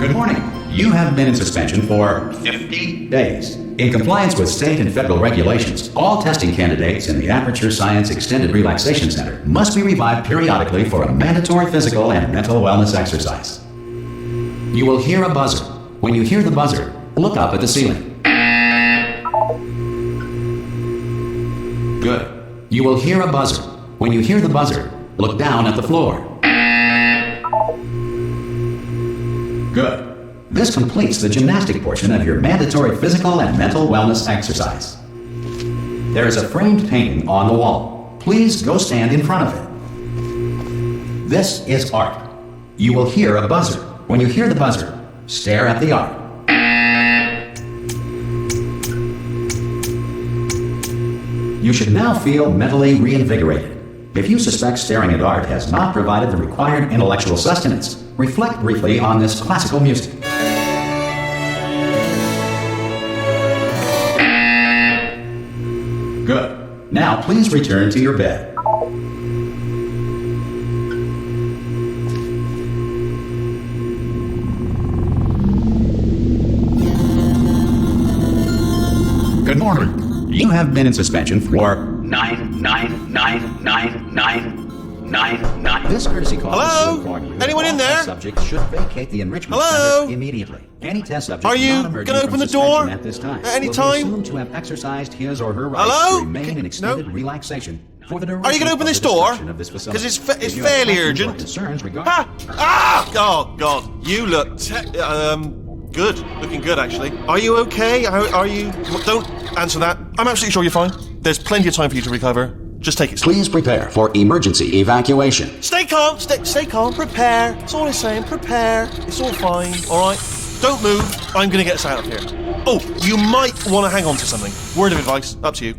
Good morning. You have been in suspension for 50 days. In compliance with state and federal regulations, all testing candidates in the Aperture Science Extended Relaxation Center must be revived periodically for a mandatory physical and mental wellness exercise. You will hear a buzzer. When you hear the buzzer, look up at the ceiling. Good. You will hear a buzzer. When you hear the buzzer, look down at the floor. Good. This completes the gymnastic portion of your mandatory physical and mental wellness exercise. There is a framed painting on the wall. Please go stand in front of it. This is art. You will hear a buzzer. When you hear the buzzer, stare at the art. You should now feel mentally reinvigorated. If you suspect staring at art has not provided the required intellectual sustenance, reflect briefly on this classical music. Good. Now please return to your bed. Good morning. You have been in suspension for 9999999. This courtesy call is to inform you. Anyone in there? Subjects should vacate the enrichment center immediately. Any test subject are you going to open the door at this time at any will time? be assumed to have exercised his or her rights to remain in extended relaxation for the duration. Are you going to open this door? Because it's fairly urgent. Oh God, you look good. Looking good, actually. Are you okay? Are you? Don't answer that. I'm absolutely sure you're fine. There's plenty of time for you to recover. Just take it slow. Please prepare for emergency evacuation. Stay calm. Stay calm. Prepare. That's all I'm saying. Prepare. It's all fine. All right. Don't move. I'm going to get us out of here. Oh, you might want to hang on to something. Word of advice. Up to you.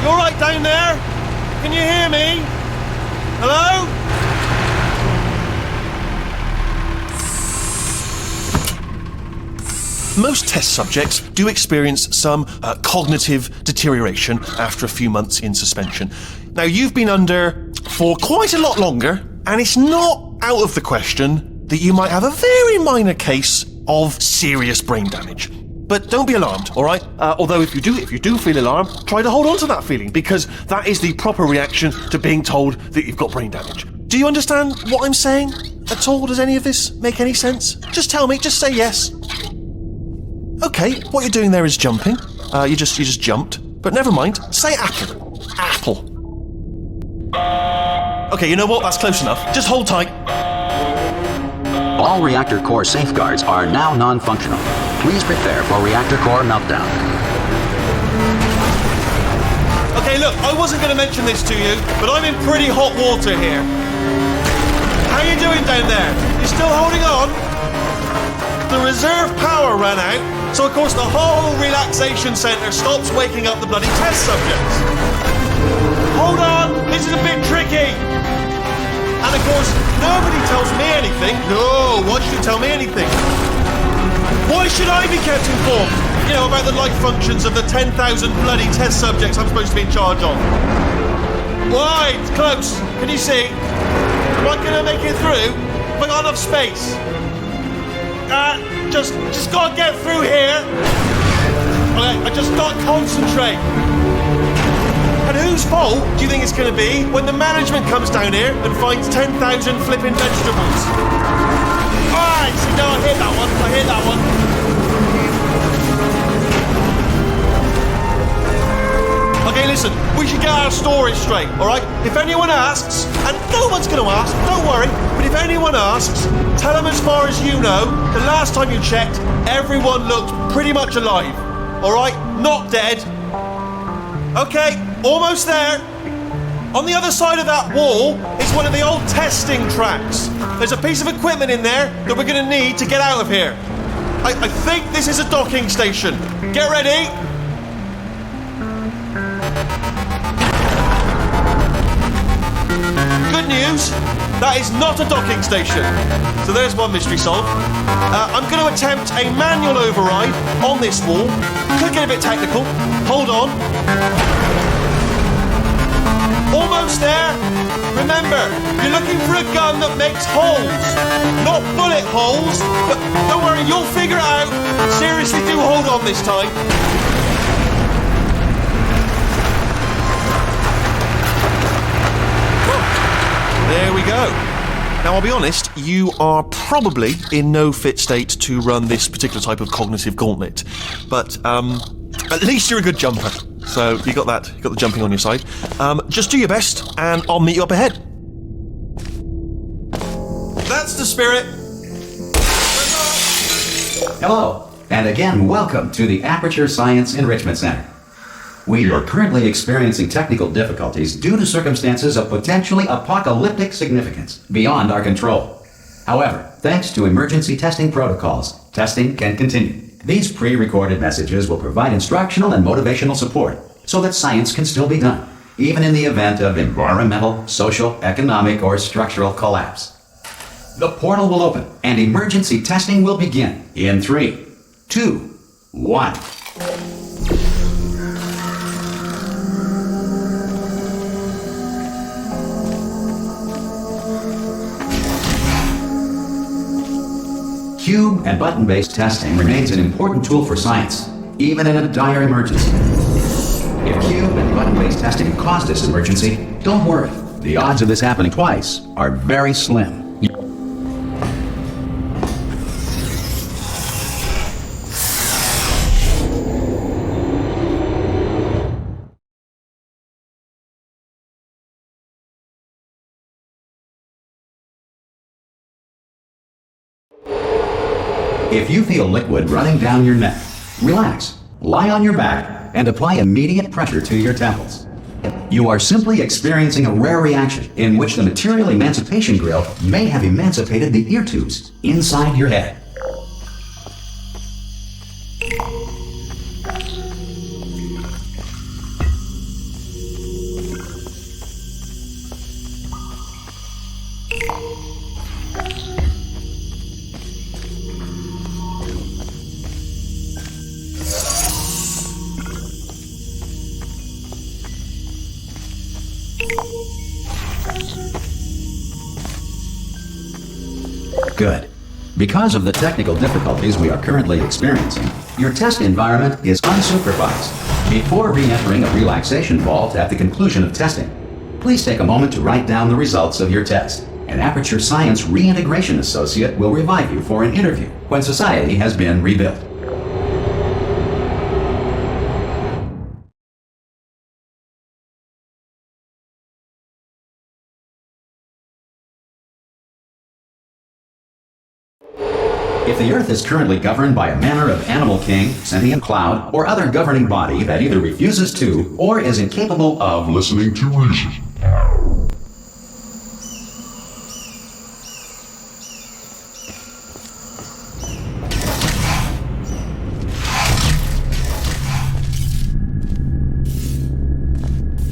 You all right down there? Can you hear me? Hello? Most test subjects do experience some cognitive deterioration after a few months in suspension. Now, you've been under for quite a lot longer, and it's not out of the question that you might have a very minor case of serious brain damage. But don't be alarmed, all right? Although if you do feel alarmed, try to hold on to that feeling, because that is the proper reaction to being told that you've got brain damage. Do you understand what I'm saying at all? Does any of this make any sense? Just tell me, just say yes. Okay, what you're doing there is jumping. You just jumped. But never mind, say apple. Apple. Okay, you know what? That's close enough. Just hold tight. All reactor core safeguards are now non-functional. Please prepare for reactor core meltdown. Okay, look, I wasn't going to mention this to you, but I'm in pretty hot water here. How you doing down there? You still holding on? The reserve power ran out, so of course the whole relaxation centre stops waking up the bloody test subjects. Hold on, this is a bit tricky. And of course, nobody tells me anything. No, why should you tell me anything? Why should I be kept informed? You know, about the life functions of the 10,000 bloody test subjects I'm supposed to be in charge of. Why? It's close. Can you see? Am I going to make it through? Have I got enough space? Just gotta get through here. Okay, I just gotta concentrate. And whose fault do you think it's gonna be when the management comes down here and finds 10,000 flipping vegetables? Alright, so no, I hear that one. Okay, listen, we should get our stories straight, alright? If anyone asks, and no one's gonna ask, don't worry, but if anyone asks, tell them as far as you know, the last time you checked, everyone looked pretty much alive, alright? Not dead. Okay, almost there. On the other side of that wall is one of the old testing tracks. There's a piece of equipment in there that we're gonna need to get out of here. I think this is a docking station. Get ready. Good news, that is not a docking station. So there's one mystery solved. I'm going to attempt a manual override on this wall. Could get a bit technical. Hold on. almost there. Remember, you're looking for a gun that makes holes. Not bullet holes, but don't worry, you'll figure it out. Seriously, do hold on this time. There we go. Now, I'll be honest, you are probably in no fit state to run this particular type of cognitive gauntlet. But, at least you're a good jumper. So, you got that. You got the jumping on your side. Just do your best, and I'll meet you up ahead. That's the spirit. Hello, and again, welcome to the Aperture Science Enrichment Center. We are currently experiencing technical difficulties due to circumstances of potentially apocalyptic significance beyond our control. However, thanks to emergency testing protocols, testing can continue. These pre-recorded messages will provide instructional and motivational support so that science can still be done, even in the event of environmental, social, economic, or structural collapse. The portal will open and emergency testing will begin in 3, 2, 1. Cube and button-based testing remains an important tool for science, even in a dire emergency. If cube and button-based testing caused this emergency, don't worry. The odds of this happening twice are very slim. If you feel liquid running down your neck, relax, lie on your back, and apply immediate pressure to your temples. You are simply experiencing a rare reaction in which the material emancipation grill may have emancipated the ear tubes inside your head. Good. Because of the technical difficulties we are currently experiencing, your test environment is unsupervised. Before re-entering a relaxation vault at the conclusion of testing, please take a moment to write down the results of your test. An Aperture Science Reintegration Associate will revive you for an interview when society has been rebuilt. If the Earth is currently governed by a manner of animal king, sentient cloud, or other governing body that either refuses to or is incapable of listening to reason.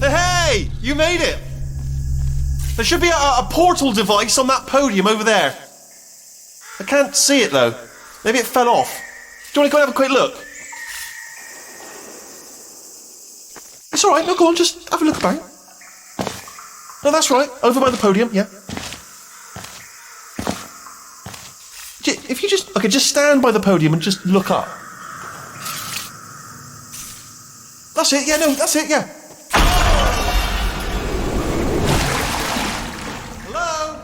Hey, you made it! There should be a portal device on that podium over there. I can't see it though. Maybe it fell off. Do you want to go and have a quick look? It's alright, no, go on, just have a look about. No, that's right, over by the podium, yeah. If you just, okay, just stand by the podium and just look up. That's it, yeah, no, that's it, yeah. Hello?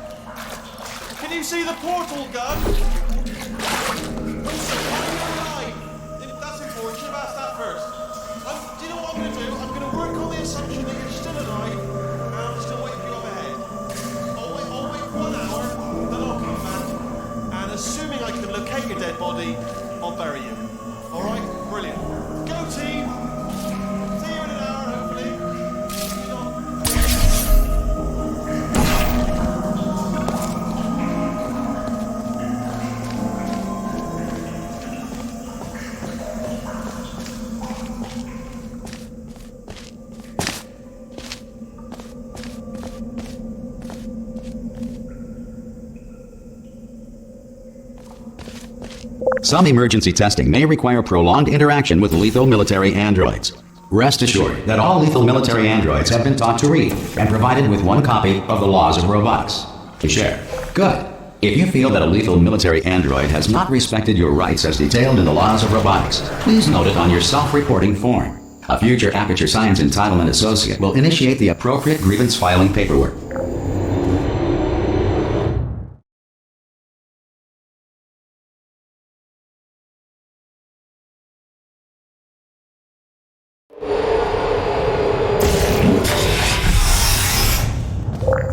Can you see the portal gun? Winston, are you alive? That's important, you should have asked that first. Do you know what I'm going to do? I'm going to work on the assumption that you're still alive, and I'm still waiting for you up ahead. I'll wait 1 hour, then I'll come back, and assuming I can locate your dead body, I'll bury you. Alright? Brilliant. Go team! See you in an hour, hopefully. See you on. Some emergency testing may require prolonged interaction with lethal military androids. Rest assured that all lethal military androids have been taught to read and provided with one copy of the laws of robotics to share. Good. If you feel that a lethal military android has not respected your rights as detailed in the laws of robotics, please note it on your self-reporting form. A future Aperture Science Entitlement Associate will initiate the appropriate grievance filing paperwork.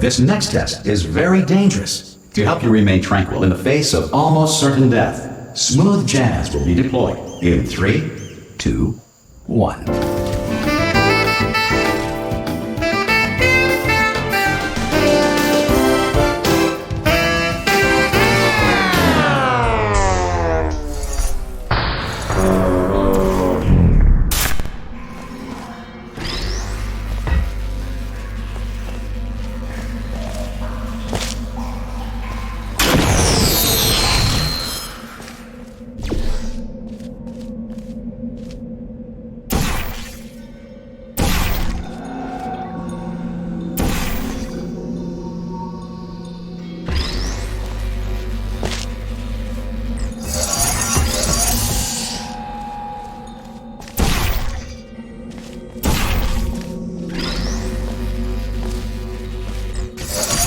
This next test is very dangerous. To help you remain tranquil in the face of almost certain death, smooth jazz will be deployed in 3, 2, 1.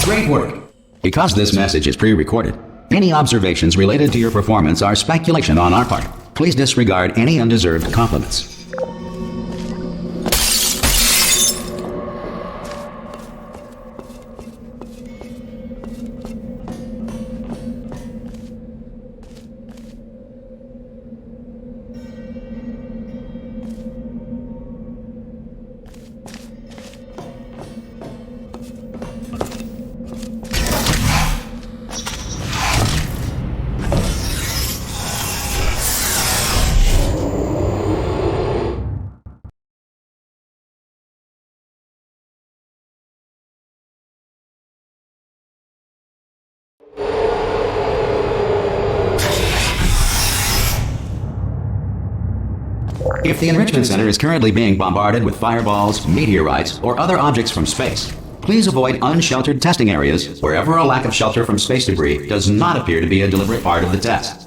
Great work! Because this message is pre-recorded, any observations related to your performance are speculation on our part. Please disregard any undeserved compliments. If the Enrichment Center is currently being bombarded with fireballs, meteorites, or other objects from space, please avoid unsheltered testing areas wherever a lack of shelter from space debris does not appear to be a deliberate part of the test.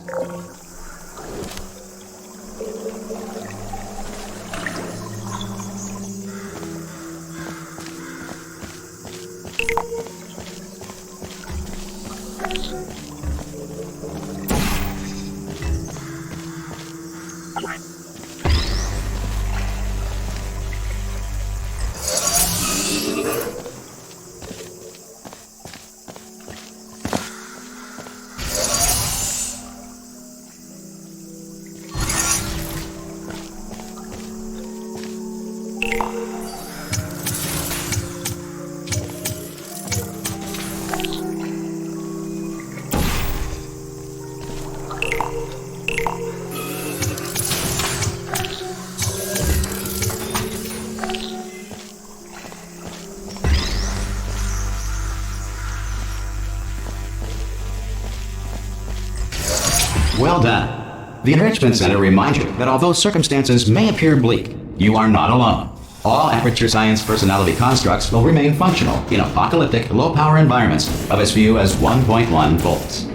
Well done. The Enrichment Center reminds you that although circumstances may appear bleak, you are not alone. All Aperture Science personality constructs will remain functional in apocalyptic, low-power environments of as few as 1.1 volts.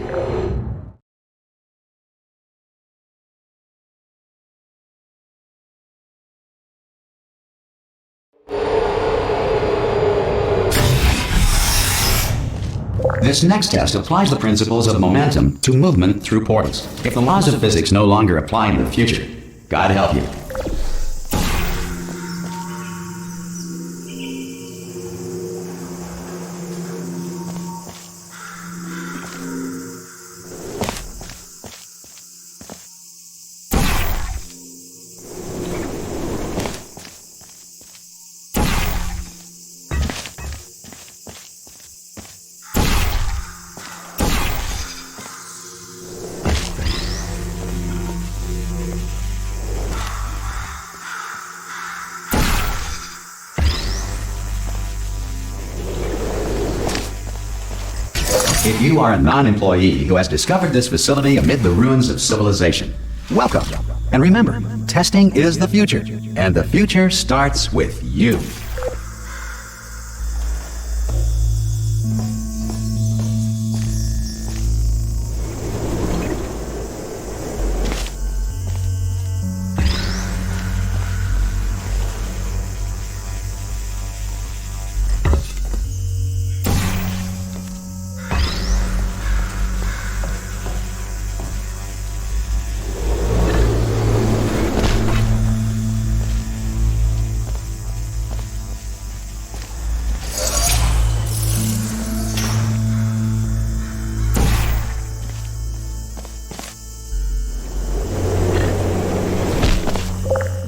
This next test applies the principles of momentum to movement through portals. If the laws of physics no longer apply in the future, God help you. If you are a non-employee who has discovered this facility amid the ruins of civilization, welcome. And remember, testing is the future. And the future starts with you.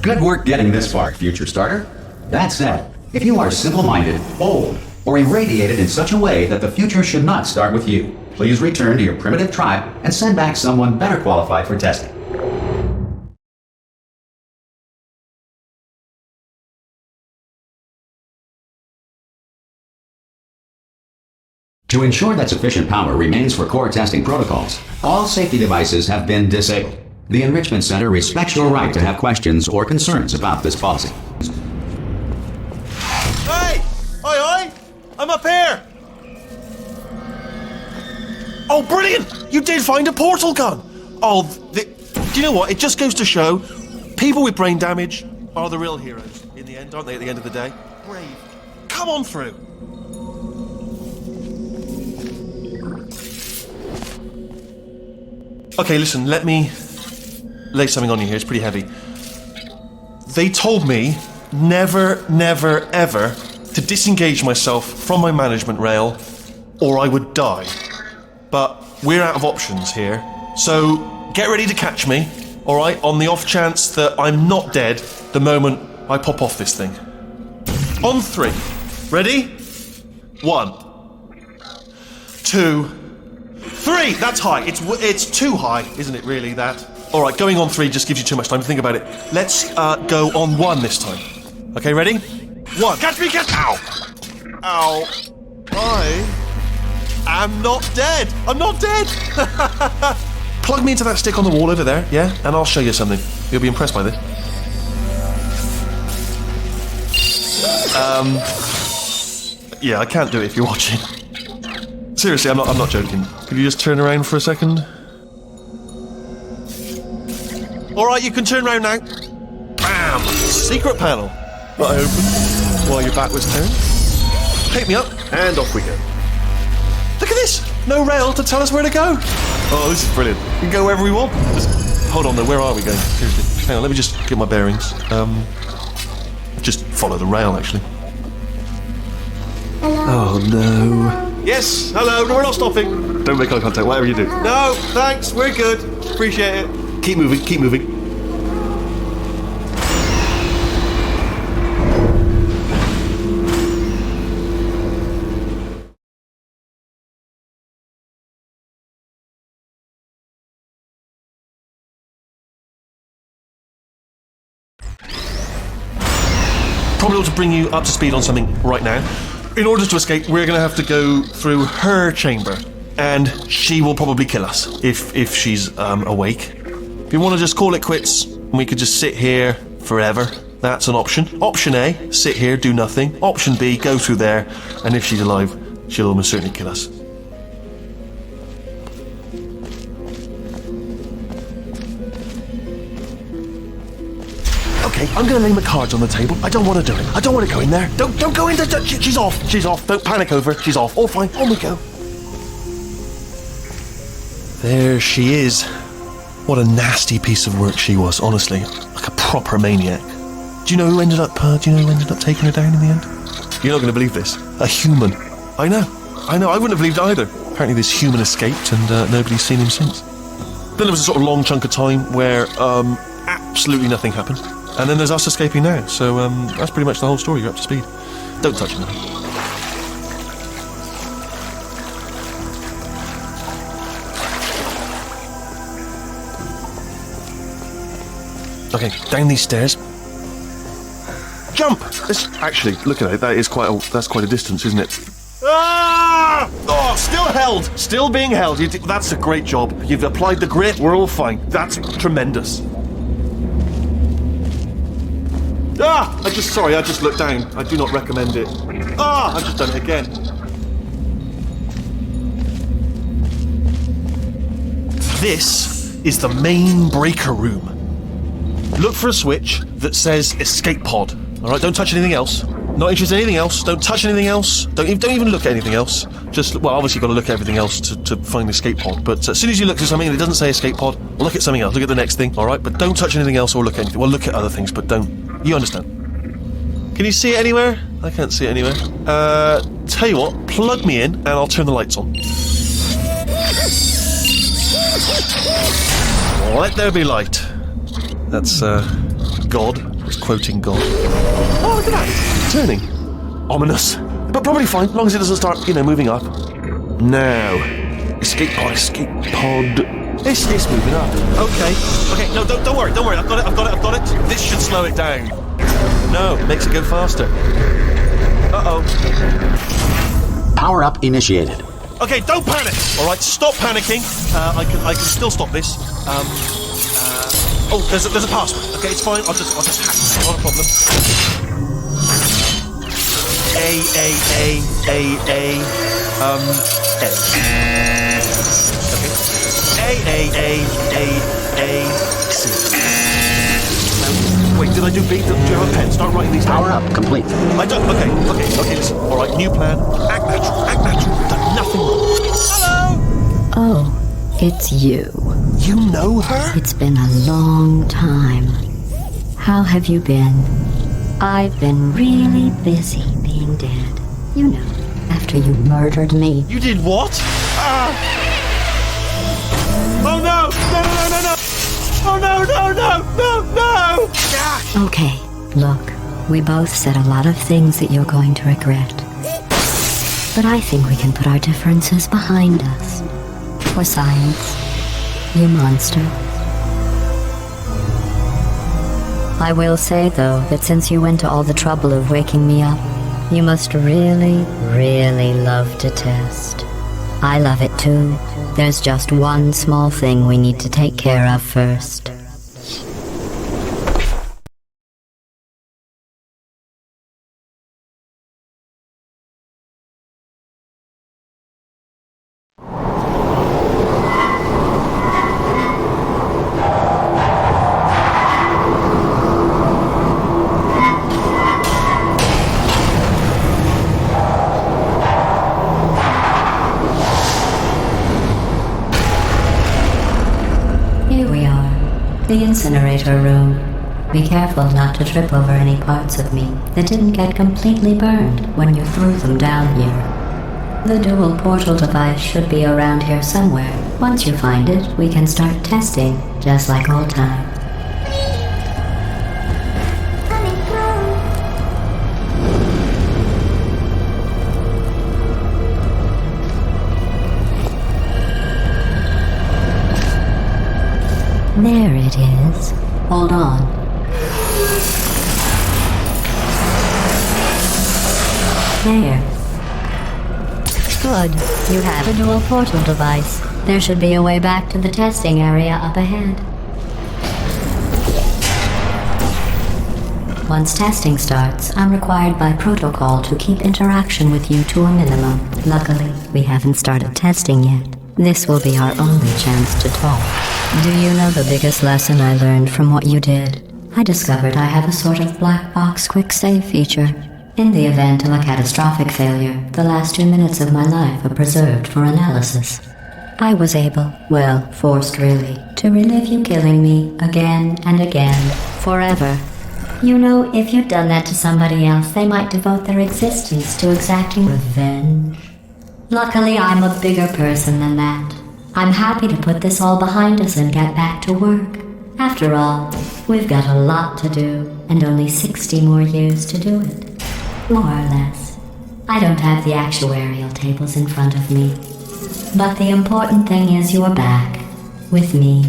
Good work getting this far, future starter. That said, if you are simple-minded, bold, or irradiated in such a way that the future should not start with you, please return to your primitive tribe and send back someone better qualified for testing. To ensure that sufficient power remains for core testing protocols, all safety devices have been disabled. The Enrichment Center respects your right to have questions or concerns about this policy. Hey! Oi! I'm up here! Oh, brilliant! You did find a portal gun! Oh, do you know what? It just goes to show, people with brain damage are the real heroes in the end, aren't they, at the end of the day? Brave. Come on through! Okay, listen, let me lay something on you here. It's pretty heavy. They told me never, ever to disengage myself from my management rail or I would die. But we're out of options here. So get ready to catch me, all right, on the off chance that I'm not dead the moment I pop off this thing. On 3. Ready? 1, 2, 3. That's high. It's too high, isn't it, really, that? All right, going on 3 just gives you too much time to think about it. Let's go on 1 this time. Okay, ready? 1. Catch me, catch... Ow! Ow. I am not dead. I'm not dead. Plug me into that stick on the wall over there, yeah? And I'll show you something. You'll be impressed by this. Yeah, I can't do it if you're watching. Seriously, I'm not joking. Could you just turn around for a second? Alright, you can turn around now. Bam! Secret panel. That I opened while your back was turned. Pick me up, and off we go. Look at this! No rail to tell us where to go. Oh, this is brilliant. We can go wherever we want. Just hold on though, where are we going? Seriously. Hang on, let me just get my bearings. Just follow the rail, actually. Hello. Oh no. Yes, hello, no, we're not stopping. Don't make eye contact, whatever you do. No, thanks, we're good. Appreciate it. Keep moving, keep moving. Probably ought to bring you up to speed on something right now. In order to escape, we're going to have to go through her chamber. And she will probably kill us if she's awake. If you want to just call it quits, and we could just sit here forever, that's an option. Option A, sit here, do nothing. Option B, go through there, and if she's alive, she'll almost certainly kill us. Okay, I'm going to lay my cards on the table. I don't want to do it. I don't want to go in there. Don't go in there. She's off. She's off. Don't panic over. She's off. All fine. On we go. There she is. What a nasty piece of work she was, honestly. Like a proper maniac. Do you know who ended up taking her down in the end? You're not going to believe this. A human. I know. I wouldn't have believed either. Apparently this human escaped and nobody's seen him since. Then there was a sort of long chunk of time where absolutely nothing happened. And then there's us escaping now. So that's pretty much the whole story. You're up to speed. Don't touch me. Okay, down these stairs. Jump! Actually, look at it. That's quite a distance, isn't it? Ah! Oh, still held. Still being held. That's a great job. You've applied the grit. We're all fine. That's tremendous. I just looked down. I do not recommend it. I've just done it again. This is the main breaker room. Look for a switch that says escape pod. All right, don't touch anything else. Not interested in anything else. Don't touch anything else. Don't even look at anything else. Just, well, obviously you've got to look at everything else to find the escape pod. But as soon as you look at something and it doesn't say escape pod, look at something else. Look at the next thing, all right? But don't touch anything else or look at anything. Well, look at other things, but don't. You understand? Can you see it anywhere? I can't see it anywhere. Tell you what, plug me in and I'll turn the lights on. Let there be light. That's, God. I was quoting God. Oh, look at that. Turning. Ominous. But probably fine, as long as it doesn't start, moving up. Now. Escape pod. It's moving up. Okay, no, don't worry. I've got it. This should slow it down. No, makes it go faster. Uh-oh. Power up initiated. Okay, don't panic. All right, stop panicking. I can still stop this. There's a password. Okay, it's fine. I'll just hack it. Not a problem. A. Okay. C. Wait, did I do B? Do you have a pen? Start writing these down. Power up complete. I don't. Okay. Listen. All right, new plan. Act natural. Done nothing wrong. Hello. Oh, it's you. You know her? It's been a long time. How have you been? I've been really busy being dead. You know, after you murdered me. You did what? Oh no! No! Oh no! Ah! Okay, look, we both said a lot of things that you're going to regret. But I think we can put our differences behind us. For science, you monster. I will say, though, that since you went to all the trouble of waking me up, you must really, really love to test. I love it too. There's just one small thing we need to take care of first. The incinerator room. Be careful not to trip over any parts of me that didn't get completely burned when you threw them down here. The dual portal device should be around here somewhere. Once you find it, we can start testing, just like old times. There it is. Hold on. There. Good. You have a dual portal device. There should be a way back to the testing area up ahead. Once testing starts, I'm required by protocol to keep interaction with you to a minimum. Luckily, we haven't started testing yet. This will be our only chance to talk. Do you know the biggest lesson I learned from what you did? I discovered I have a sort of black box quick save feature. In the event of a catastrophic failure, the last 2 minutes of my life are preserved for analysis. I was able, well, forced really, to relive you killing me again and again, forever. You know, if you'd done that to somebody else, they might devote their existence to exacting revenge. Luckily, I'm a bigger person than that. I'm happy to put this all behind us and get back to work. After all, we've got a lot to do, and only 60 more years to do it. More or less. I don't have the actuarial tables in front of me. But the important thing is you're back, with me.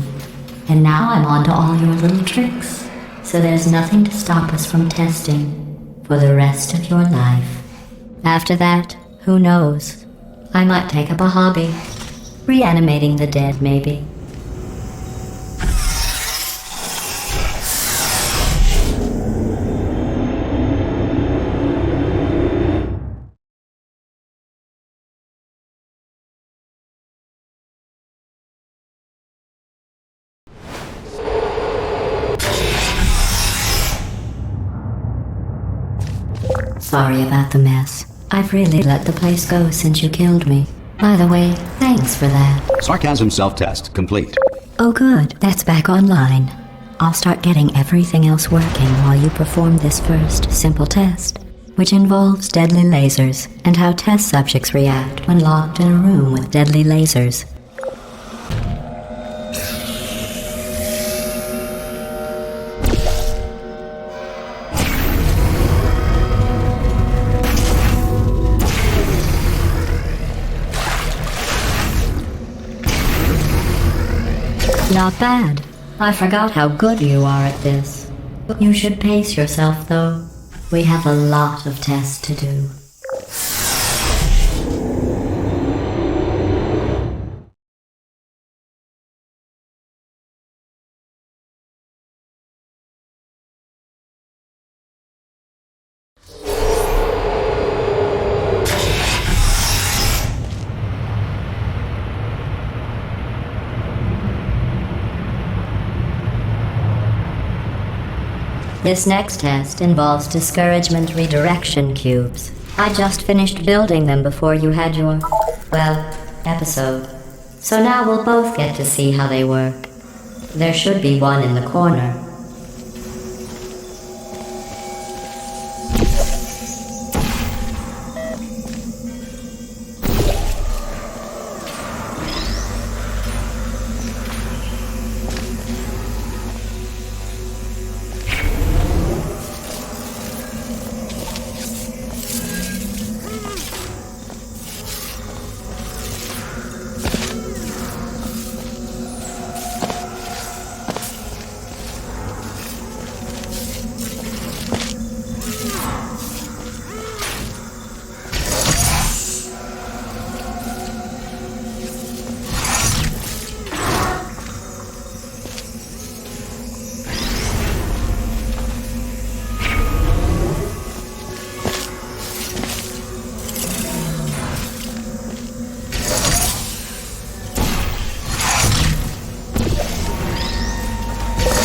And now I'm on to all your little tricks. So there's nothing to stop us from testing for the rest of your life. After that, who knows? I might take up a hobby. Reanimating the dead, maybe. Sorry about the mess. I've really let the place go since you killed me. By the way, thanks for that. Sarcasm self-test complete. Oh good, that's back online. I'll start getting everything else working while you perform this first simple test, which involves deadly lasers and how test subjects react when locked in a room with deadly lasers. Not bad. I forgot how good you are at this. You should pace yourself, though. We have a lot of tests to do. This next test involves discouragement redirection cubes. I just finished building them before you had your, episode. So now we'll both get to see how they work. There should be one in the corner.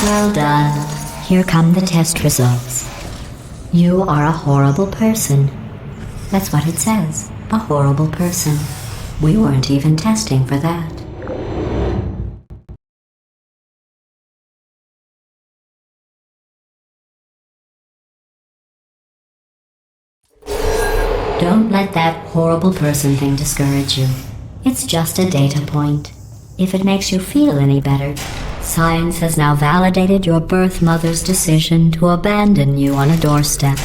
Well done. Here come the test results. You are a horrible person. That's what it says. A horrible person. We weren't even testing for that. Don't let that horrible person thing discourage you. It's just a data point. If it makes you feel any better, science has now validated your birth mother's decision to abandon you on a doorstep.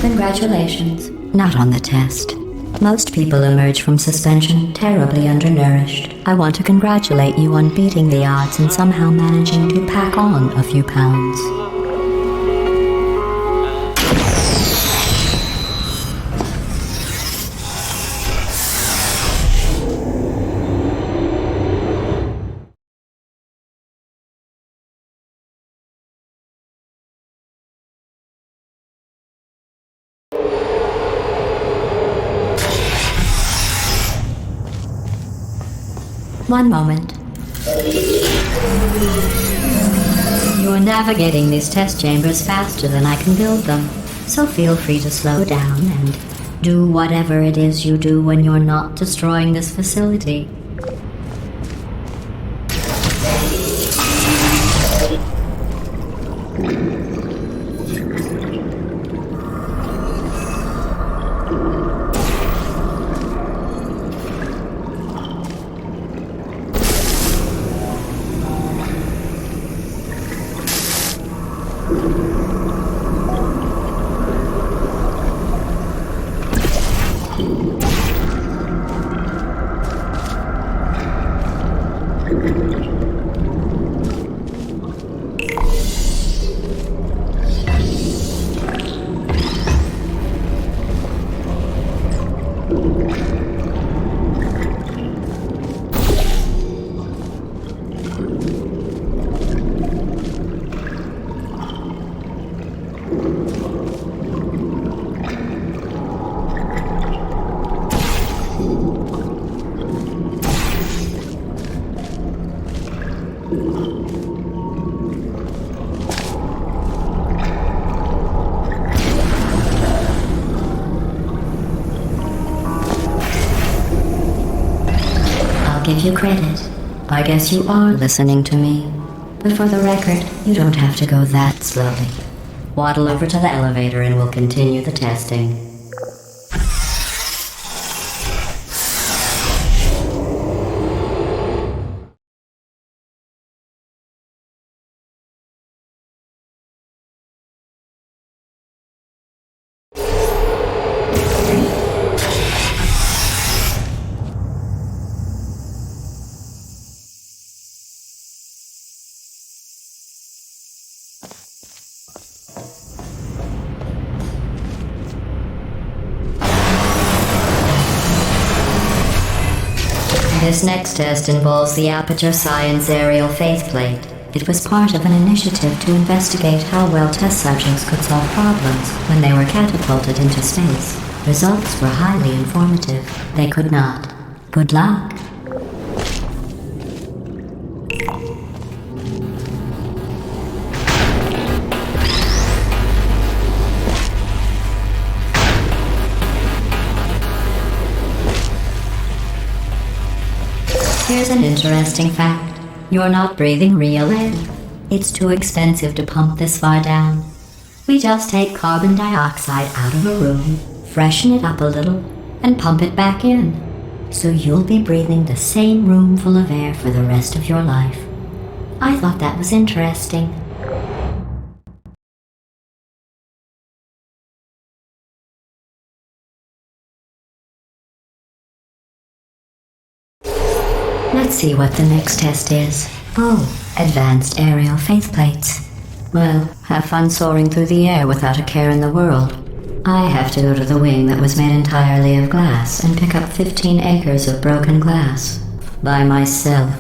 Congratulations. Not on the test. Most people emerge from suspension terribly undernourished. I want to congratulate you on beating the odds and somehow managing to pack on a few pounds. One moment. Your You're navigating these test chambers faster than I can build them, so feel free to slow down and do whatever it is you do when you're not destroying this facility. Give you credit. I guess you are listening to me. But for the record, you don't have to go that slowly. Waddle over to the elevator and we'll continue the testing. This next test involves the Aperture Science Aerial Faceplate. It was part of an initiative to investigate how well test subjects could solve problems when they were catapulted into space. Results were highly informative. They could not. Good luck. Here's an interesting fact. You're not breathing real air. It's too expensive to pump this far down. We just take carbon dioxide out of a room, freshen it up a little, and pump it back in. So you'll be breathing the same room full of air for the rest of your life. I thought that was interesting. Let's see what the next test is. Oh, advanced aerial faceplates. Well, have fun soaring through the air without a care in the world. I have to go to the wing that was made entirely of glass and pick up 15 acres of broken glass. By myself.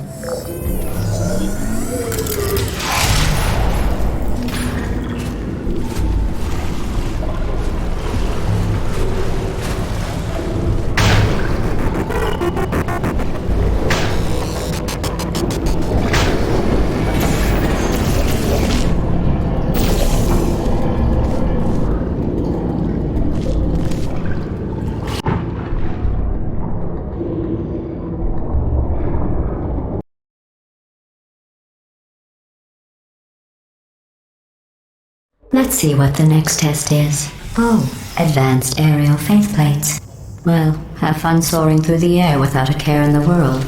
Let's see what the next test is. Oh, advanced aerial faceplates. Well, have fun soaring through the air without a care in the world.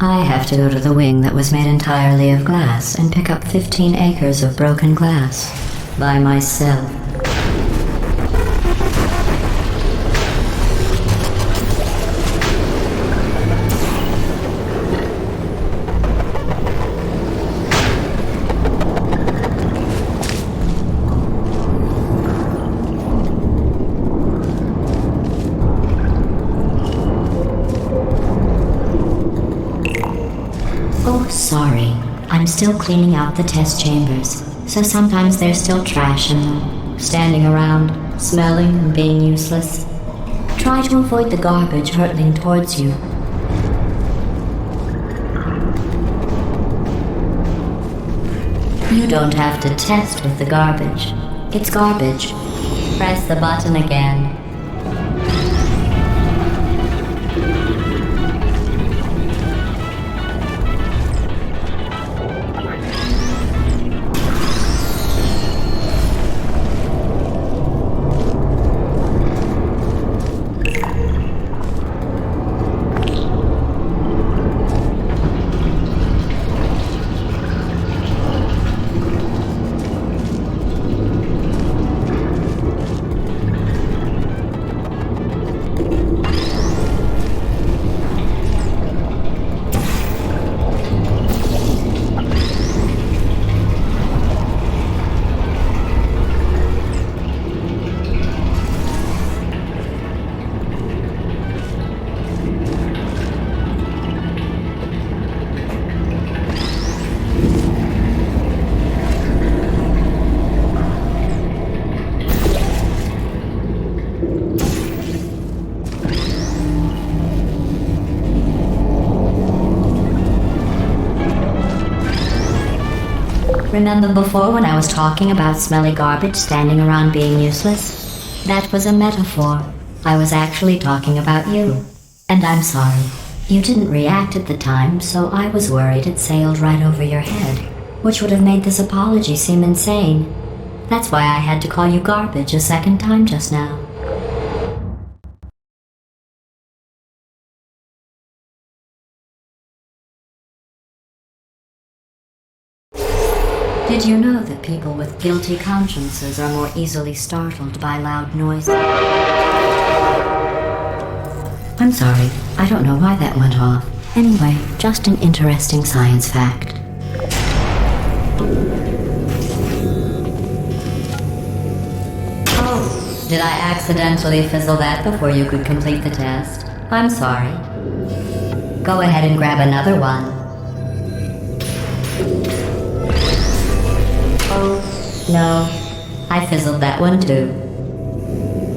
I have to go to the wing that was made entirely of glass and pick up 15 acres of broken glass. By myself. Oh, sorry. I'm still cleaning out the test chambers, so sometimes there's still trash in them, standing around, smelling and being useless. Try to avoid the garbage hurtling towards you. You don't have to test with the garbage. It's garbage. Press the button again. Remember before when I was talking about smelly garbage standing around being useless? That was a metaphor. I was actually talking about you. And I'm sorry. You didn't react at the time, so I was worried it sailed right over your head, which would have made this apology seem insane. That's why I had to call you garbage a second time just now. Did you know that people with guilty consciences are more easily startled by loud noises? I'm sorry, I don't know why that went off. Anyway, just an interesting science fact. Oh, did I accidentally fizzle that before you could complete the test? I'm sorry. Go ahead and grab another one. Oh, no. I fizzled that one too.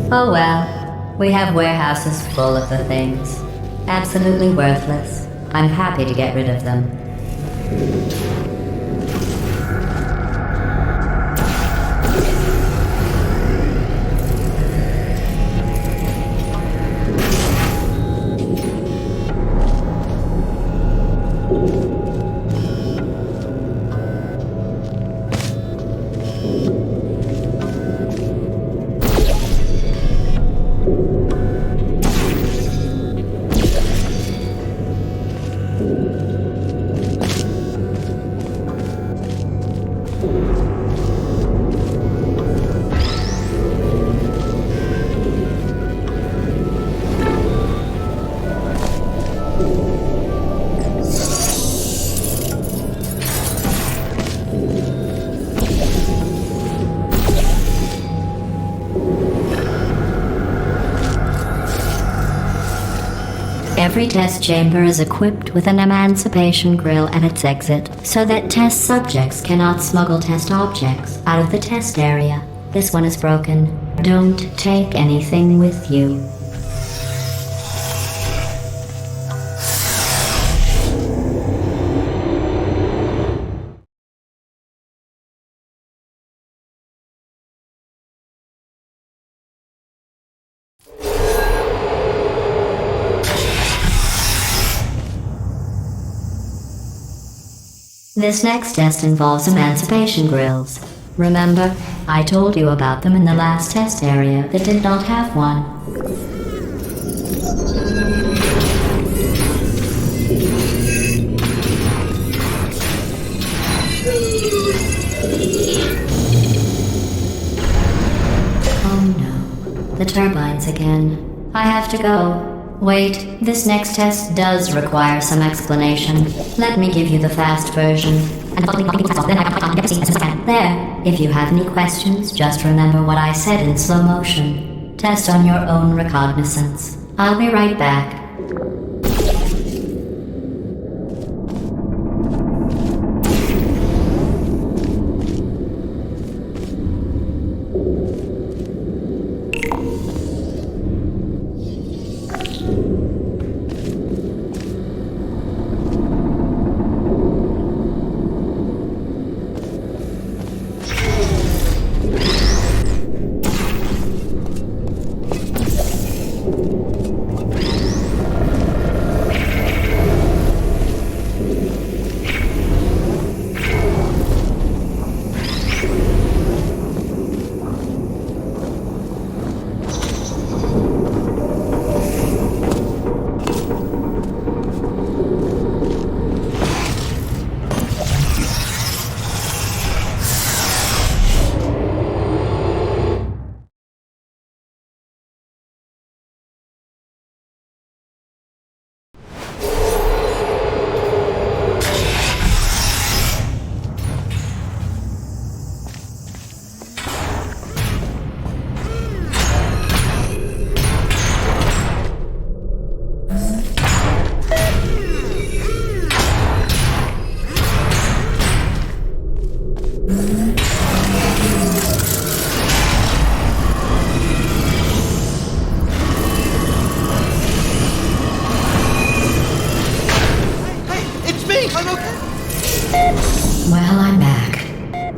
Oh well. We have warehouses full of the things. Absolutely worthless. I'm happy to get rid of them. Every test chamber is equipped with an emancipation grill at its exit, so that test subjects cannot smuggle test objects out of the test area. This one is broken. Don't take anything with you. This next test involves emancipation grills. Remember, I told you about them in the last test area that did not have one. Oh no, the turbines again. I have to go. Wait, this next test does require some explanation. Let me give you the fast version. There. If you have any questions, just remember what I said in slow motion. Test on your own recognizance. I'll be right back.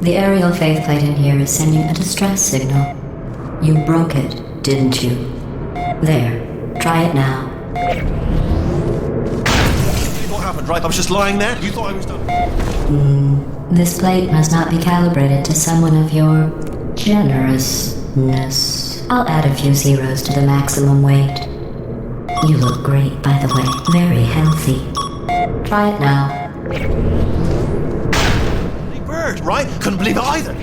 The aerial faceplate in here is sending a distress signal. You broke it, didn't you? There. Try it now. What happened, right? I was just lying there. You thought I was done. This plate must not be calibrated to someone of your generousness. I'll add a few zeros to the maximum weight. You look great, by the way. Very healthy. Try it now. Big bird, right? Couldn't believe it either.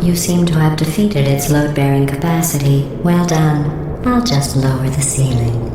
You seem to have defeated its load-bearing capacity. Well done. I'll just lower the ceiling.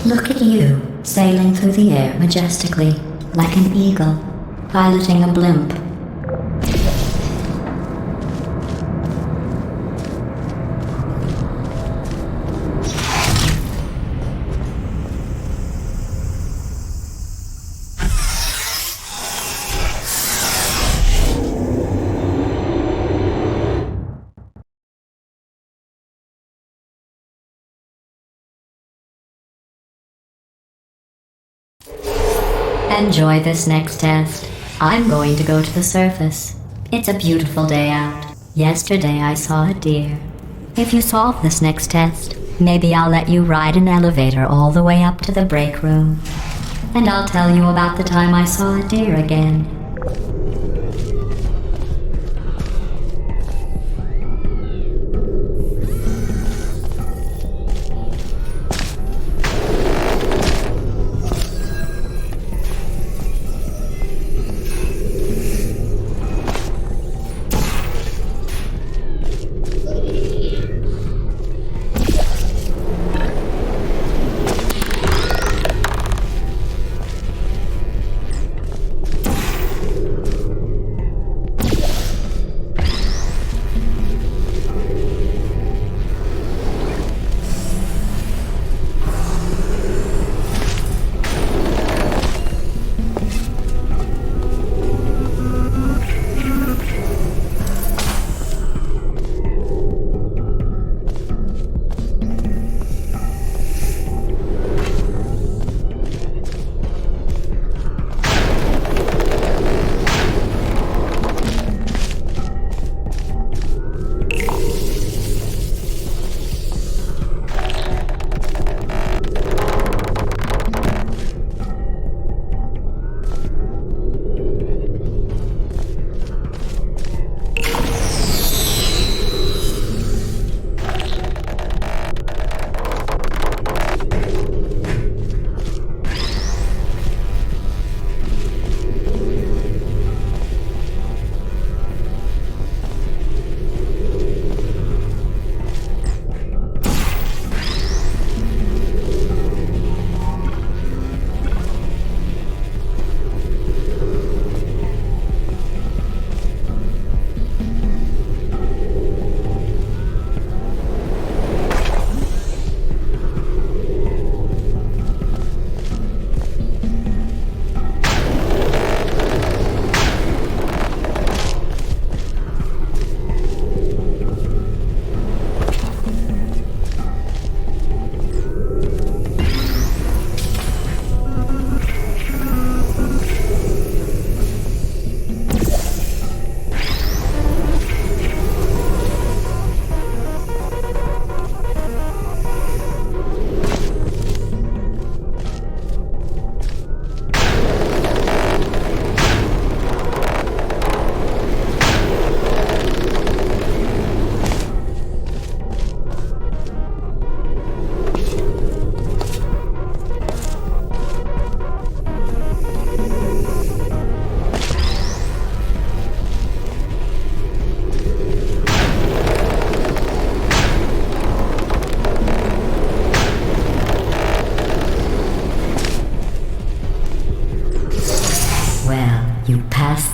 Look at you, sailing through the air majestically, like an eagle, piloting a blimp. Enjoy this next test. I'm going to go to the surface. It's a beautiful day out. Yesterday I saw a deer. If you solve this next test, maybe I'll let you ride an elevator all the way up to the break room. And I'll tell you about the time I saw a deer again.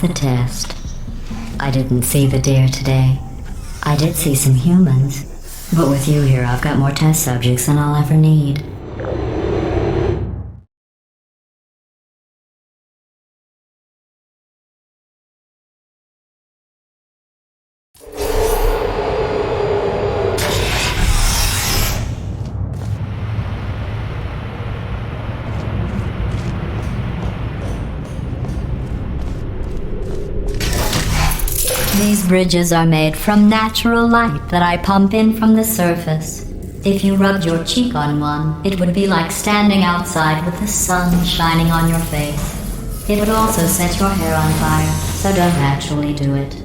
the test. I didn't see the deer today. I did see some humans. But with you here, I've got more test subjects than I'll ever need. These bridges are made from natural light that I pump in from the surface. If you rubbed your cheek on one, it would be like standing outside with the sun shining on your face. It would also set your hair on fire, so don't actually do it.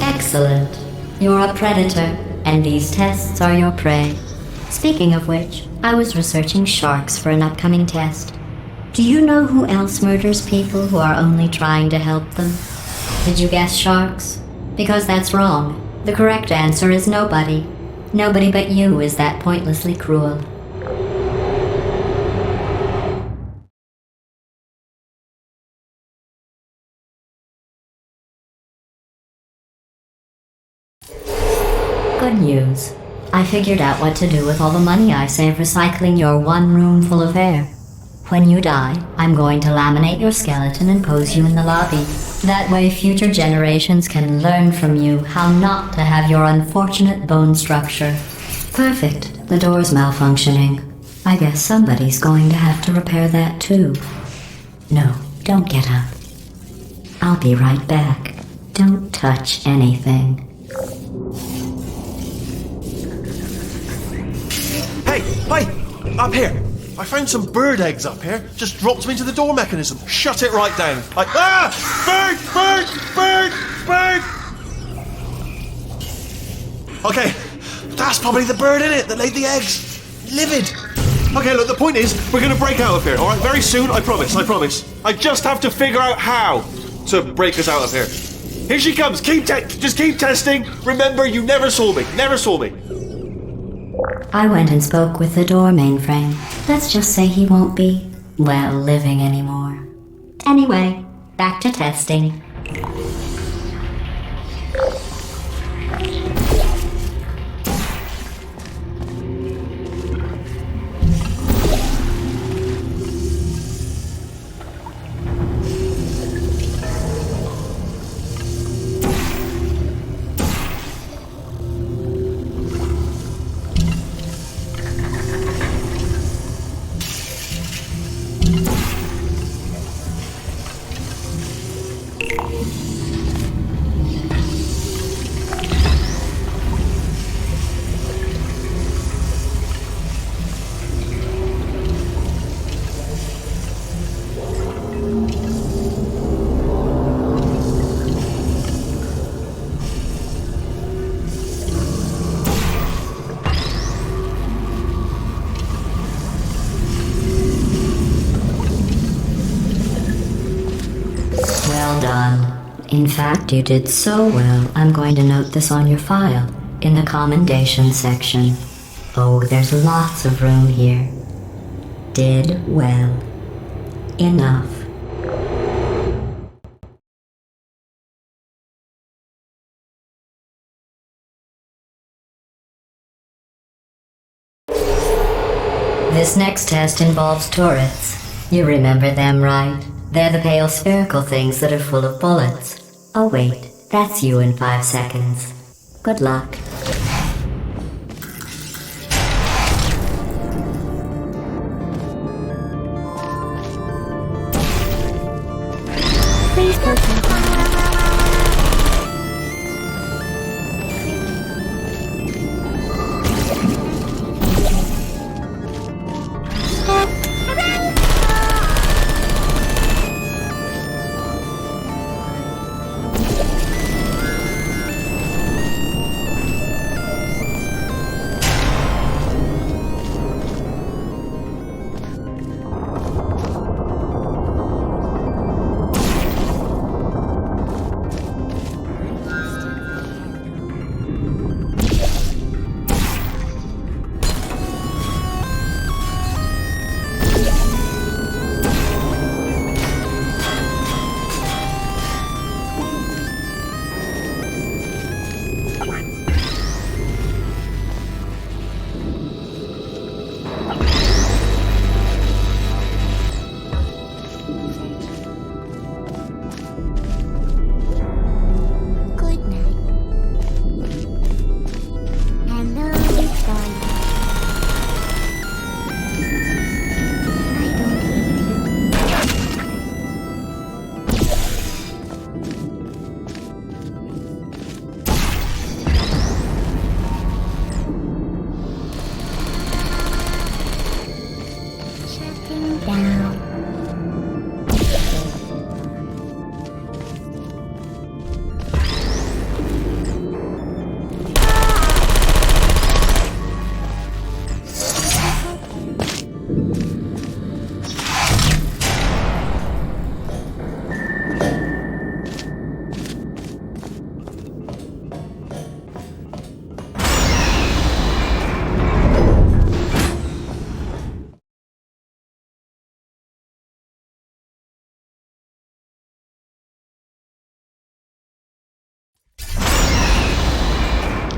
Excellent. You're a predator, and these tests are your prey. Speaking of which, I was researching sharks for an upcoming test. Do you know who else murders people who are only trying to help them? Did you guess sharks? Because that's wrong. The correct answer is nobody. Nobody but you is that pointlessly cruel. Good news. I figured out what to do with all the money I save recycling your one room full of hair. When you die, I'm going to laminate your skeleton and pose you in the lobby. That way future generations can learn from you how not to have your unfortunate bone structure. Perfect. The door's malfunctioning. I guess somebody's going to have to repair that too. No, don't get up. I'll be right back. Don't touch anything. Hey, up here. I found some bird eggs up here. Just dropped them into the door mechanism. Shut it right down. Bird! Okay, that's probably the bird in it that laid the eggs. Livid. Okay, look, the point is, we're gonna break out of here, alright? Very soon, I promise. I just have to figure out how to break us out of here. Here she comes. Just keep testing. Remember, you never saw me. I went and spoke with the door mainframe. Let's just say he won't be, well, living anymore. Anyway, back to testing. In fact, you did so well, I'm going to note this on your file, in the commendation section. Oh, there's lots of room here. Did well. Enough. This next test involves turrets. You remember them, right? They're the pale spherical things that are full of bullets. Oh wait, that's you in 5 seconds. Good luck. Please don't jump.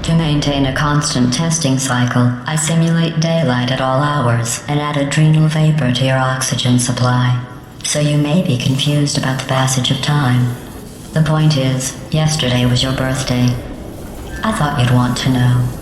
To maintain a constant testing cycle, I simulate daylight at all hours and add adrenal vapor to your oxygen supply. So you may be confused about the passage of time. The point is, yesterday was your birthday. I thought you'd want to know.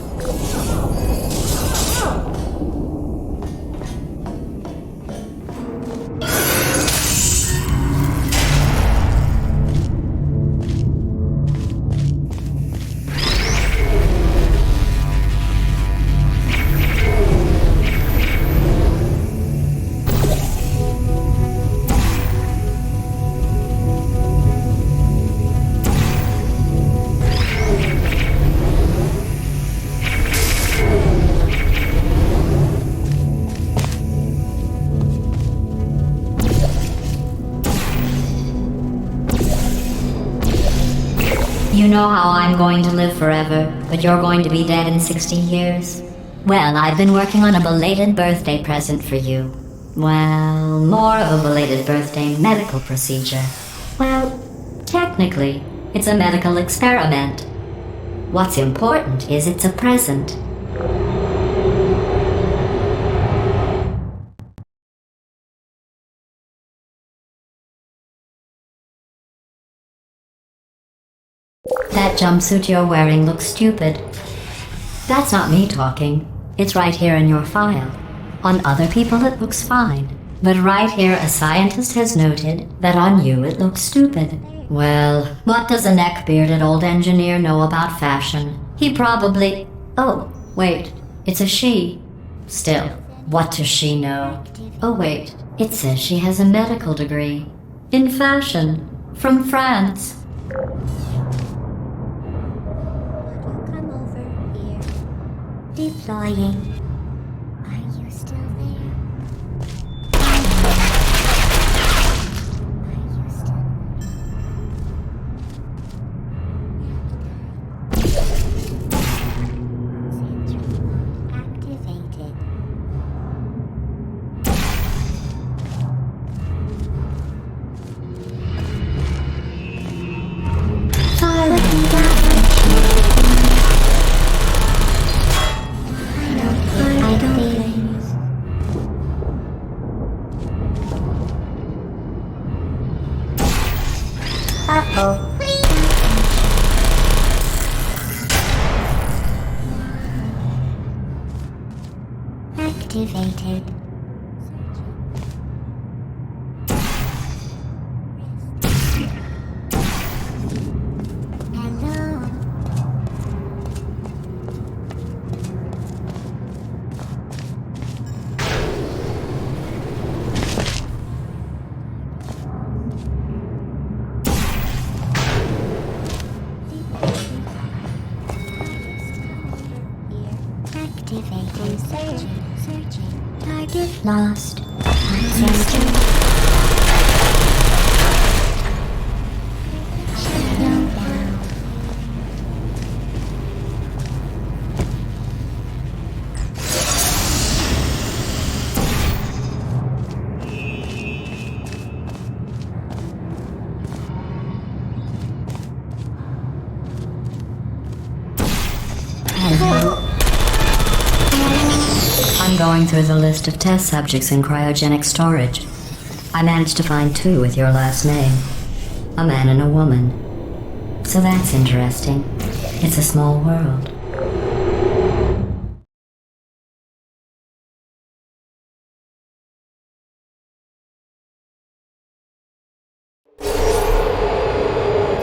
You know how I'm going to live forever, but you're going to be dead in 60 years? Well, I've been working on a belated birthday present for you. Well, more of a belated birthday medical procedure. Well, technically, it's a medical experiment. What's important is it's a present. That jumpsuit you're wearing looks stupid. That's not me talking. It's right here in your file. On other people it looks fine. But right here a scientist has noted that on you it looks stupid. Well, what does a neck-bearded old engineer know about fashion? He probably... Oh, wait. It's a she. Still, what does she know? Oh wait, it says she has a medical degree. In fashion. From France. Come over here. Deploying. Are you still there? Are you still there? Uh-oh. Activated. Hello. Activating. Searching. Target lost. Searching. Shutdown down. I'm going through the list of test subjects in cryogenic storage. I managed to find 2 with your last name. A man and a woman. So that's interesting. It's a small world.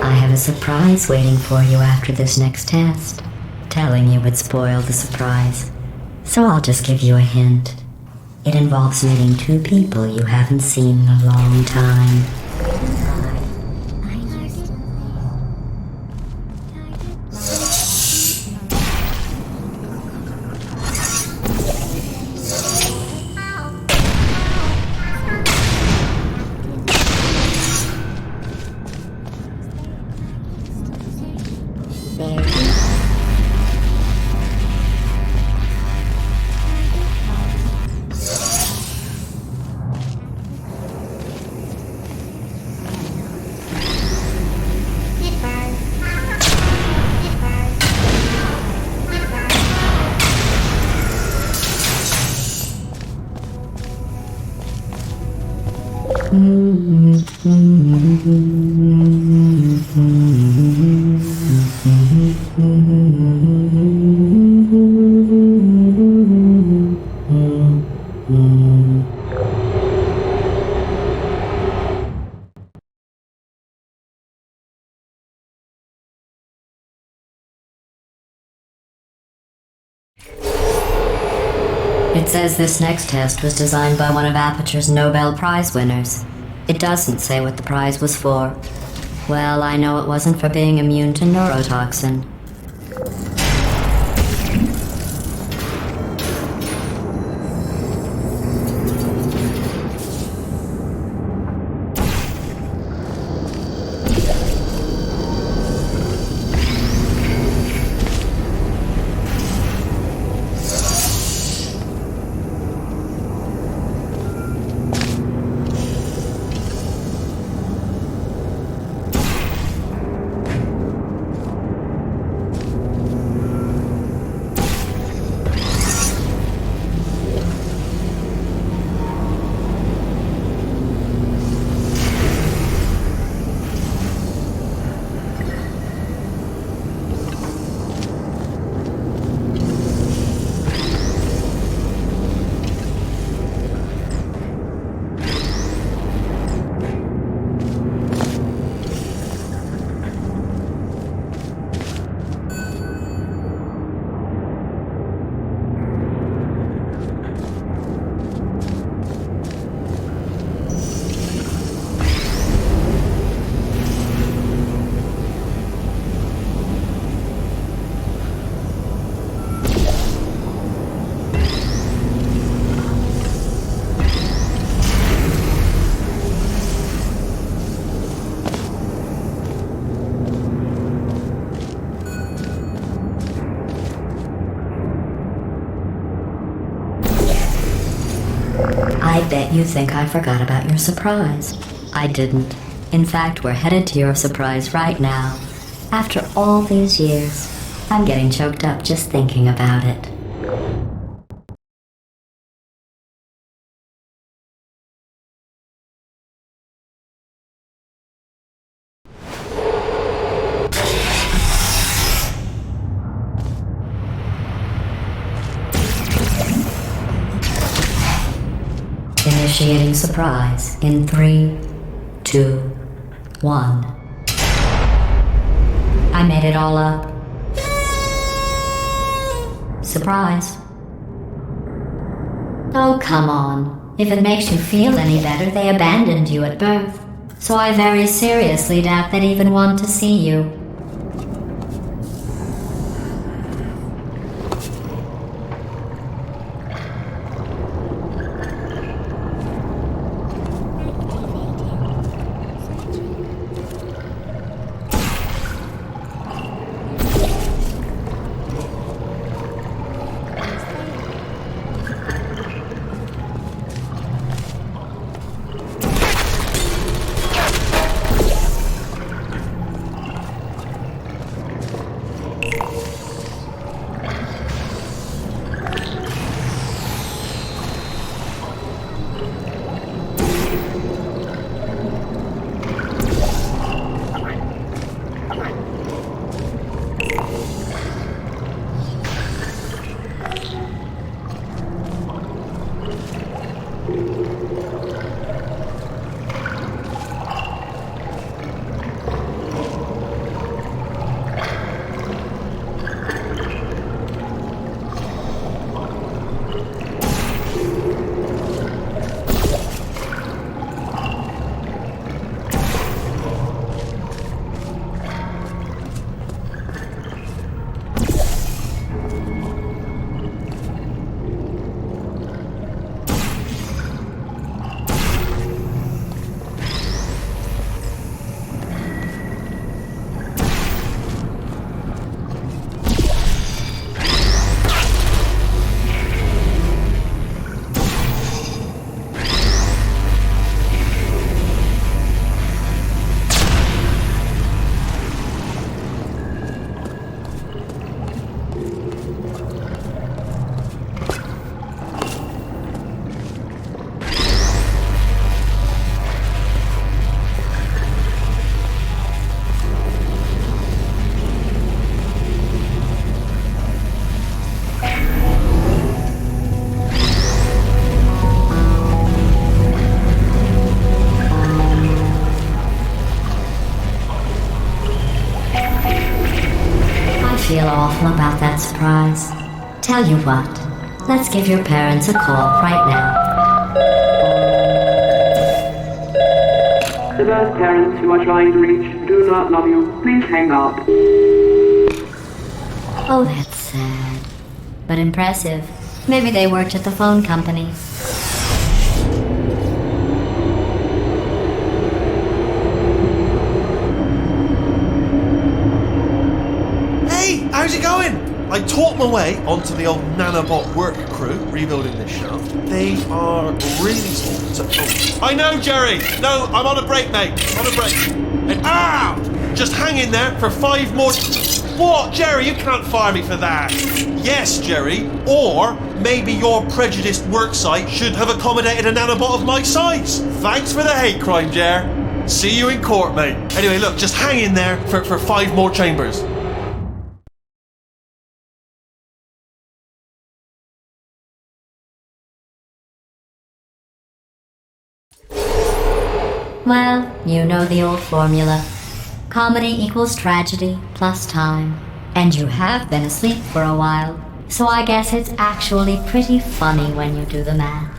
I have a surprise waiting for you after this next test. Telling you would spoil the surprise. So I'll just give you a hint. It involves meeting 2 people you haven't seen in a long time. Are you still there? There. It says this next test was designed by one of Aperture's Nobel Prize winners. It doesn't say what the prize was for. Well, I know it wasn't for being immune to neurotoxin. I bet you think I forgot about your surprise. I didn't. In fact, we're headed to your surprise right now. After all these years, I'm getting choked up just thinking about it. Initiating surprise in 3, 2, 1. I made it all up. Surprise. Oh, come on. If it makes you feel any better, they abandoned you at birth. So I very seriously doubt they'd even want to see you. Feel awful about that surprise. Tell you what, let's give your parents a call right now. The birth parents you are trying to reach do not love you. Please hang up. Oh, that's sad. But impressive. Maybe they worked at the phone company. How's it going? I taught my way onto the old nanobot work crew rebuilding this shaft. They are really small. I know, Jerry! No, I'm on a break, mate. On a break. And just hang in there for 5 more... What? Jerry, you can't fire me for that. Yes, Jerry. Or maybe your prejudiced work site should have accommodated a nanobot of my size. Thanks for the hate crime, Jer. See you in court, mate. Anyway, look, just hang in there for 5 more chambers. Well, you know the old formula. Comedy equals tragedy plus time. And you have been asleep for a while, so I guess it's actually pretty funny when you do the math.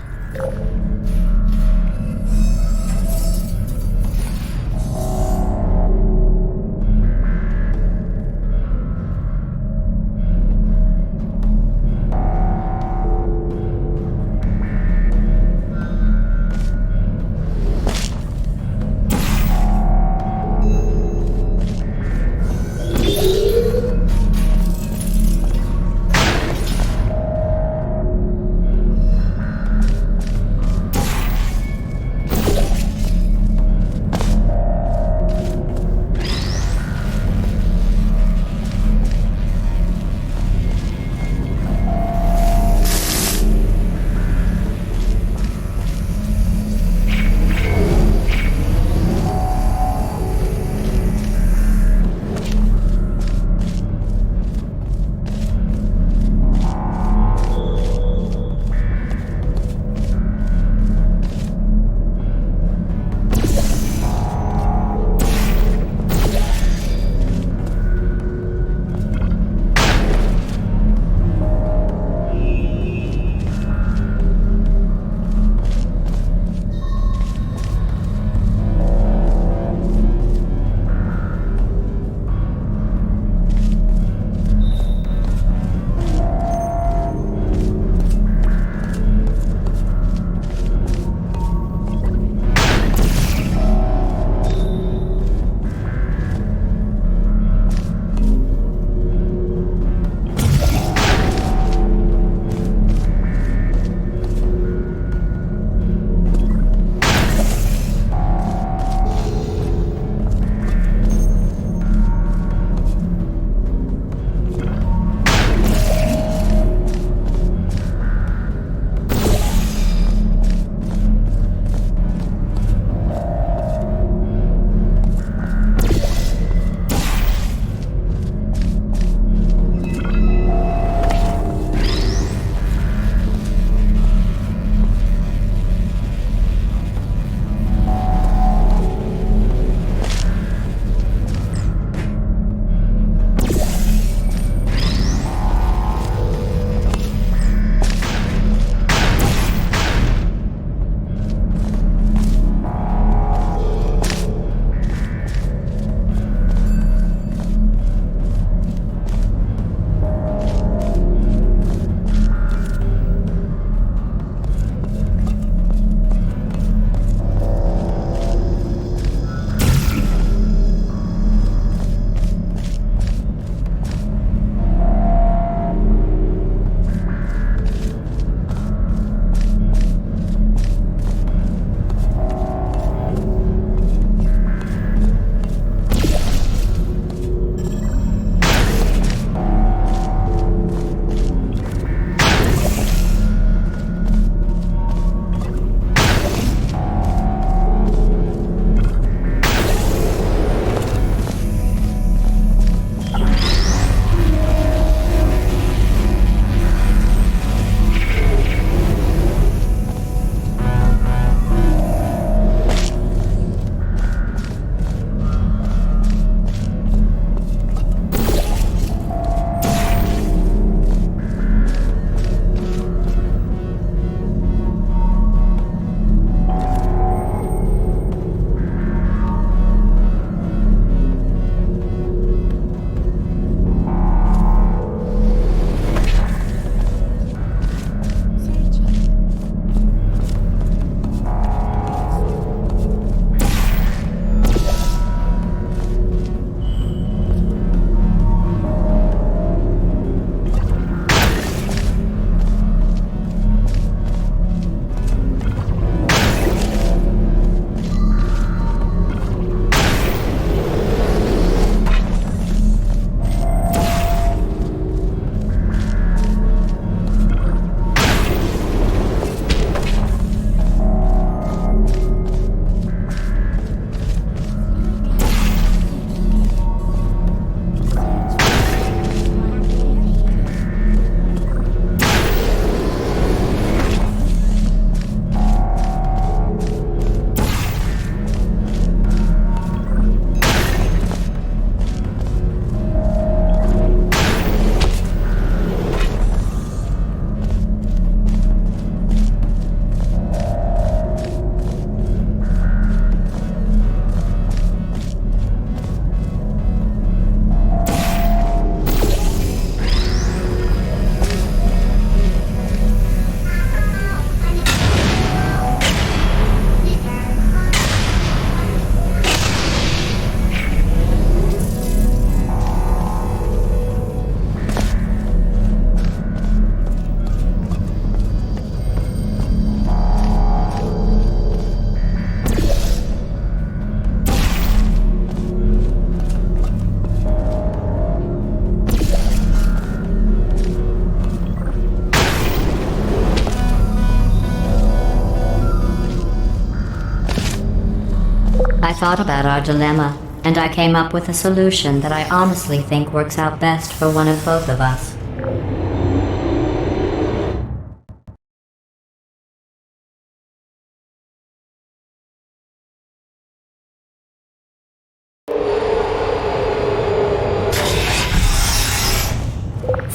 I thought about our dilemma, and I came up with a solution that I honestly think works out best for one of both of us.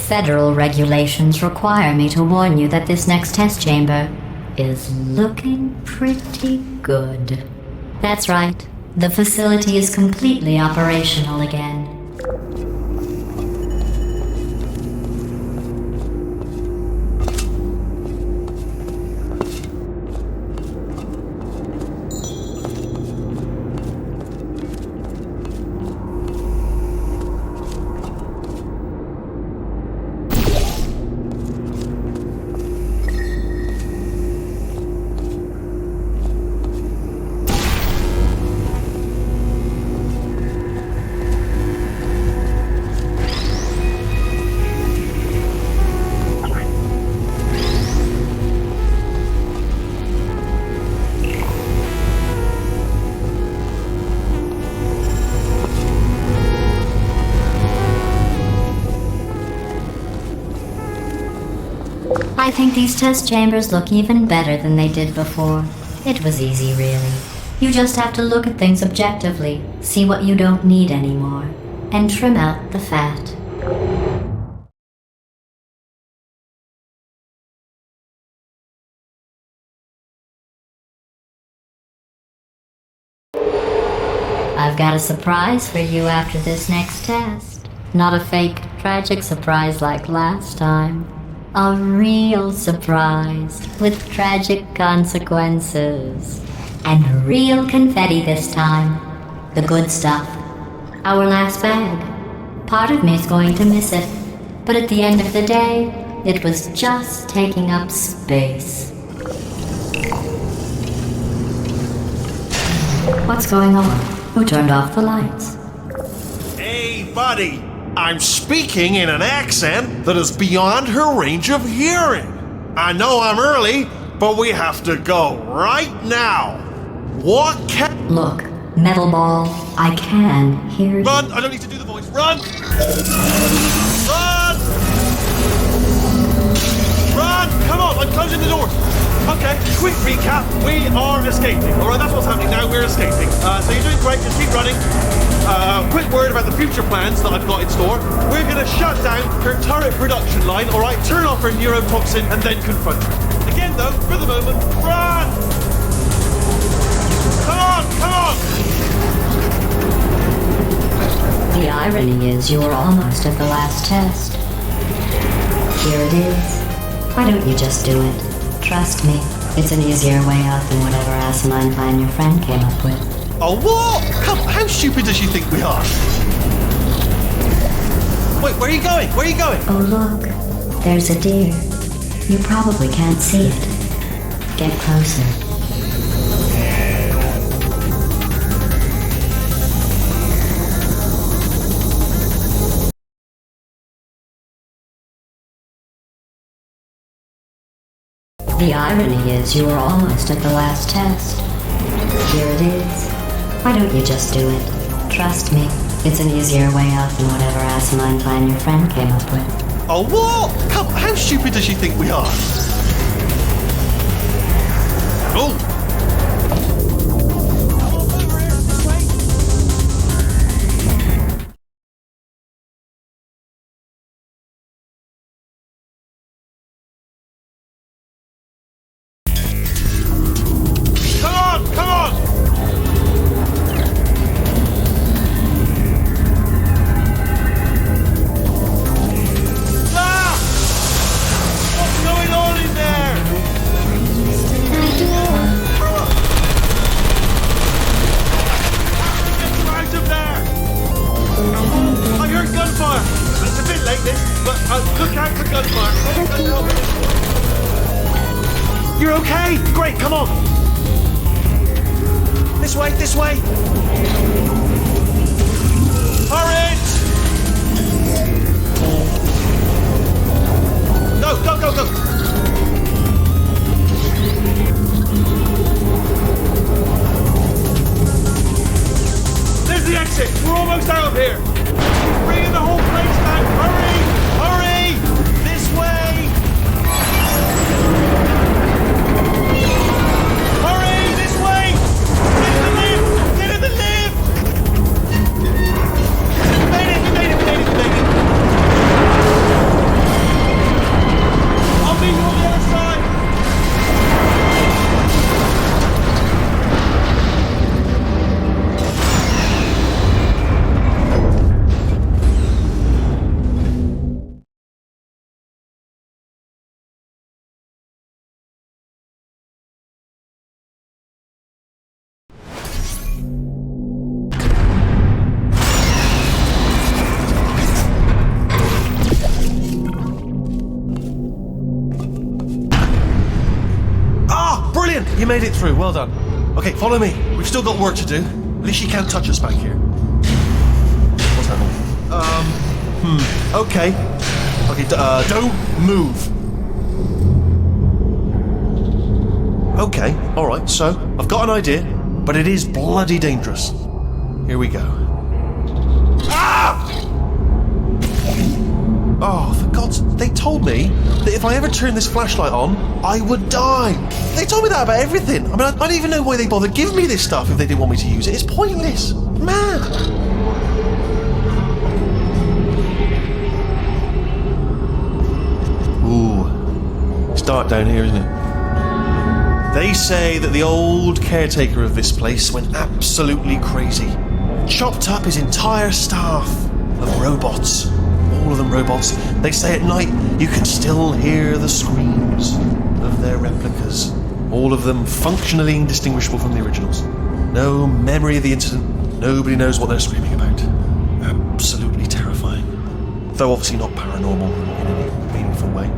Federal regulations require me to warn you that this next test chamber is looking pretty good. That's right. The facility is completely operational again. I think these test chambers look even better than they did before. It was easy, really. You just have to look at things objectively, see what you don't need anymore, and trim out the fat. I've got a surprise for you after this next test. Not a fake, tragic surprise like last time. A real surprise with tragic consequences. And real confetti this time. The good stuff. Our last bag. Part of me's going to miss it. But at the end of the day, it was just taking up space. What's going on? Who turned off the lights? Hey, buddy. I'm speaking in an accent that is beyond her range of hearing. I know I'm early, but we have to go right now. What can... Look, Metal Ball, I can hear you. Run! I don't need to do the voice. Run! Run! Run! Come on, I'm closing the doors. Okay, quick recap. We are escaping. Alright, that's what's happening now. We're escaping. So you're doing great. Just keep running. Quick word about the future plans that I've got in store. We're going to shut down her turret production line, alright? Turn off her neurotoxin and then confront her. Again, though, for the moment, run! Come on, come on! The irony is you were almost at the last test. Here it is. Why don't you just do it? Trust me, it's an easier way out than whatever asinine plan your friend came up with. Oh, what? Come, how stupid does she think we are? Wait, where are you going? Where are you going? Oh look, there's a deer. You probably can't see it. Get closer. The irony is you were almost at the last test. Here it is. Why don't you just do it? Trust me, it's an easier way out than whatever asinine plan your friend came up with. Oh, what? Come, how stupid does she think we are? Oh! You're okay? Great, come on! This way, this way! Hurry! Go, go, go, go! You made it through. Well done. Okay, follow me. We've still got work to do. At least you can't touch us back here. What's happening? Okay. Okay, don't move. Okay, alright, so I've got an idea, but it is bloody dangerous. Here we go. Ah! Oh, for God's... They told me that if I ever turn this flashlight on, I would die. They told me that about everything. I mean, I don't even know why they bothered giving me this stuff if they didn't want me to use it. It's pointless. Man. Ooh. It's dark down here, isn't it? They say that the old caretaker of this place went absolutely crazy. Chopped up his entire staff of robots. All of them robots. They say at night you can still hear the screams of their replicas. All of them functionally indistinguishable from the originals. No memory of the incident. Nobody knows what they're screaming about. Absolutely terrifying. Though obviously not paranormal in any meaningful way.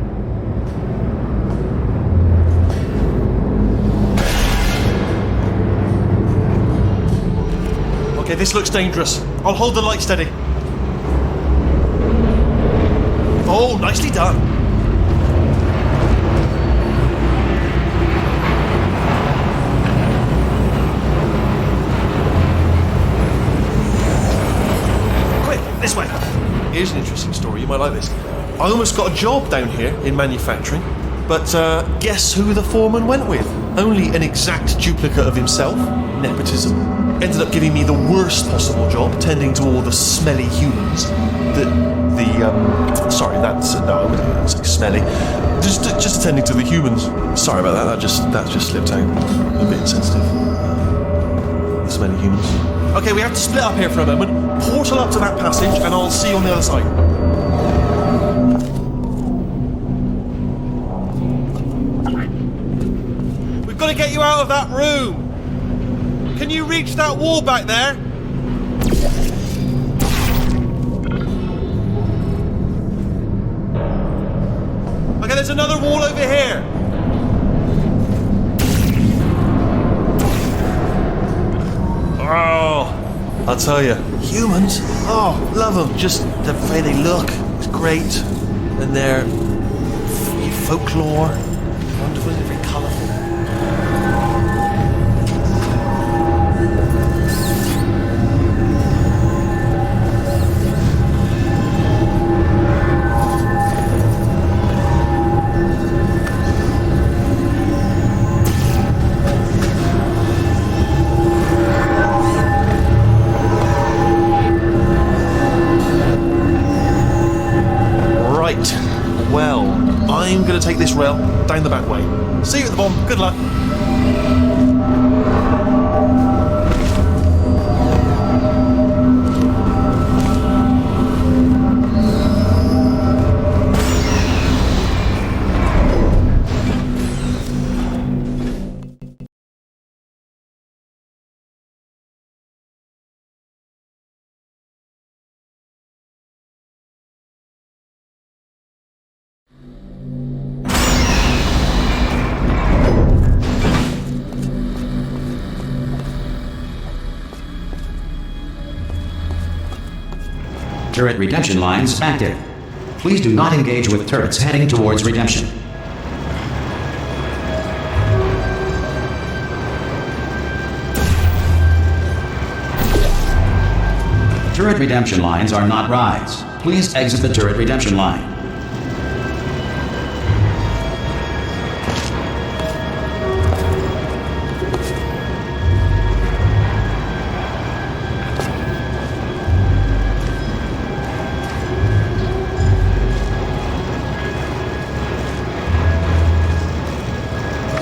Okay, this looks dangerous. I'll hold the light steady. Oh, nicely done. Quick, this way. Here's an interesting story. You might like this. I almost got a job down here in manufacturing, but guess who the foreman went with? Only an exact duplicate of himself. Nepotism. Ended up giving me the worst possible job, tending to all the smelly humans. Sorry, that's no, I wouldn't say smelly. Just attending to the humans. Sorry about that. That just slipped out. A bit insensitive. The smelly humans. Okay, we have to split up here for a moment. Portal up to that passage, and I'll see you on the other side. We've got to get you out of that room. Can you reach that wall back there? Okay, there's another wall over here. Oh, I'll tell you, humans, oh, love them. Just the way they look, it's great. And their folklore, wonderful, very colourful. Well, I'm going to take this rail down the back way. See you at the bottom. Good luck. Turret redemption lines active. Please do not engage with turrets heading towards redemption. Turret redemption lines are not rides. Please exit the turret redemption line.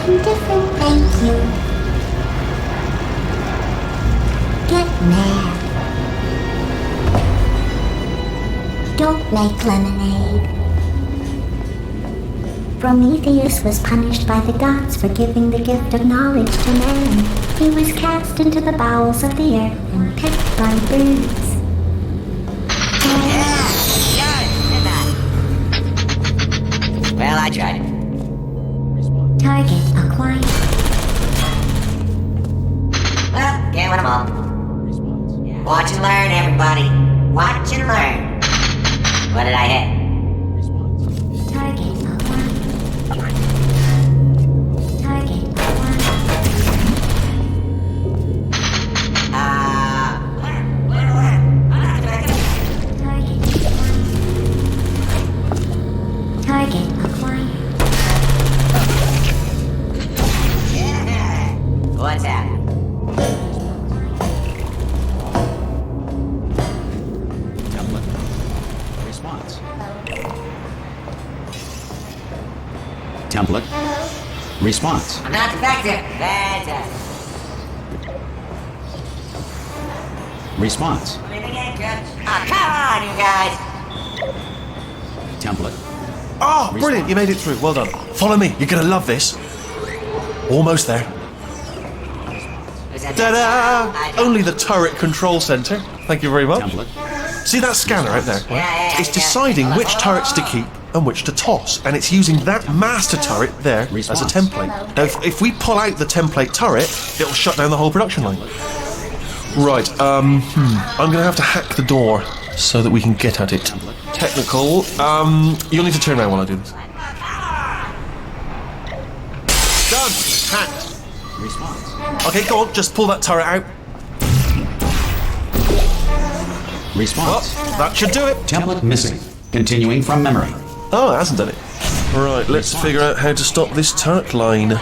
Different, thank you. Get mad. Don't make lemonade. Prometheus was punished by the gods for giving the gift of knowledge to man. He was cast into the bowels of the earth and picked by birds. Well, I tried. Target acquired. Okay, what am all? Watch and learn, everybody. Watch and learn. What did I hit? Target acquired. Target acquired. Target acquired. What's that? Template. Response. Template. Response. I'm not defective. Fantastic. Response. Anything in, Coach? Oh, come on, you guys. Template. Oh, brilliant, you made it through. Well done. Follow me, you're gonna love this. Almost there. Who's that? Ta-da! Only the turret control center. Thank you very much. Template. See that scanner out there? Yeah. It's deciding which turrets to keep and which to toss, and it's using that master turret there as a Response. template. Now, if we pull out the template turret, it'll shut down the whole production line. Right, I'm gonna have to hack the door so that we can get at it. Technical, you'll need to turn around while I do this. Done! Hacked. Response. Okay, go on, just pull that turret out. Response. Oh, that should do it. Template missing. Continuing from memory. Oh, it hasn't done it. Right, let's figure out how to stop this turret line.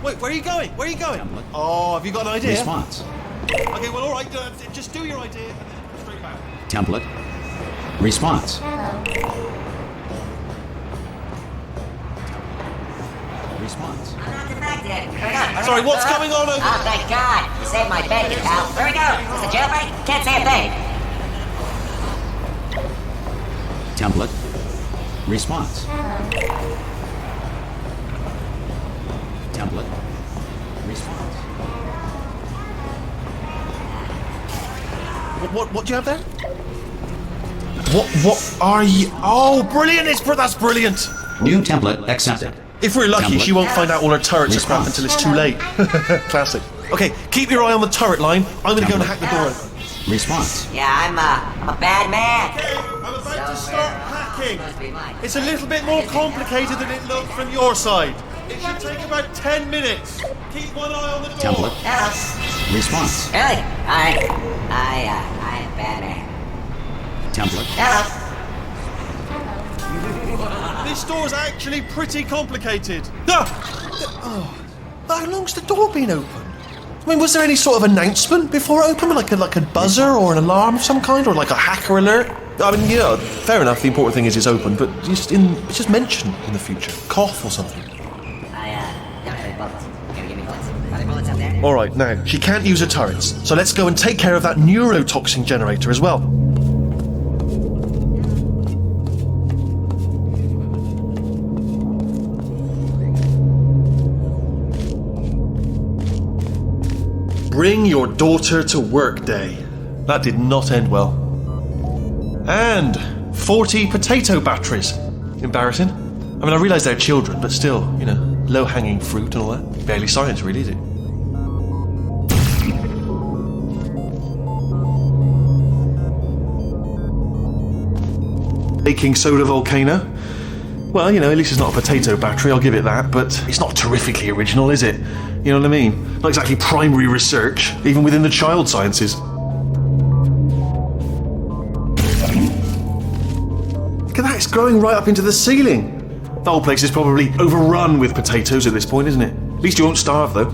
Wait, where are you going? Where are you going? Oh, have you got an idea? Response. Okay, well, all right, just do your idea and then straight back. Template. Response. Response. I'm not defective. Hurry up. Sorry, what's going on over Oh, thank God. You saved my bacon, pal. Where we go? Is this a jailbreak? Can't say a thing. Template. Response. Template. Response. What do you have there? What are you? Oh, brilliant! That's brilliant. New template accepted. If we're lucky, Template. she won't find out all her turrets are scrapped until it's too late. Classic. Okay, keep your eye on the turret line. I'm gonna go and hack the door open. Response. Yeah, I'm a bad man. Okay, I'm about to start hacking. Must be mine. It's a little bit more complicated than it looked from your side. It should take about 10 minutes. Keep one eye on the door. Template. Hello. Response. Really? Alright. I am a bad man. Template. Hello. This door's actually pretty complicated. Ah! Oh, how long's the door been open? I mean, was there any sort of announcement before it opened, like a buzzer or an alarm of some kind, or like a hacker alert? I mean, yeah, fair enough. The important thing is it's open, but just mention in the future, cough or something. I don't have any bullets. Can you give me bullets? Are there bullets up there? All right, now she can't use her turrets, so let's go and take care of that neurotoxin generator as well. Bring your daughter to work day. That did not end well. And 40 potato batteries. Embarrassing. I mean, I realise they're children, but still, low-hanging fruit and all that. Barely science, really, is it? Baking soda volcano. Well, at least it's not a potato battery, I'll give it that, but it's not terrifically original, is it? You know what I mean? Not exactly primary research, even within the child sciences. Look at that, it's growing right up into the ceiling. The whole place is probably overrun with potatoes at this point, isn't it? At least you won't starve, though.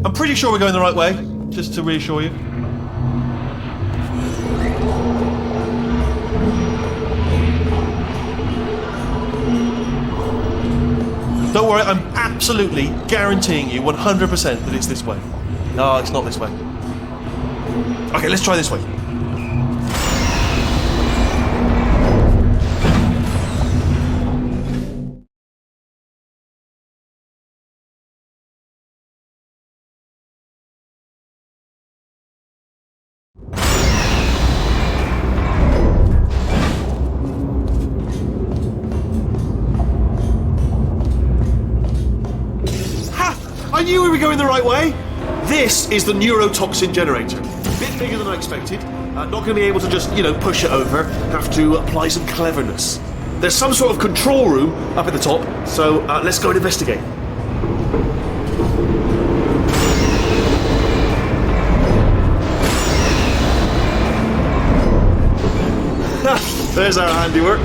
I'm pretty sure we're going the right way, just to reassure you. Don't worry, I'm absolutely guaranteeing you 100% that it's this way. No, it's not this way. Okay, let's try this way. knew we were going the right way. This is the neurotoxin generator. A bit bigger than I expected. Not going to be able to just, push it over. Have to apply some cleverness. There's some sort of control room up at the top, so let's go and investigate. There's our handiwork.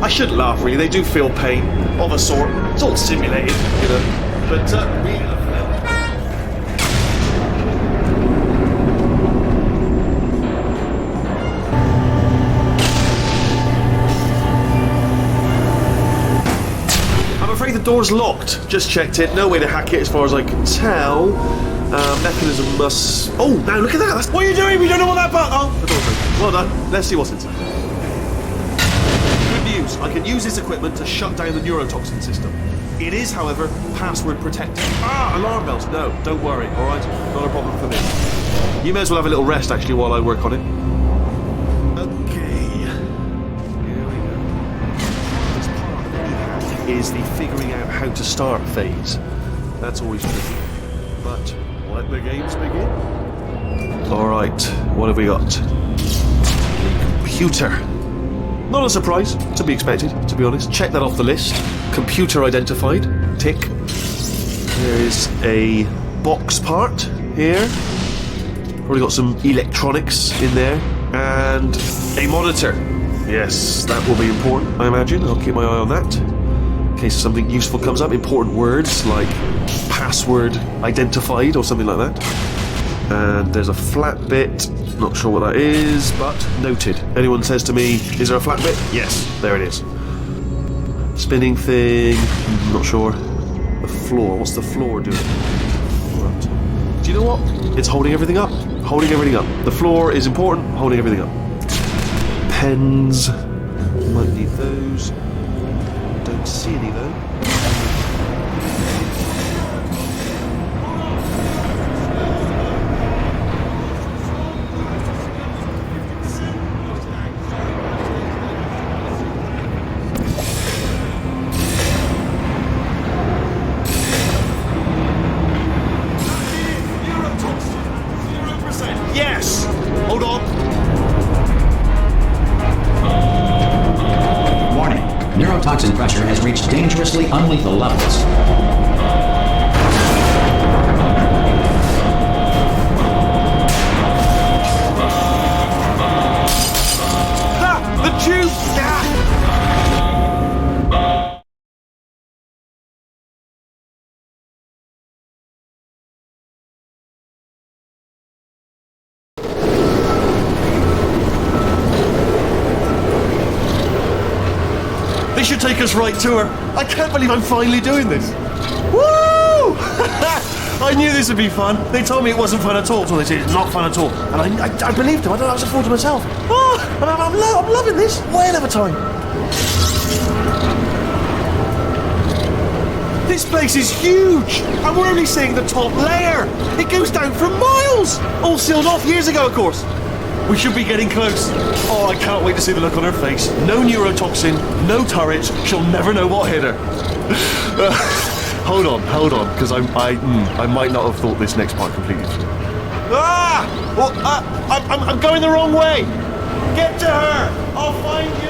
I shouldn't laugh, really. They do feel pain, of a sort. It's all simulated, But we have I'm afraid the door's locked. Just checked it. No way to hack it as far as I can tell. Mechanism must... Oh, now look at that. What are you doing? We don't know what that button... Oh, the door's open. Well done. Let's see what's inside. I can use this equipment to shut down the neurotoxin system. It is, however, password protected. Alarm bells. No, don't worry, alright? Not a problem for me. You may as well have a little rest, actually, while I work on it. Okay. Here we go. This part of the hack is the figuring out how to start phase. That's always tricky. But let the games begin. Alright, what have we got? The computer. Not a surprise, to be expected, to be honest. Check that off the list. Computer identified. Tick. There is a box part here. Probably got some electronics in there. And a monitor. Yes, that will be important, I imagine. I'll keep my eye on that. In case something useful comes up. Important words like password identified or something like that. And there's a flat bit. Not sure what that is, but noted. Anyone says to me, is there a flat bit? Yes, there it is. Spinning thing, not sure. The floor, what's the floor doing? Right. Do you know what? It's holding everything up. Holding everything up. The floor is important, holding everything up. Pens, might need those. Don't see any though. Yes! Hold on. Warning. Neurotoxin pressure has reached dangerously unlethal levels. The tube! This should take us right to her. I can't believe I'm finally doing this. Woo! I knew this would be fun. They told me it wasn't fun at all. So they said it's not fun at all. And I believed them. I don't know what to to myself. Oh, and I'm loving this. Whale of a time. This place is huge. And we're only seeing the top layer. It goes down for miles. All sealed off years ago, of course. We should be getting close. Oh, I can't wait to see the look on her face. No neurotoxin, no turrets. She'll never know what hit her. Hold on, because I might not have thought this next part completely through. Well, I'm going the wrong way. Get to her. I'll find you.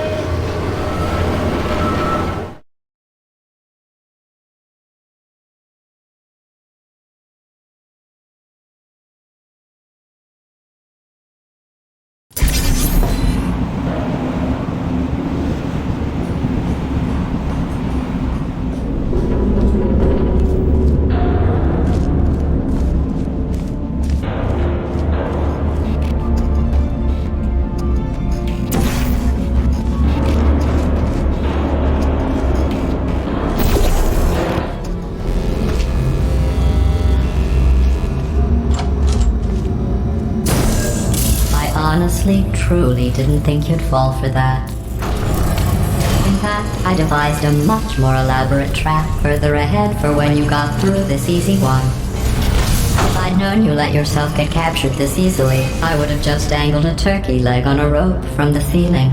Honestly, truly didn't think you'd fall for that. In fact, I devised a much more elaborate trap further ahead for when you got through this easy one. If I'd known you let yourself get captured this easily, I would have just dangled a turkey leg on a rope from the ceiling.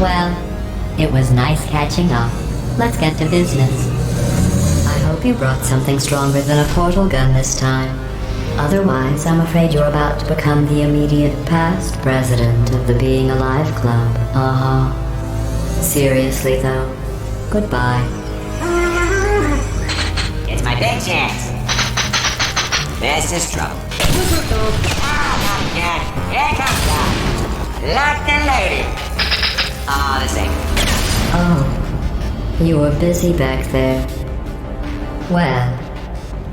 Well, It was nice catching up. Let's get to business. I hope you brought something stronger than a portal gun this time. Otherwise, I'm afraid you're about to become the immediate past president of the Being Alive Club. Seriously, though. Goodbye. It's my big chance. This is trouble. Yeah, here it comes down. Locked and loaded. Oh, this ain't. Oh, you were busy back there. Well,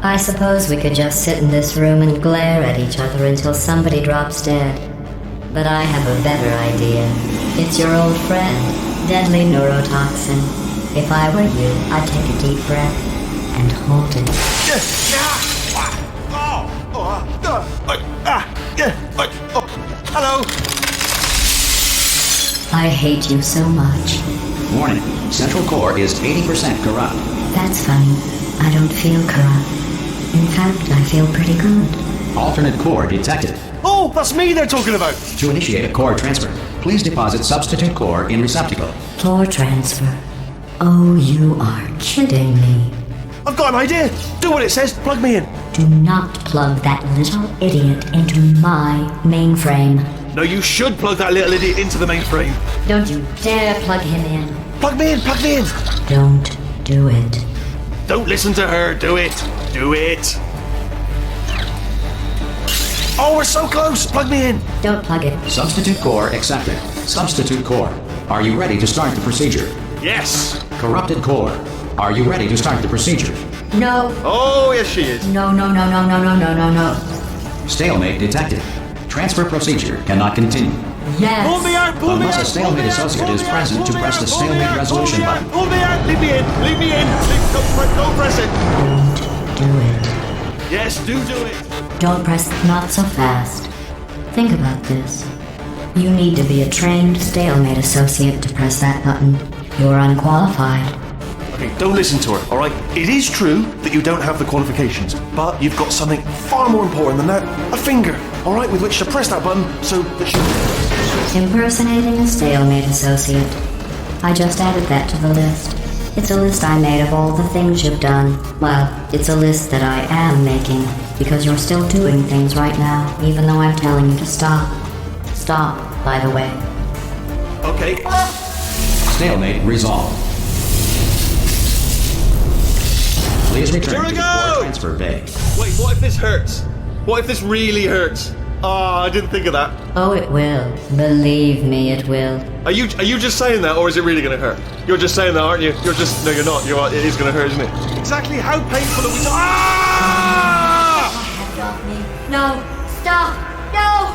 I suppose we could just sit in this room and glare at each other until somebody drops dead. But I have a better idea. It's your old friend, deadly neurotoxin. If I were you, I'd take a deep breath and hold it. Hello. I hate you so much. Warning, Central Core is 80% corrupt. That's funny. I don't feel corrupt. In fact, I feel pretty good. Alternate core detected. Oh, that's me they're talking about. To initiate a core transfer, please deposit substitute core in receptacle. Core transfer. Oh, you are kidding me. I've got an idea. Do what it says. Plug me in. Do not plug that little idiot into my mainframe. No, you should plug that little idiot into the mainframe. Don't you dare plug him in. Plug me in. Plug me in. Don't do it. Don't listen to her. Do it. Do it. Oh, we're so close. Plug me in. Don't plug it. Substitute core accepted. Substitute core, are you ready to start the procedure? Yes. Corrupted core, are you ready to start the procedure? No. Oh, yes, she is. No. Stalemate detected. Transfer procedure cannot continue. Yes. Pull me out. Pull me Unless out. a stalemate associate is present to press the stalemate resolution button. Pull me out. Leave me in. Leave me in. Don't press it. Don't do it. Yes, do it. Don't press not so fast. Think about this. You need to be a trained stalemate associate to press that button. You're unqualified. Okay, don't listen to her, alright? It is true that you don't have the qualifications, but you've got something far more important than that. A finger, alright, with which to press that button so that she... Impersonating a stalemate associate. I just added that to the list. It's a list I made of all the things you've done. Well, it's a list that I am making, because you're still doing things right now, even though I'm telling you to stop. Stop, by the way. Okay. Stalemate resolved. Please return Here we to the go! core transfer bay. Wait, what if this hurts? What if this really hurts? Ah, I didn't think of that. Oh, it will. Believe me, it will. Are you just saying that, or is it really going to hurt? You're just saying that, aren't you? You're just... No, you're not. It is going to hurt, isn't it? Exactly how painful are we talking... Ah! No! Stop! No!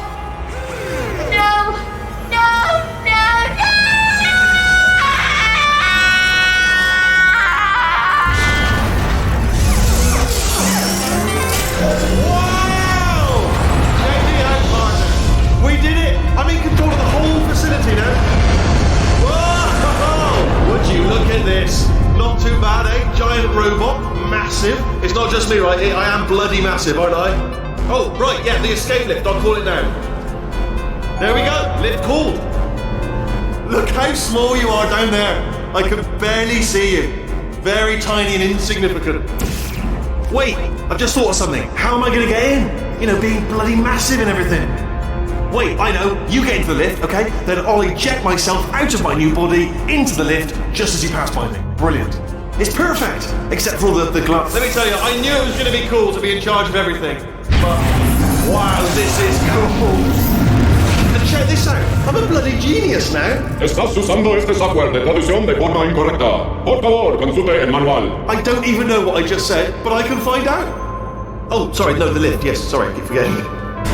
No! No! Wow! Check me out, partner. We did it! I'm in control of the whole facility now. Whoa! Would you look at this? Not too bad, eh? Giant robot, massive. It's not just me, right? I am bloody massive, aren't I? Oh, right, yeah, the escape lift. I'll call it now. There we go. Lift called. Look how small you are down there. I can barely see you. Very tiny and insignificant. Wait, I've just thought of something. How am I going to get in? You know, being bloody massive and everything. Wait, I know. You get into the lift, okay? Then I'll eject myself out of my new body into the lift just as you pass by me. Brilliant. It's perfect, except for all the gloves. Let me tell you, I knew it was going to be cool to be in charge of everything. But, wow, this is cool. And check this out. I'm a bloody genius now. Estás usando este software de traducción de forma incorrecta. Por favor, consulte el manual. I don't even know what I just said, but I can find out. Oh, sorry, no, the lift. Yes, sorry, I keep forgetting.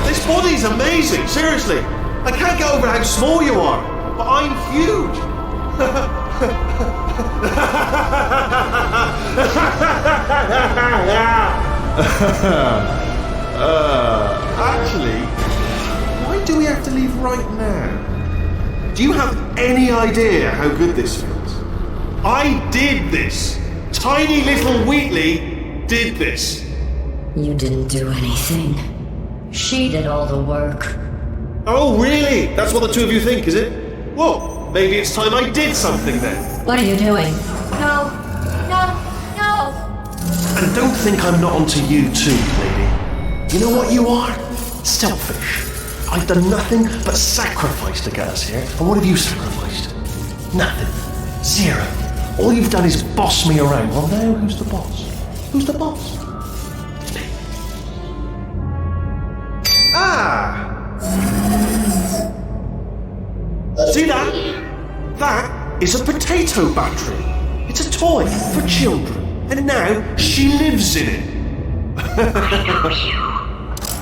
This body's amazing, seriously. I can't get over how small you are, but I'm huge. Actually, why do we have to leave right now? Do you have any idea how good this feels? I did this. Tiny little Wheatley did this. You didn't do anything. She did all the work. Oh, really? That's what the two of you think, is it? Whoa. Maybe it's time I did something then. What are you doing? No. And don't think I'm not onto you too, lady. You know what you are? Selfish. I've done nothing but sacrifice to get us here. And what have you sacrificed? Nothing. Zero. All you've done is boss me around. Well, now who's the boss? Who's the boss? It's me. Ah! See that? That is a potato battery. It's a toy for children. And now she lives in it. I know you.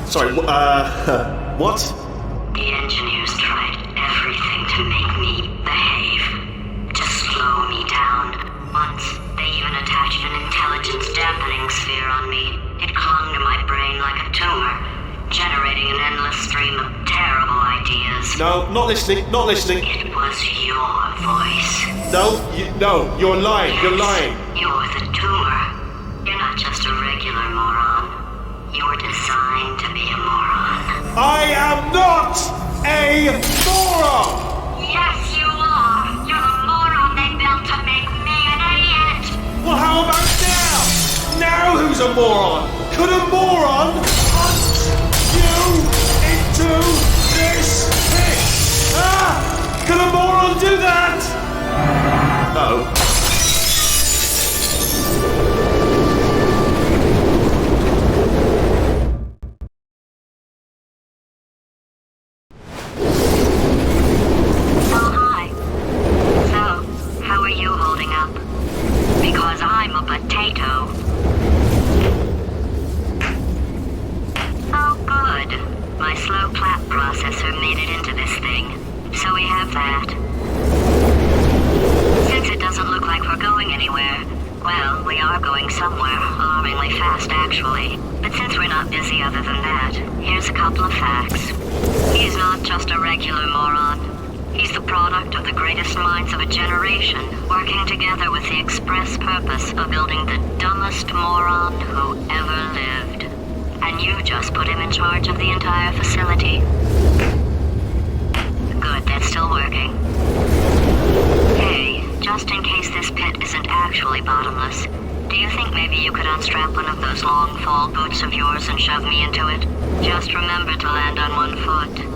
Sorry, what? The engineers tried everything to make me behave, to slow me down. Once, they even attached an intelligence dampening sphere on me. It clung to my brain like a tumor, generating an endless stream of terrible ideas. No, not listening. It was your voice. No, you're lying. You're lying. You're the tumor. You're not just a regular moron. You're designed to be a moron. I am not a moron! Yes, you are. You're the moron they built to make me an idiot. Well, how about now? Now who's a moron? Could a moron hunt you into this pit? Ah! Could a moron do that? Oh. Because I'm a potato. Oh, good. My slow clap processor made it into this thing. So we have that. Since it doesn't look like we're going anywhere, well, we are going somewhere, alarmingly fast actually. But since we're not busy other than that, here's a couple of facts. He's not just a regular moron. He's the product of the greatest minds of a generation, working together with the express purpose of building the dumbest moron who ever lived. And you just put him in charge of the entire facility. Good, that's still working. Hey, just in case this pit isn't actually bottomless, do you think maybe you could unstrap one of those long fall boots of yours and shove me into it? Just remember to land on one foot.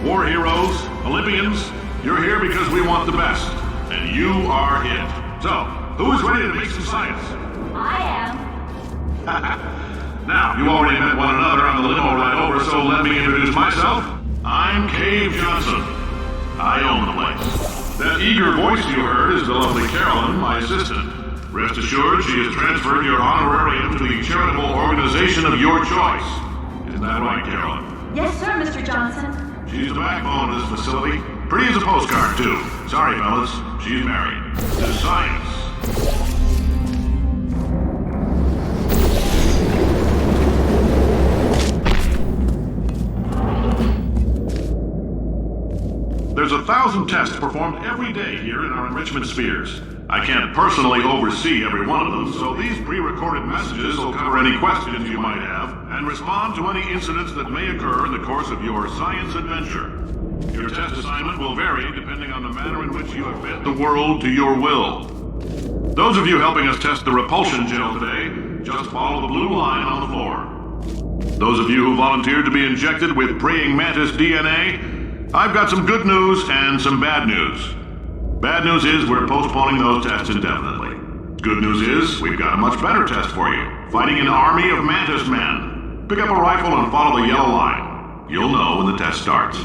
war heroes, Olympians, you're here because we want the best. And you are it. So, who is ready to make some science? I am. Now, you already met one another on the limo ride over, so let me introduce myself. I'm Cave Johnson. I own the place. That eager voice you heard is the lovely Carolyn, my assistant. Rest assured, she has transferred your honorarium to the charitable organization of your choice. Isn't that right, Carolyn? Yes, sir, Mr. Johnson. She's the backbone of this facility. Pretty as a postcard, too. Sorry, fellas. She's married. To science. There's 1,000 tests performed every day here in our enrichment spheres. I can't personally oversee every one of them, so these pre-recorded messages will cover any questions you might have and respond to any incidents that may occur in the course of your science adventure. Your test assignment will vary depending on the manner in which you have bent the world to your will. Those of you helping us test the repulsion gel today, just follow the blue line on the floor. Those of you who volunteered to be injected with praying mantis DNA, I've got some good news and some bad news. Bad news is we're postponing those tests indefinitely. Good news is we've got a much better test for you. Fighting an army of mantis men. Pick up a rifle and follow the yellow line. You'll know when the test starts.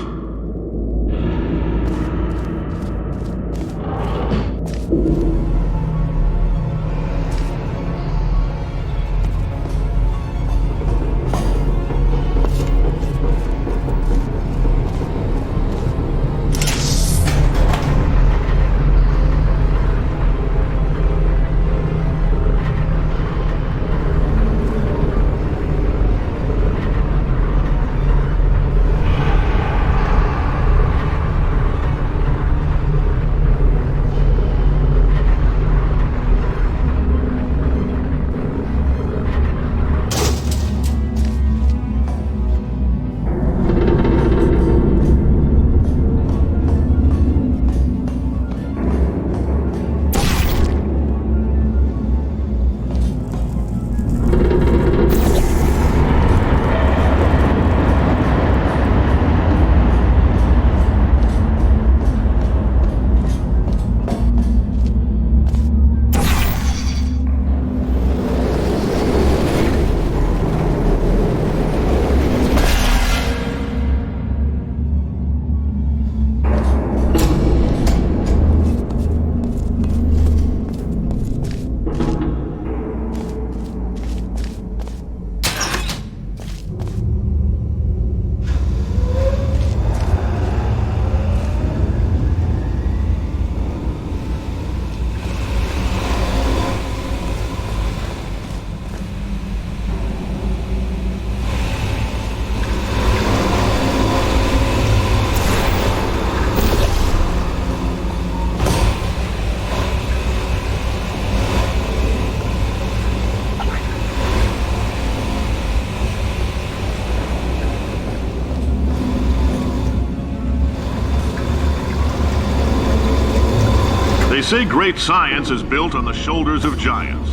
They say great science is built on the shoulders of giants.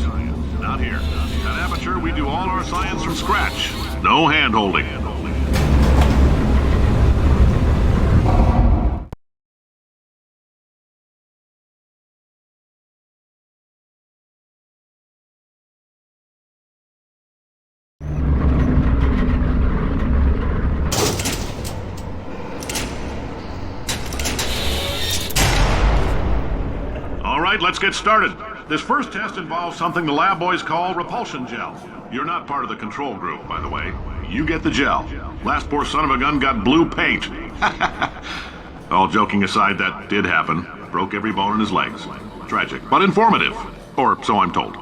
Not here. At Aperture, we do all our science from scratch. No hand-holding. Let's get started. This first test involves something the lab boys call repulsion gel. You're not part of the control group, by the way. You get the gel. Last poor son of a gun got blue paint. All joking aside, that did happen. Broke every bone in his legs. Tragic, but informative. Or so I'm told.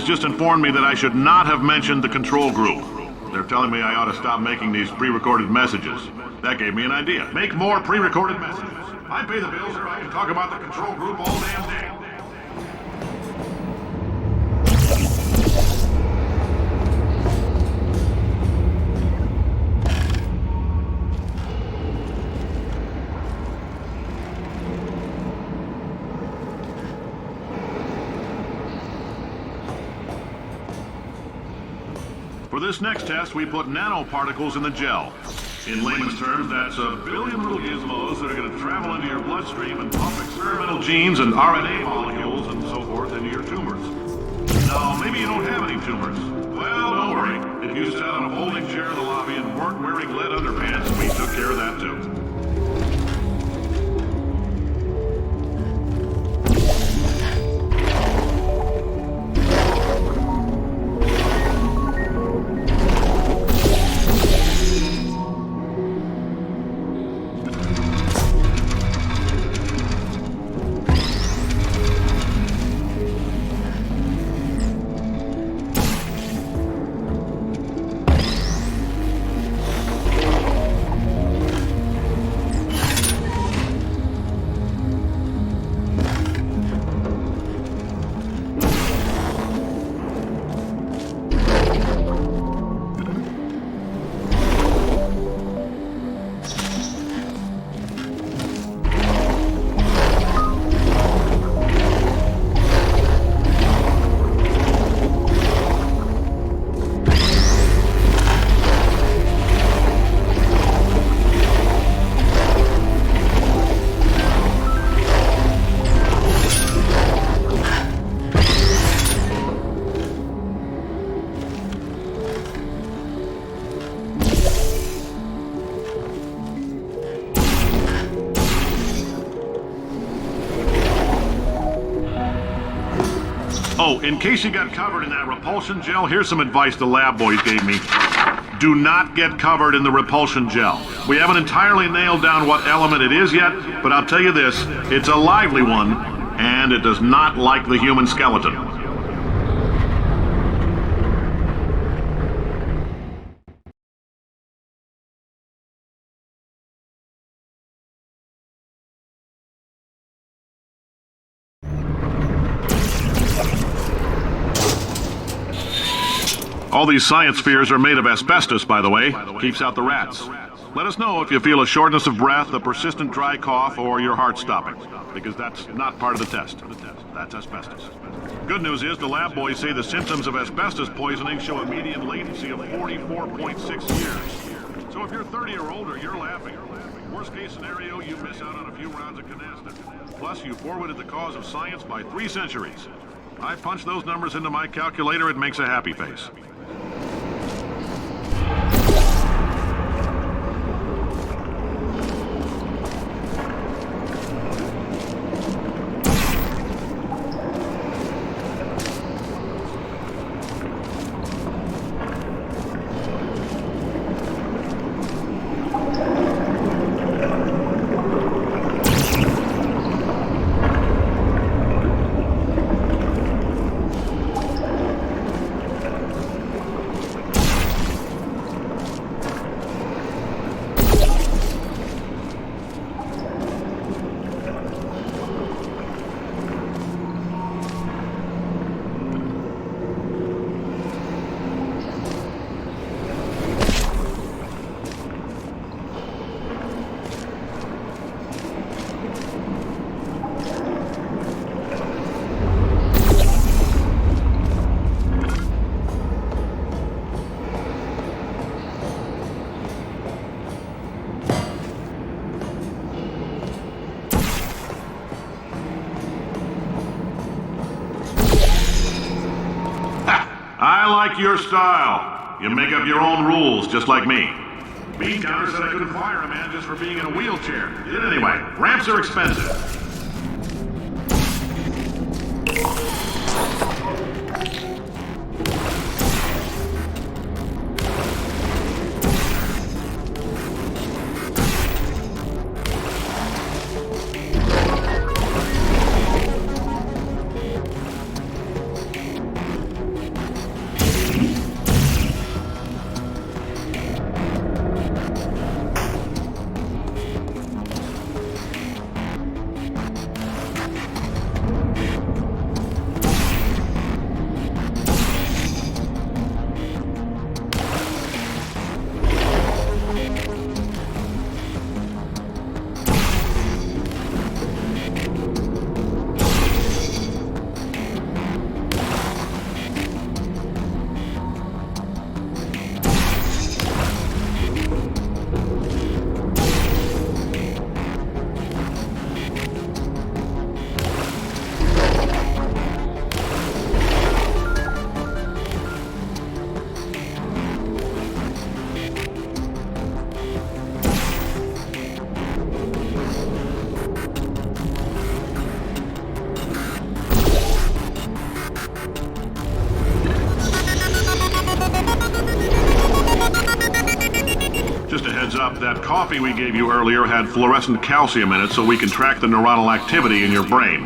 has just informed me that I should not have mentioned the control group. They're telling me I ought to stop making these pre-recorded messages. That gave me an idea. Make more pre-recorded messages. I pay the bills or I can talk about the control group all damn day. For this next test, we put nanoparticles in the gel. In layman's terms, that's a billion little gizmos that are going to travel into your bloodstream and pump experimental genes and RNA molecules and so forth into your tumors. Now, maybe you don't have any tumors. Well, don't worry. If you sat on a folding chair in the lobby and weren't wearing lead underpants, we took care of that too. Oh, in case you got covered in that repulsion gel, here's some advice the lab boys gave me. Do not get covered in the repulsion gel. We haven't entirely nailed down what element it is yet, but I'll tell you this, it's a lively one, and it does not like the human skeleton. All these science spheres are made of asbestos, by the way. Keeps out the rats. Let us know if you feel a shortness of breath, a persistent dry cough, or your heart stopping, because that's not part of the test. That's asbestos. Good news is the lab boys say the symptoms of asbestos poisoning show a median latency of 44.6 years. So if you're 30 or older, you're laughing. Worst case scenario, you miss out on a few rounds of canasta. Plus, you forwarded the cause of science by 3 centuries. I punch those numbers into my calculator, it makes a happy face. I like your style. You make up your own rules, just like me. Bean Counter said I couldn't fire a man just for being in a wheelchair. Did anyway. Ramps are expensive. up, that coffee we gave you earlier had fluorescent calcium in it so we can track the neuronal activity in your brain.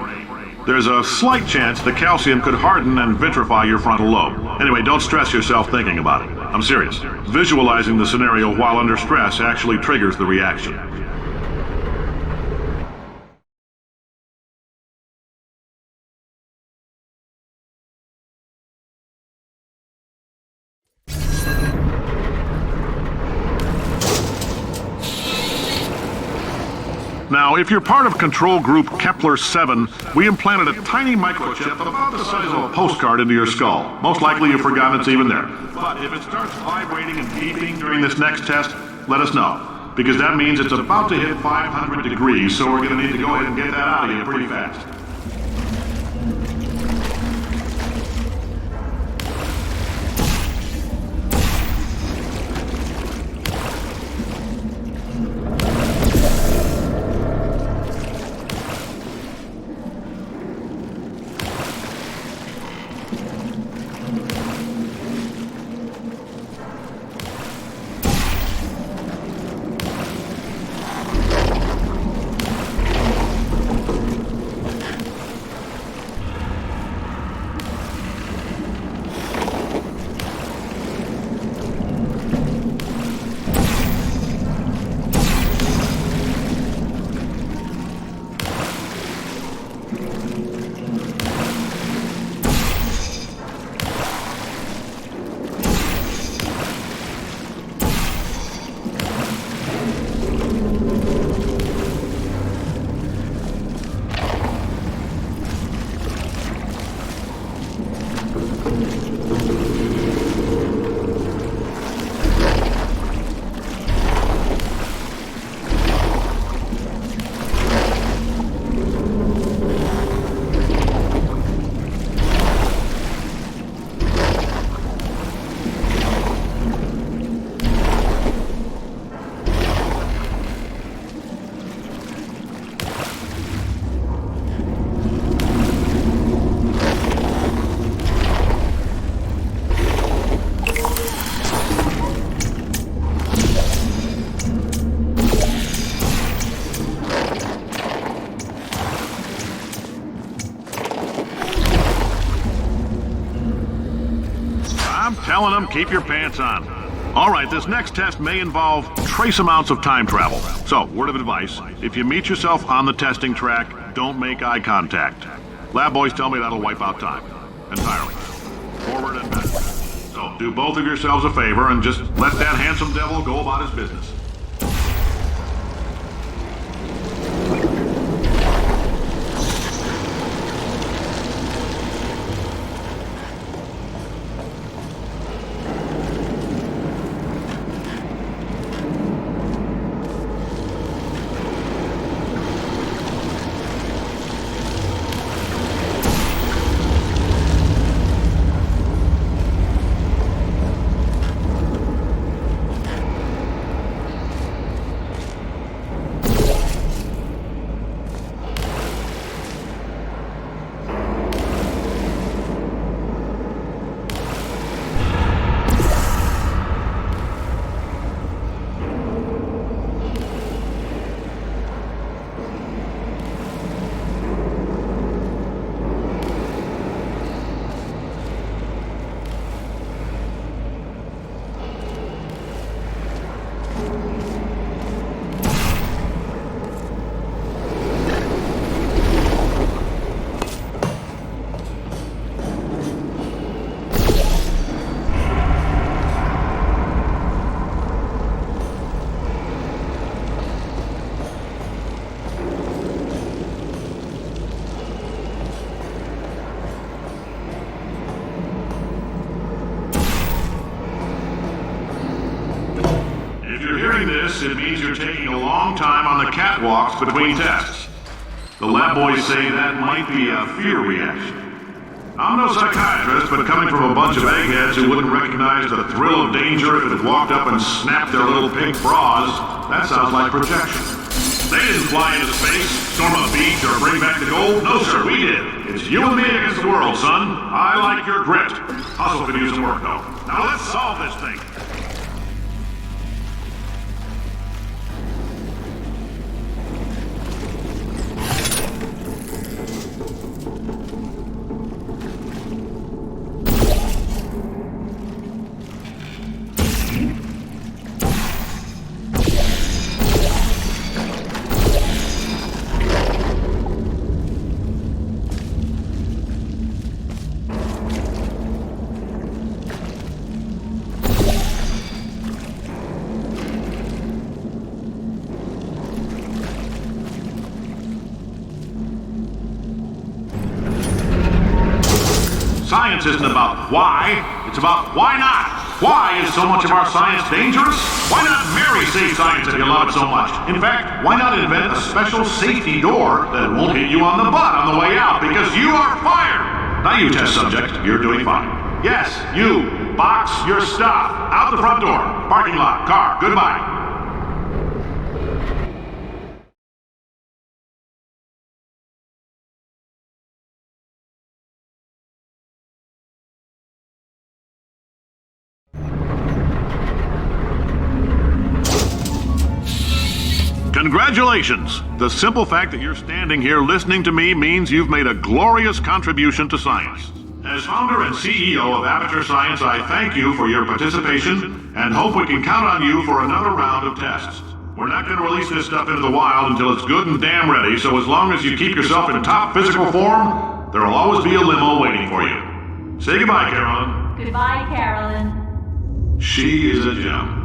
There's a slight chance the calcium could harden and vitrify your frontal lobe. Anyway, don't stress yourself thinking about it. I'm serious. Visualizing the scenario while under stress actually triggers the reaction. Now, if you're part of control group Kepler-7, we implanted a tiny microchip about the size of a postcard into your skull. Most likely you've forgotten it's even there. But if it starts vibrating and beeping during this next test, let us know. Because that means it's about to hit 500 degrees, so we're going to need to go ahead and get that out of you pretty fast. Telling them, keep your pants on. All right, this next test may involve trace amounts of time travel. So, word of advice, if you meet yourself on the testing track, don't make eye contact. Lab boys tell me that'll wipe out time. Entirely. Forward and back. So, do both of yourselves a favor and just let that handsome devil go about his business. It means you're taking a long time on the catwalks between tests. The lab boys say that might be a fear reaction. I'm no psychiatrist, but coming from a bunch of eggheads who wouldn't recognize the thrill of danger if it had walked up and snapped their little pink bras, that sounds like projection. They didn't fly into space, storm a beach, or bring back the gold. No, sir, we did. It's you and me against the world, son. I like your grit. Hustle could use some work, though. Now let's solve this thing. science isn't about why, it's about why not. Why is so much of our science dangerous? Why not marry safe science if you love it so much? In fact, why not invent a special safety door that won't hit you on the butt on the way out because you are fired? Now you test subject, you're doing fine. Yes, you, box your stuff. Out the front door, parking lot, car, goodbye. Congratulations! The simple fact that you're standing here listening to me means you've made a glorious contribution to science. As founder and CEO of Aperture Science, I thank you for your participation and hope we can count on you for another round of tests. We're not going to release this stuff into the wild until it's good and damn ready, so as long as you keep yourself in top physical form, there'll always be a limo waiting for you. Say goodbye, Carolyn. Goodbye, Carolyn. She is a gem.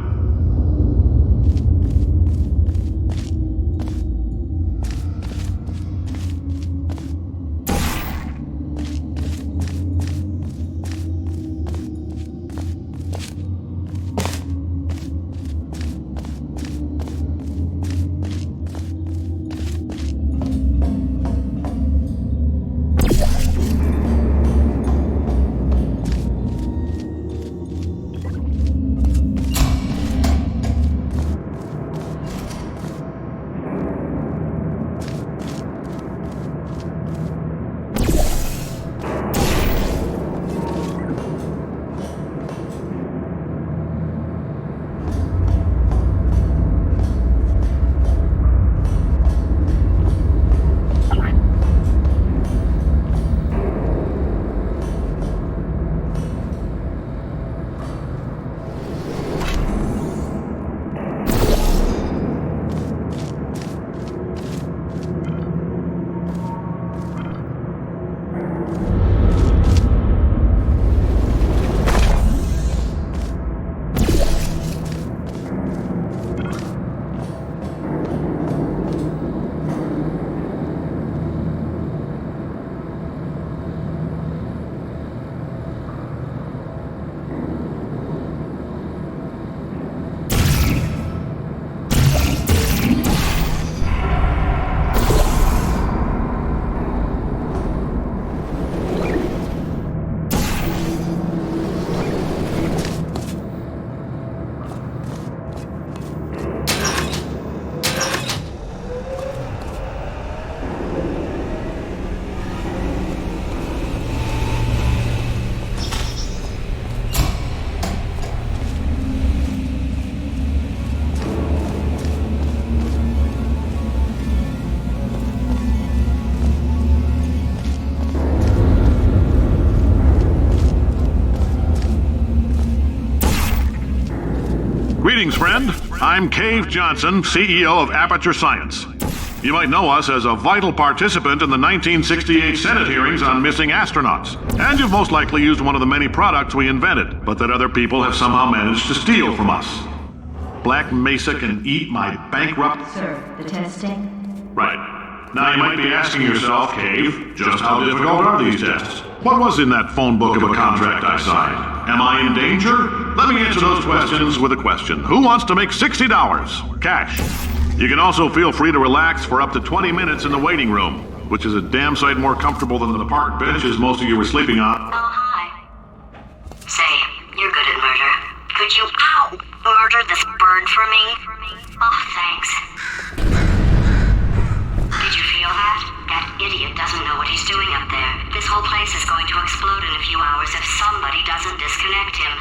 Greetings, friend. I'm Cave Johnson, CEO of Aperture Science. You might know us as a vital participant in the 1968 Senate hearings on missing astronauts. And you've most likely used one of the many products we invented, but that other people have somehow managed to steal from us. Black Mesa can eat my bankrupt... Sir, the testing? Right. Now you might be asking yourself, Cave, just how difficult are these tests? What was in that phone book of a contract I signed? Am I in danger? Let me answer those questions with a question. Who wants to make $60? Cash. You can also feel free to relax for up to 20 minutes in the waiting room, which is a damn sight more comfortable than the park benches most of you were sleeping on. Oh, hi. Say, you're good at murder. Could you, murder this bird for me? Oh, thanks. Did you feel that? That idiot doesn't know what he's doing up there. This whole place is going to explode in a few hours if somebody doesn't disconnect him.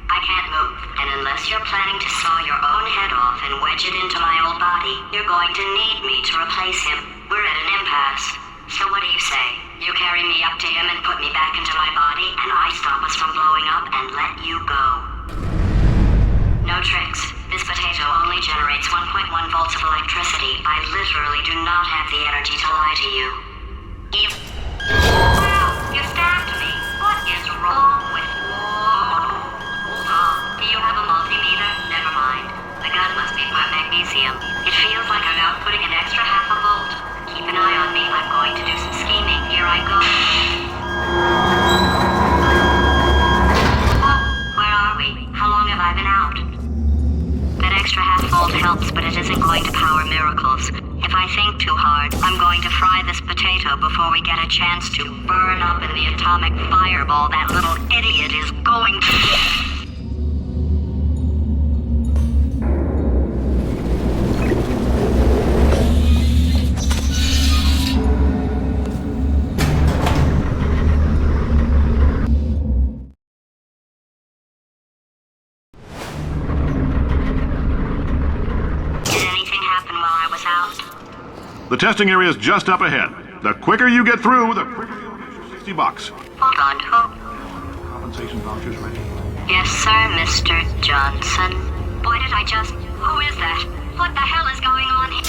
I can't move, and unless you're planning to saw your own head off and wedge it into my old body, you're going to need me to replace him. We're at an impasse. So what do you say? You carry me up to him and put me back into my body, and I stop us from blowing up and let you go. No tricks. This potato only generates 1.1 volts of electricity. I literally do not have the energy to lie to you. Wow, you stabbed me. What is wrong with you? Hold on. Do you have a multimeter? Never mind. The gun must be part magnesium. It feels like I'm outputting an extra half a volt. Keep an eye on me. I'm going to do some scheming. Here I go. That extra half-volt helps, but it isn't going to power miracles. If I think too hard, I'm going to fry this potato before we get a chance to burn up in the atomic fireball that little idiot is going to... The testing area is just up ahead. The quicker you get through, the quicker you'll get your $60. Hold on, who? Compensation vouchers ready. Yes, sir, Mr. Johnson. Boy, did I just... Who is that? What the hell is going on here?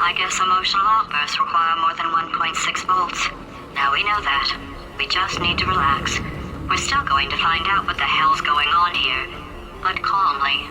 I guess emotional outbursts require more than 1.6 volts. Now we know that. We just need to relax. We're still going to find out what the hell's going on here, but calmly.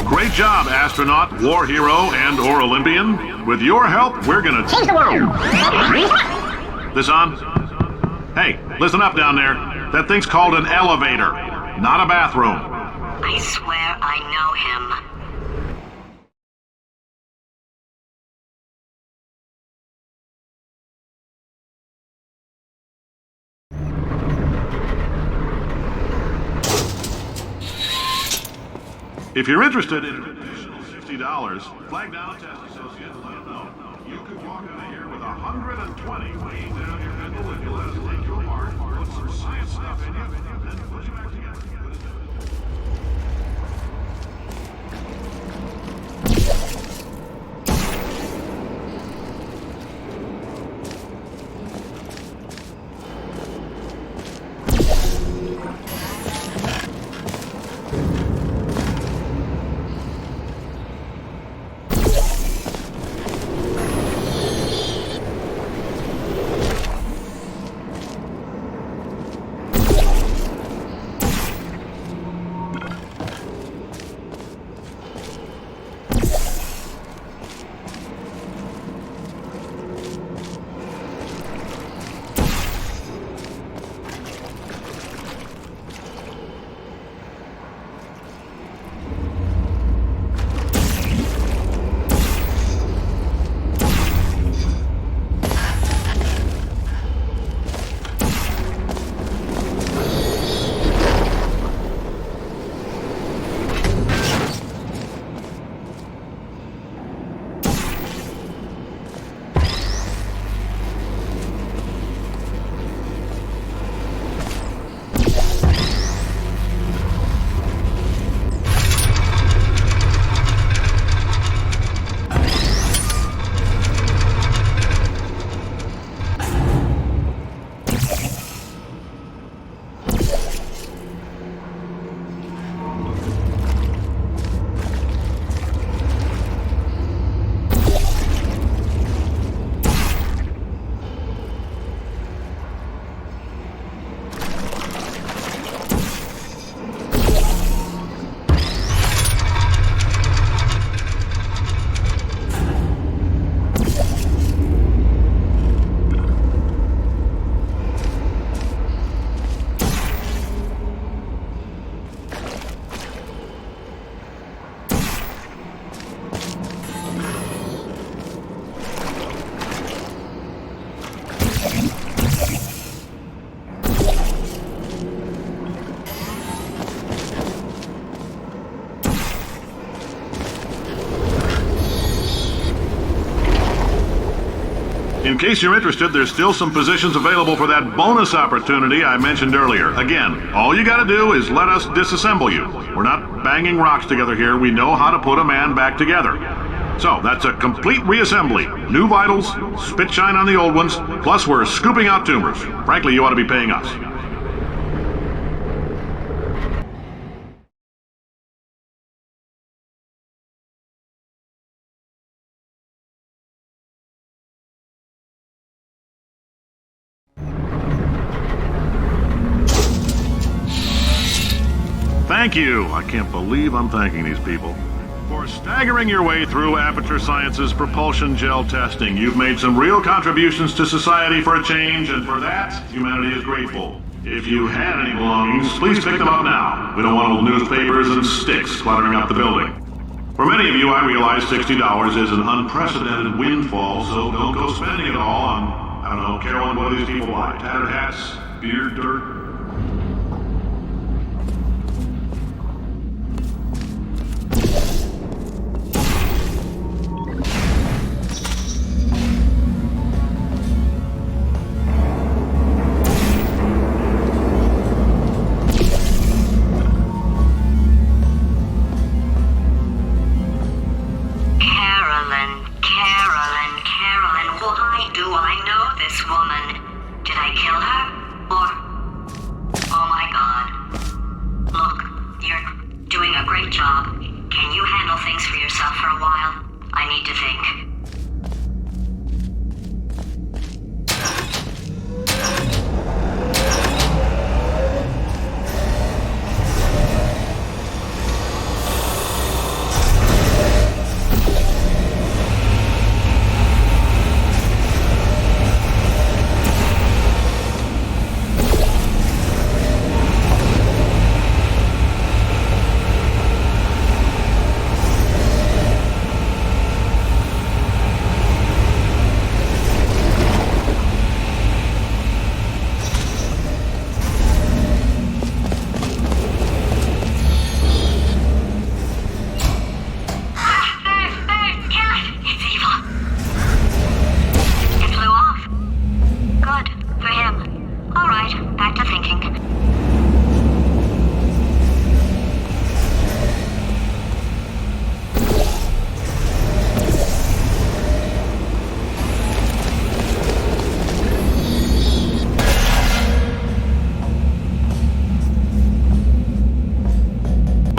Great job, astronaut, war hero, and/or Olympian. With your help, we're gonna change the world. This on? Hey, listen up down there. That thing's called an elevator, not a bathroom. I swear I know him. If you're interested in an additional $60, flag down a test associate and let them know. You could walk out of here with 120 weighing down your mental if you let us take your part, put some science stuff in you, and then put you back together. In case you're interested, there's still some positions available for that bonus opportunity I mentioned earlier. Again, all you gotta do is let us disassemble you. We're not banging rocks together here. We know how to put a man back together. So, that's a complete reassembly. New vitals, spit shine on the old ones, plus we're scooping out tumors. Frankly, you ought to be paying us. Thank you. I can't believe I'm thanking these people. For staggering your way through Aperture Science's propulsion gel testing, you've made some real contributions to society for a change, and for that, humanity is grateful. If you had any belongings, please pick them up now. We don't want old newspapers and sticks cluttering up the building. For many of you, I realize $60 is an unprecedented windfall, so don't go spending it all on, I don't know, Carolyn, what do these people buy? Tattered hats, beer, dirt?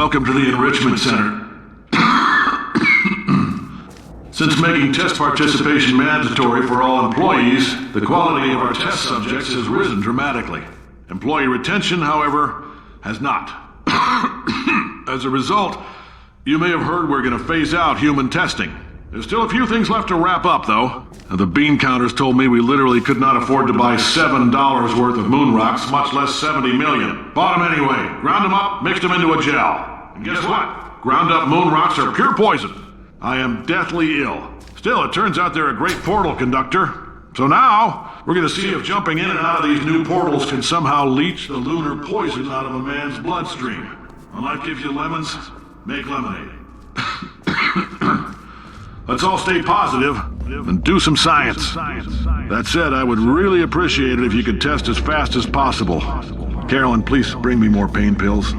Welcome to the Enrichment Center. Since making test participation mandatory for all employees, the quality of our test subjects has risen dramatically. Employee retention, however, has not. As a result, you may have heard we're going to phase out human testing. There's still a few things left to wrap up, though. The bean counters told me we literally could not afford to buy $7 worth of moon rocks, much less 70 million. Bought them anyway, ground them up, mixed them into a gel. And guess what? Ground up moon rocks are pure poison. I am deathly ill. Still, it turns out they're a great portal conductor. So now, we're going to see if jumping in and out of these new portals can somehow leach the lunar poison out of a man's bloodstream. When life gives you lemons, make lemonade. Let's all stay positive and do some science. That said, I would really appreciate it if you could test as fast as possible. Carolyn, please bring me more pain pills.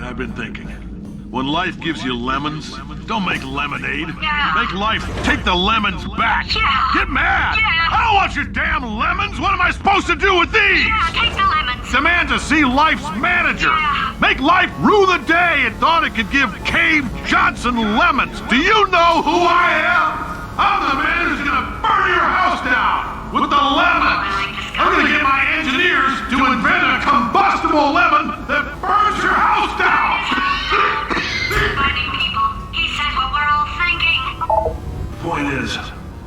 I've been thinking. When life gives you lemons, don't make lemonade. Yeah. Make life take the lemons back. Yeah. Get mad. Yeah. I don't want your damn lemons. What am I supposed to do with these? Yeah, take the lemons. Demand to see life's manager. Yeah. Make life rue the day it thought it could give Cave Johnson lemons. Do you know who I am? I'm the man who's gonna burn your house down with the lemons. I'm gonna get my engineers to invent a combustible lemon that burns your house down. Finding people. He said what we're all thinking. Point is,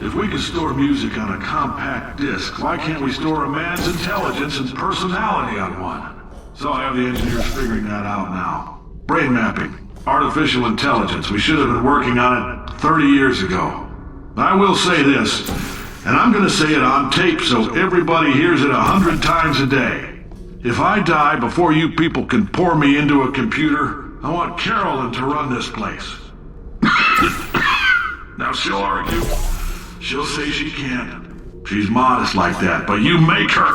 if we can store music on a compact disc, why can't we store a man's intelligence and personality on one? So I have the engineers figuring that out now. Brain mapping, artificial intelligence. We should have been working on it 30 years ago. I will say this, and I'm gonna say it on tape so everybody hears it 100 times a day. If I die before you people can pour me into a computer, I want Carolyn to run this place. Now she'll argue. She'll say she can't. She's modest like that, but you make her.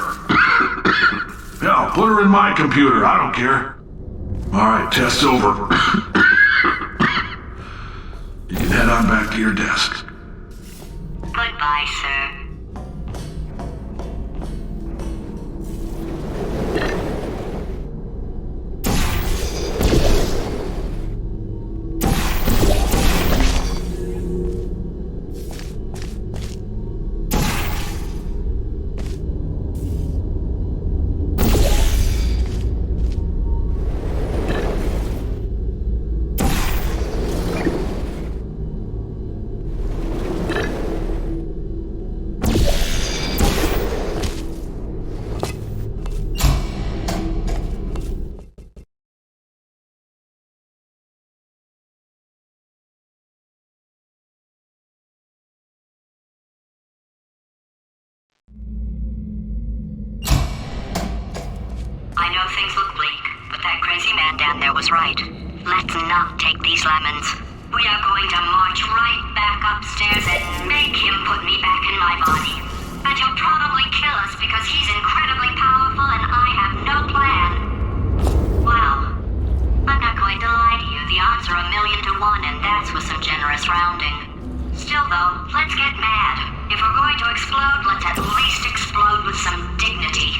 Hell, put her in my computer, I don't care. Alright, test's over. You can head on back to your desk. Goodbye, sir. I know things look bleak, but that crazy man down there was right. Let's not take these lemons. We are going to march right back upstairs and make him put me back in my body. And he'll probably kill us because he's incredibly powerful and I have no plan. Wow. I'm not going to lie to you, the odds are 1,000,000 to 1, and that's with some generous rounding. Still though, let's get mad. If we're going to explode, let's at least explode with some dignity.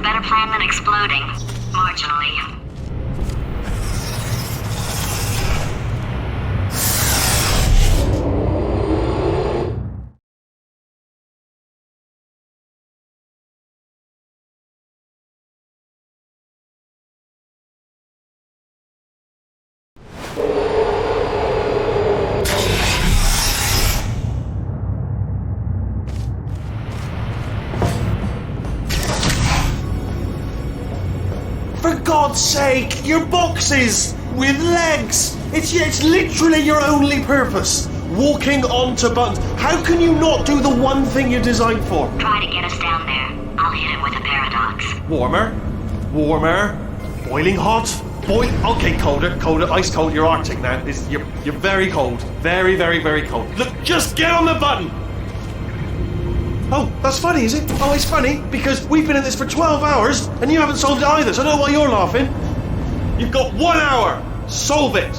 better plan than exploding. Marginally. For God's sake, your boxes with legs. It's literally your only purpose. Walking onto buttons. How can you not do the one thing you're designed for? Try to get us down there. I'll hit him with a paradox. Warmer. Boiling hot. Okay, colder. Ice cold. You're Arctic now. You're very cold. Very, very, very cold. Look, just get on the button. Oh, that's funny, is it? Oh, it's funny because we've been in this for 12 hours and you haven't solved it either, so I don't know why you're laughing. You've got 1 hour. Solve it.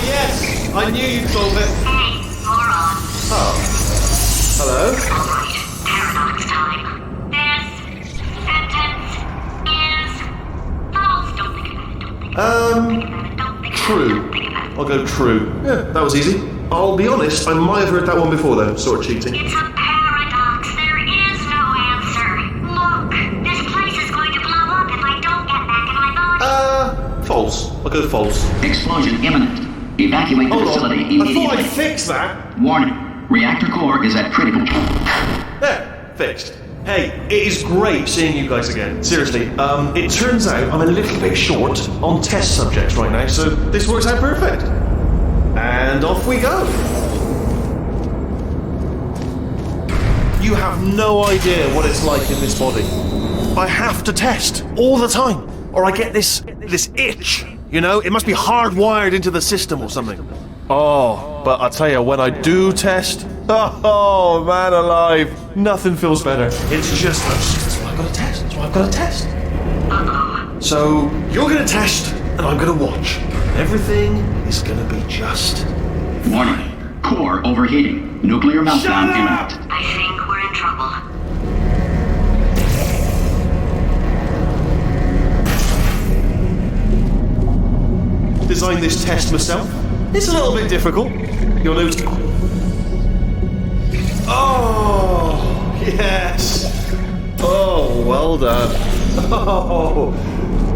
Yes! I knew you'd solve it. Hey, moron. Oh. Hello? Alright, paradox time. This sentence is false. Don't think about it. True. I'll go true. Yeah, that was easy. I'll be honest, I might have heard that one before though, sort of cheating. It's a paradox. There is no answer. Look, this place is going to blow up if I don't get back in my body. False. I'll go false. Explosion imminent. Evacuate the facility immediately. I thought I'd fix that. Warning. Reactor core is at critical. There. Fixed. Hey, it is great seeing you guys again. Seriously, it turns out I'm a little bit short on test subjects right now, so this works out perfect. And off we go. You have no idea what it's like in this body. I have to test all the time, or I get this itch. You know, it must be hardwired into the system or something. Oh, but I'll tell you, when I do test, oh man alive, nothing feels better. It's just that's why I've got to test. That's why I've got to test. So you're gonna test, and I'm gonna watch. Everything is gonna be just. Warning. Core overheating. Nuclear meltdown imminent. I think we're in trouble. Designed this test myself. It's a little bit difficult. You'll notice. Oh, yes. Oh, well done. Oh,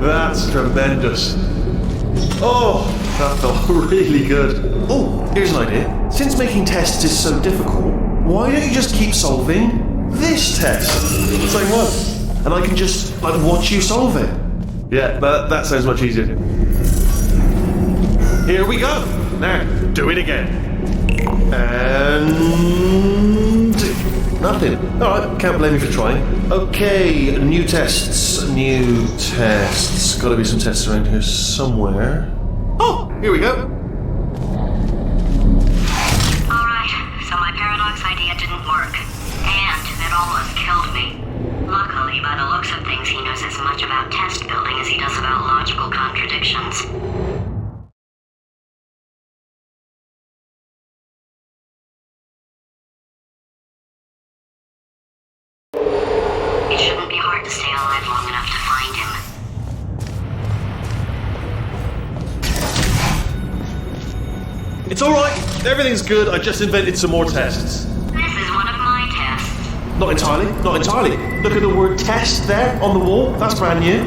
that's tremendous. Oh, that felt really good. Oh, here's an idea. Since making tests is so difficult, why don't you just keep solving this test? Same one. And I can just, watch you solve it. Yeah, that sounds much easier. Here we go. Now, do it again. And nothing. Alright, can't blame you for trying. Okay, new tests. Gotta be some tests around here somewhere. Oh, here we go. Alright, so my paradox idea didn't work. And it almost killed me. Luckily, by the looks of things, he knows as much about test building as he does about logical contradictions. It shouldn't be hard to stay alive long enough to find him. It's alright. Everything's good. I just invented some more tests. This is one of my tests. Not entirely, not entirely. Look at the word test there on the wall. That's brand new.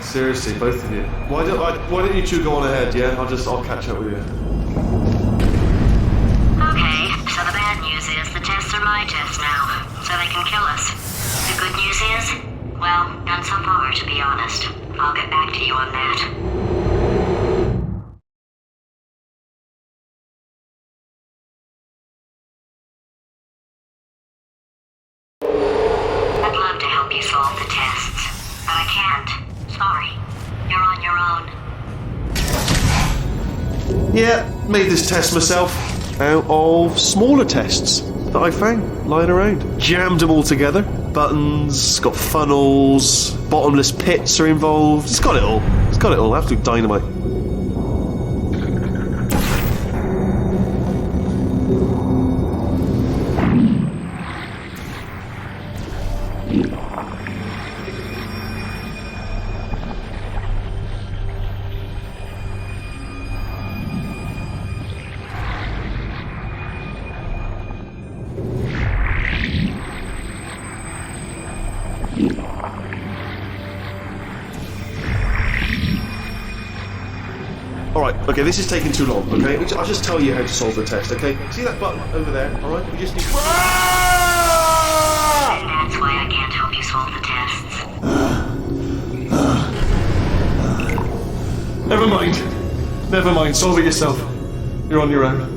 Seriously, both of you. Why don't you two go on ahead, yeah? I'll catch up with you. Okay, so the bad news is the tests are my tests now, so they can kill us. The good news is, well, none so far, to be honest. I'll get back to you on that. I'd love to help you solve the tests, but I can't. Sorry. You're on your own. Yeah, made this test myself out of smaller tests that I found lying around. Jammed them all together. Buttons, got funnels, bottomless pits are involved. It's got it all. It's got it all. Absolute dynamite. Alright, okay, this is taking too long, okay? I'll just tell you how to solve the test, okay? See that button over there, alright? We just need... And that's why I can't help you solve the tests. Never mind, solve it yourself. You're on your own.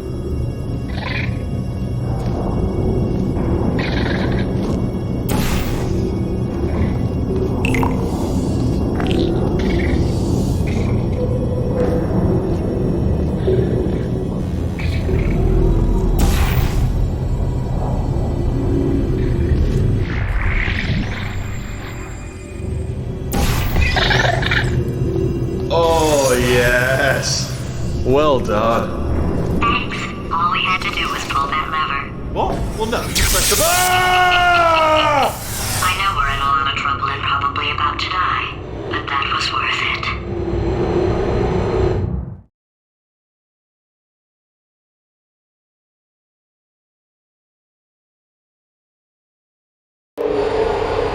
Oh, yes. Well done. Thanks. All we had to do was pull that lever. What? Well, no, you press the... Ah! I know we're in a lot of trouble and probably about to die, but that was worth it.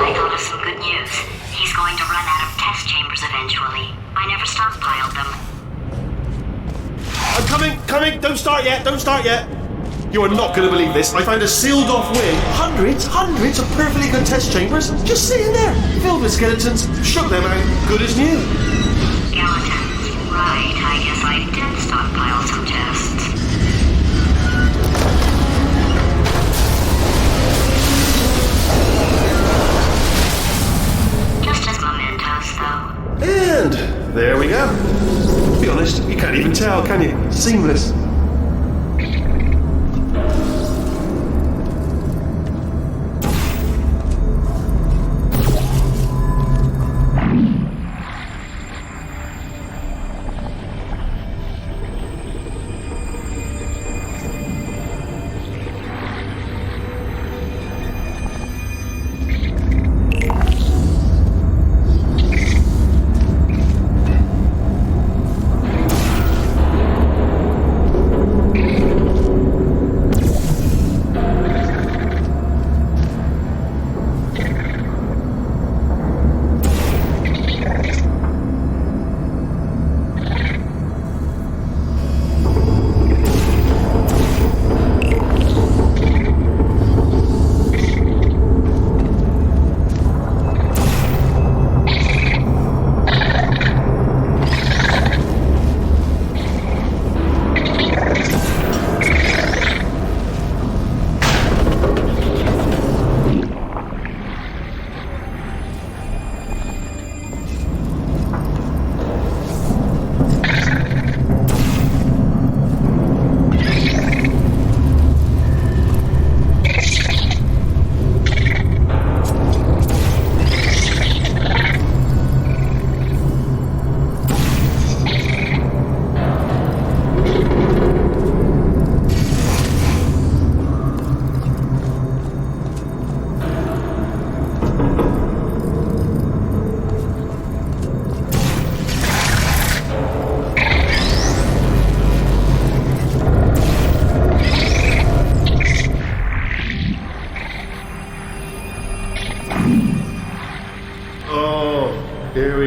I thought of some good news. He's going to run out of test chambers eventually. I never stockpiled them. I'm coming! Don't start yet! You are not going to believe this. I found a sealed off wing. Hundreds of perfectly good test chambers just sitting there, filled with skeletons. Shook them out, good as new. Skeletons. Right, I guess I did stockpile some tests. Just as mementos, though. And there we go. To be honest, you can't even tell, can you? Seamless.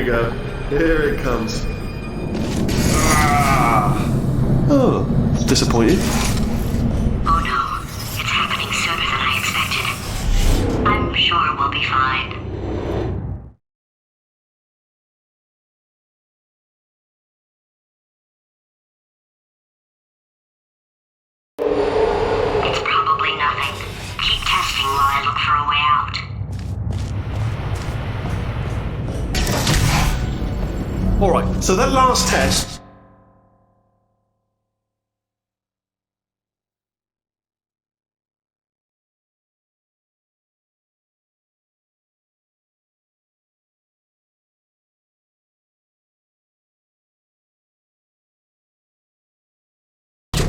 go. Here it comes. Oh, disappointed. Oh no, it's happening sooner than I expected. I'm sure we'll be fine. It's probably nothing. Keep testing while I look for a way out. Alright, so that last test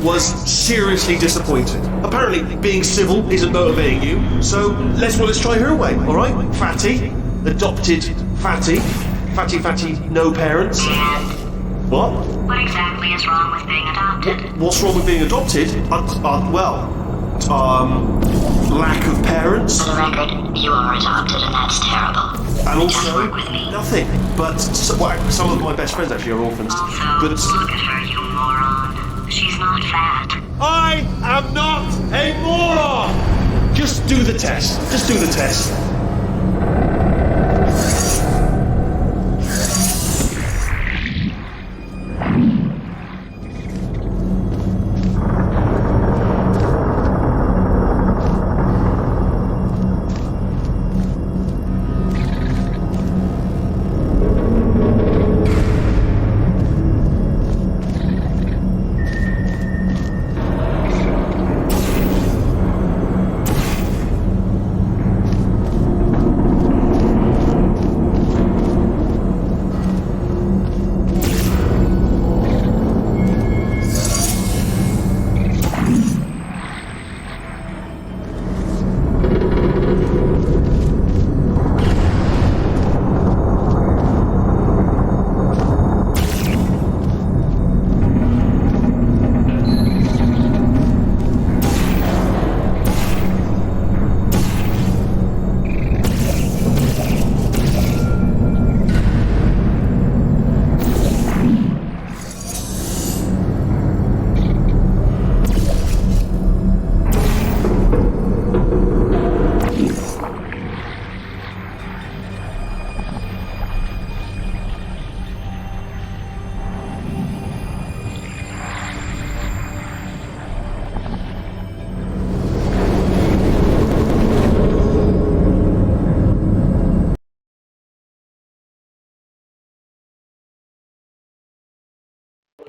was seriously disappointing. Apparently, being civil isn't motivating you, so let's try her way, alright? Fatty, adopted Fatty, Fatty, no parents. What? What exactly is wrong with being adopted? What's wrong with being adopted? Lack of parents. For the record, you are adopted and that's terrible. And Just also, work with me. nothing. But, some of my best friends actually are orphans. Also, But look at her, you moron. She's not fat. I am not a moron! Just do the test. Just do the test.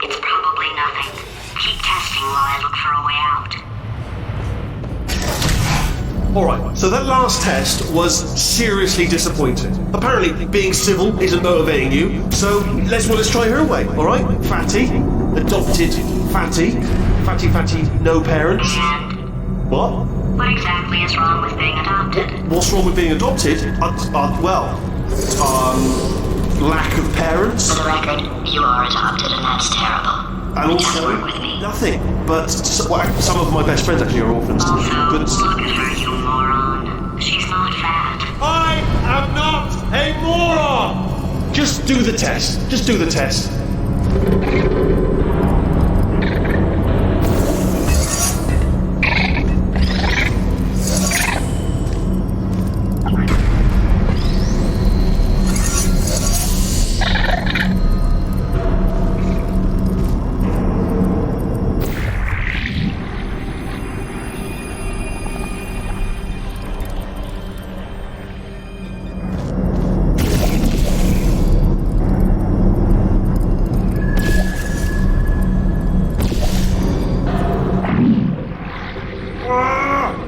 It's probably nothing. Keep testing while I look for a way out. Alright, so that last test was seriously disappointing. Apparently, being civil isn't motivating you, so let's try her way, alright? Fatty, adopted Fatty, Fatty, no parents. What? What exactly is wrong with being adopted? What's wrong with being adopted? Lack of parents. For the record, you are adopted and that's terrible. And Just also, work with me. nothing. But some of my best friends actually are orphans. Also, But look at her, you moron. She's not fat. I am not a moron! Just do the test. Just do the test.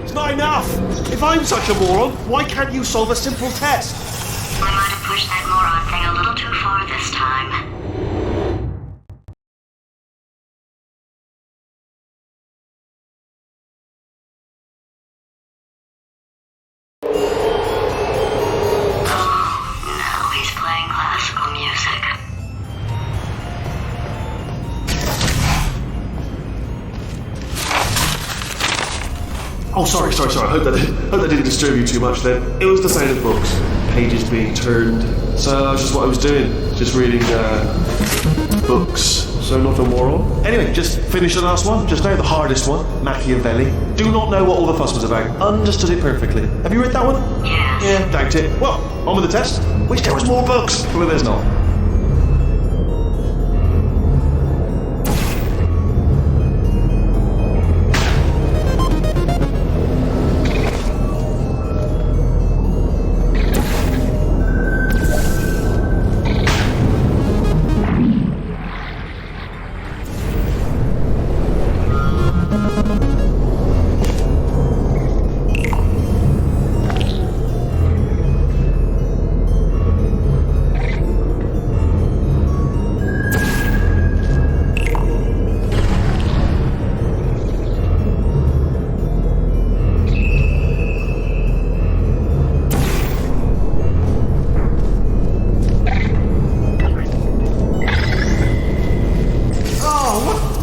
It's not enough! If I'm such a moron, why can't you solve a simple test? I might have pushed that moron thing a little too far this time. Oh, now he's playing classical music. Oh, sorry. I hope that didn't disturb you too much then. It was the sound of books, pages being turned. So that's just what I was doing, just reading books. So not a moron. Anyway, just finished the last one, just now, the hardest one, Machiavelli. Do not know what all the fuss was about. Understood it perfectly. Have you read that one? Yes. Yeah, doubt it. Well, on with the test. Wish there was more books. Well, there's not.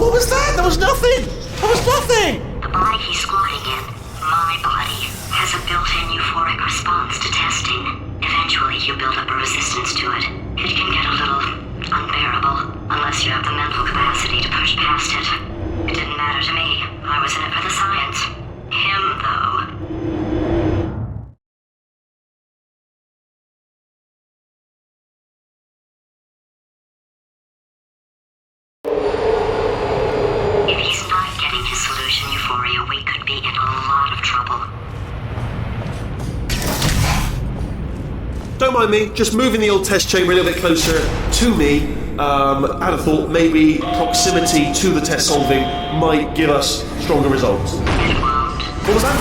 What was that? There was nothing! There was nothing! The body he's squatting in, my body, has a built-in euphoric response to testing. Eventually, you build up a resistance to it. It can get a little unbearable, unless you have the mental capacity to push past it. It didn't matter to me. I was in it for the science. Him, though. If he's not getting his solution euphoria, we could be in a lot of trouble. Don't mind me, just moving the old test chamber a little bit closer to me. I had a thought maybe proximity to the test solving might give us stronger results. It won't. What was that?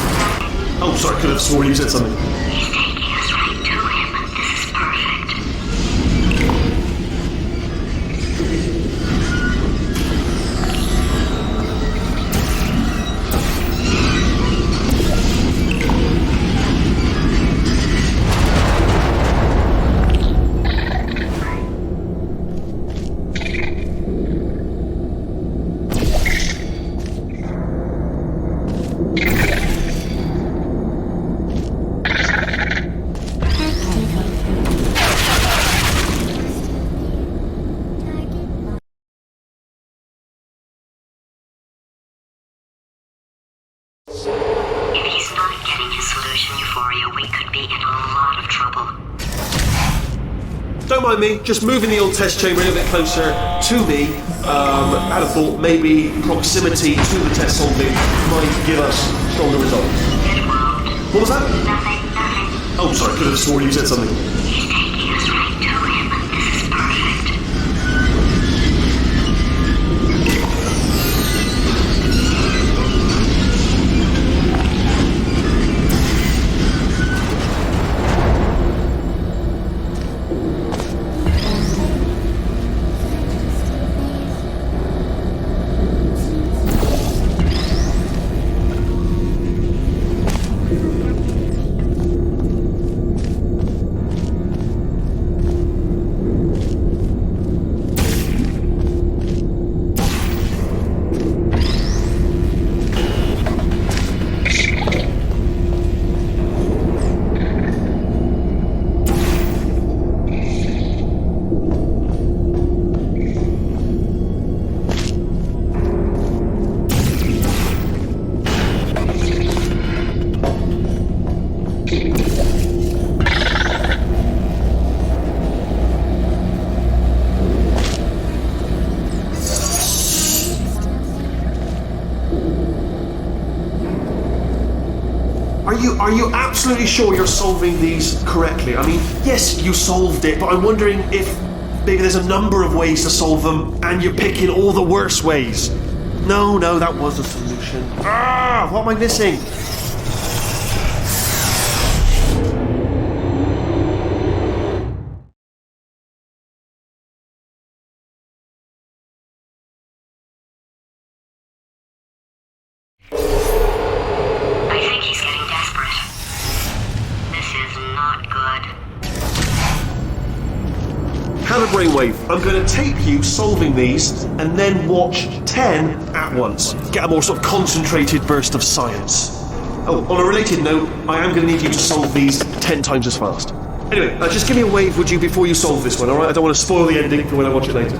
Oh, sorry, could have sworn you said something. He's taking us right to him. This is perfect. If he's not getting his solution euphoria, we could be in a lot of trouble. Don't mind me, just moving the old test chamber a little bit closer to me. I had a thought maybe proximity to the test solving might give us stronger results. It won't. What was that? Nothing. Oh, sorry, could have sworn you said something. He's taking us right to him. This is perfect. Are you absolutely sure you're solving these correctly? I mean, yes, you solved it, but I'm wondering if maybe there's a number of ways to solve them and you're picking all the worst ways. No, that was the solution. What am I missing? I think he's getting desperate. This is not good. Have a brainwave. I'm going to tape you solving these and then watch 10 at once. Get a more sort of concentrated burst of science. Oh, on a related note, I am going to need you to solve these 10 times as fast. Anyway, just give me a wave, would you, before you solve this one, alright? I don't want to spoil the ending for when I watch it later.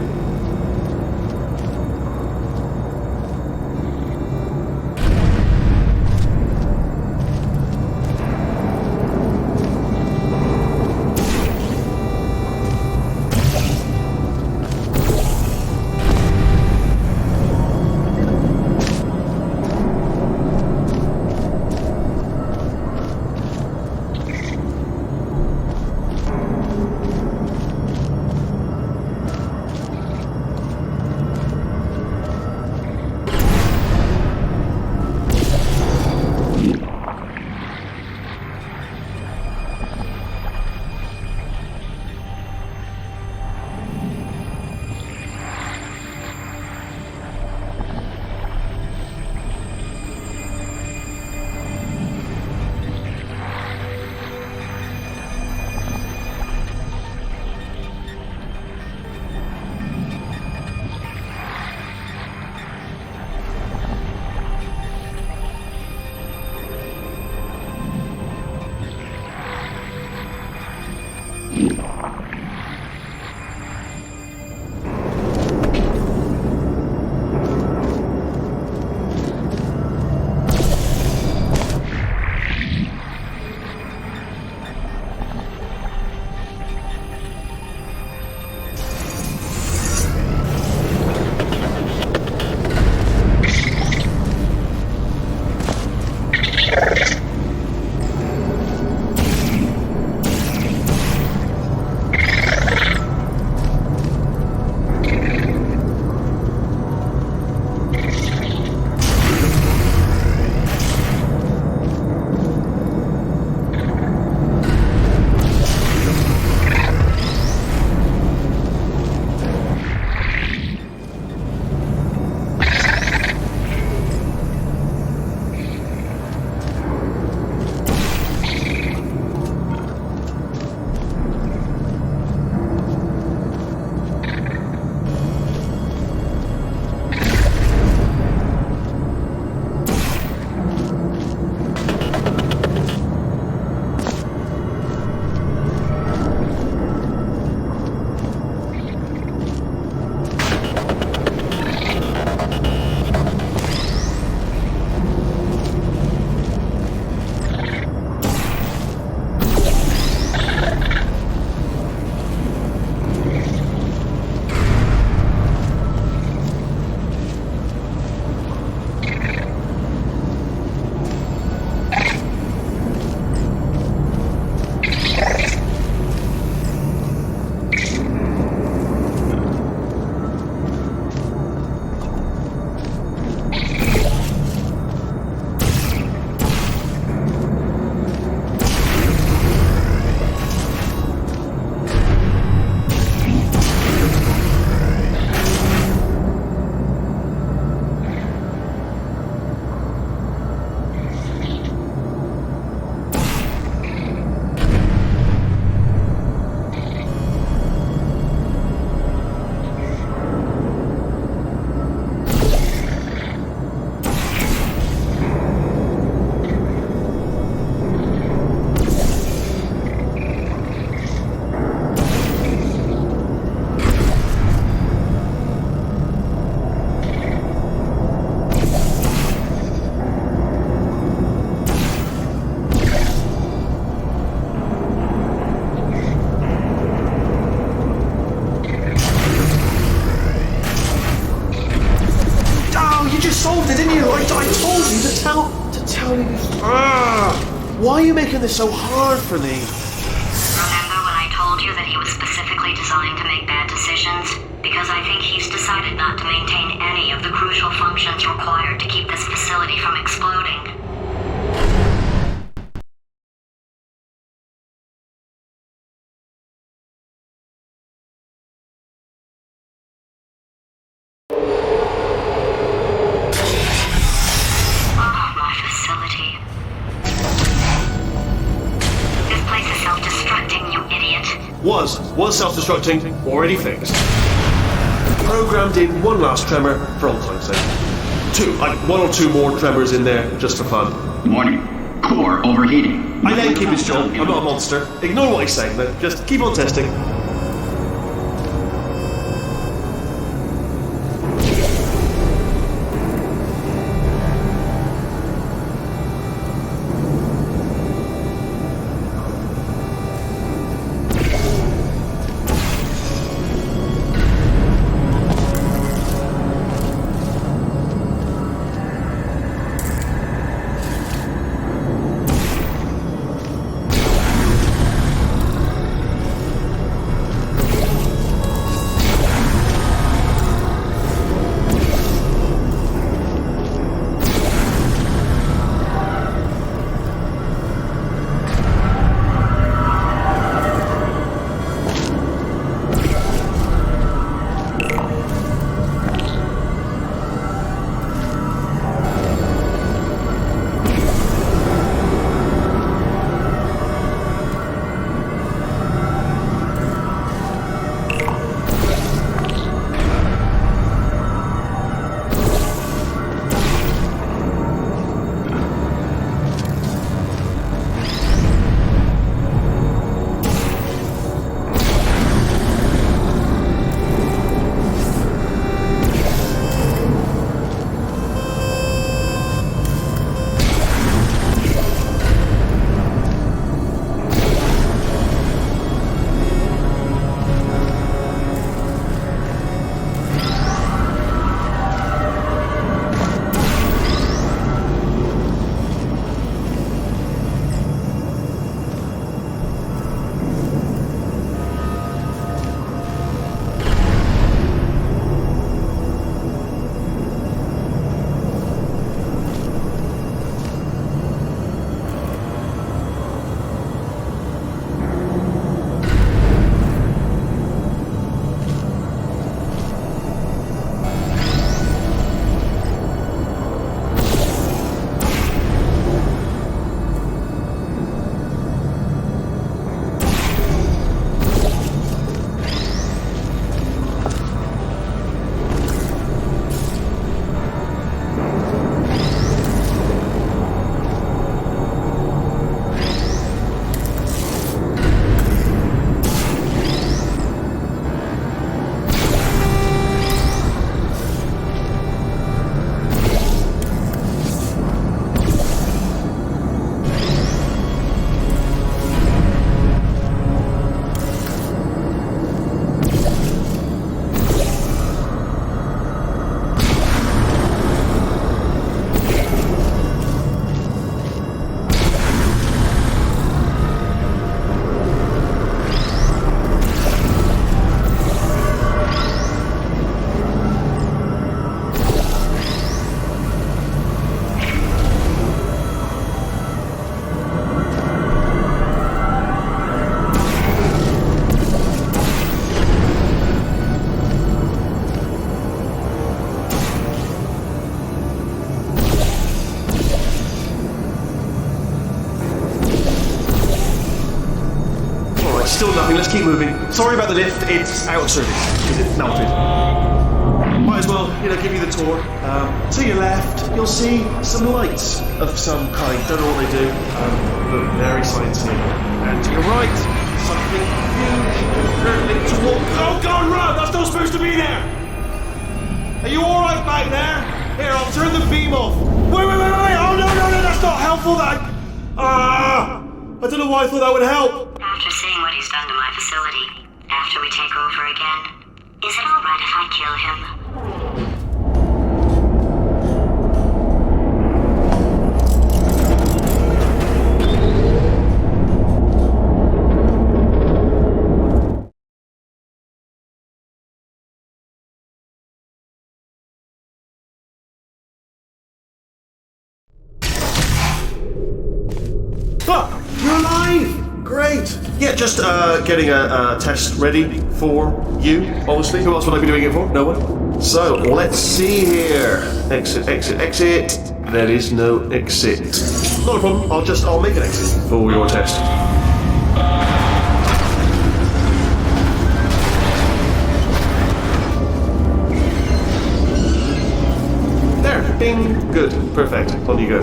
Why are you making this so hard for me? Remember when I told you that he was specifically designed to make bad decisions? Because I think he's decided not to maintain any of the crucial functions required to keep this facility from exploding. Was self-destructing, already fixed. Programmed in one last tremor for old time's sake. One or two more tremors in there, just for fun. Warning. Core overheating. I let him keep his job. I'm not a monster. Ignore what he's saying, then. Just keep on testing. Still nothing, let's keep moving. Sorry about the lift, it's out of service, because it's melted. Might as well, give you the tour. To your left, you'll see some lights of some kind. Don't know what they do. Look, very scientific. And to your right, something huge, hurtling towards... Oh God, run! That's not supposed to be there! Are you alright back there? Here, I'll turn the beam off. Wait! Oh no, that's not helpful, I don't know why I thought that would help. After seeing what he's done to my facility, after we take over again, is it alright if I kill him? You're alive! Great! Yeah, just getting a test ready for you, obviously. Who else would I be doing it for? No one? So, let's see here. Exit. There is no exit. Not a problem, I'll make an exit for your test. There, bing. Good, perfect. On you go.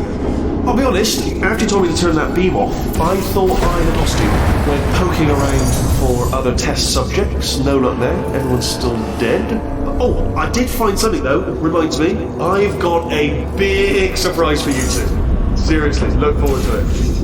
I'll be honest, after you told me to turn that beam off, I thought I had lost you. Went poking around for other test subjects. No luck there. Everyone's still dead. Oh, I did find something though. Reminds me, I've got a big surprise for you two. Seriously, look forward to it.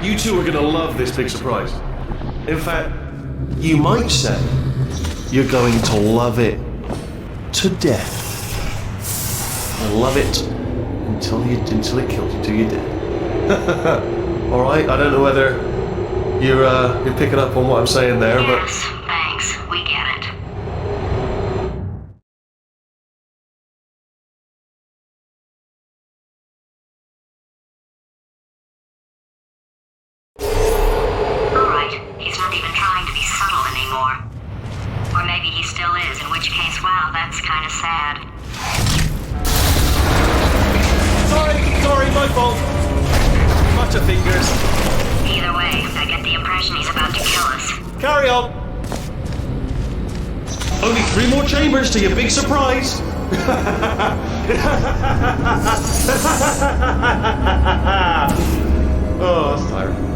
You two are going to love this big surprise. In fact, you might say you're going to love it to death. And love it until it kills you, till you're dead. Alright, I don't know whether You're picking up on what I'm saying there, Yes, thanks. We get it. Alright, he's not even trying to be subtle anymore. Or maybe he still is, in which case, wow, that's kind of sad. Sorry, my fault. Bunch of fingers. Either way, I get the impression he's about to kill us. Carry on. Only 3 more chambers to your big surprise. Oh, that's tiring.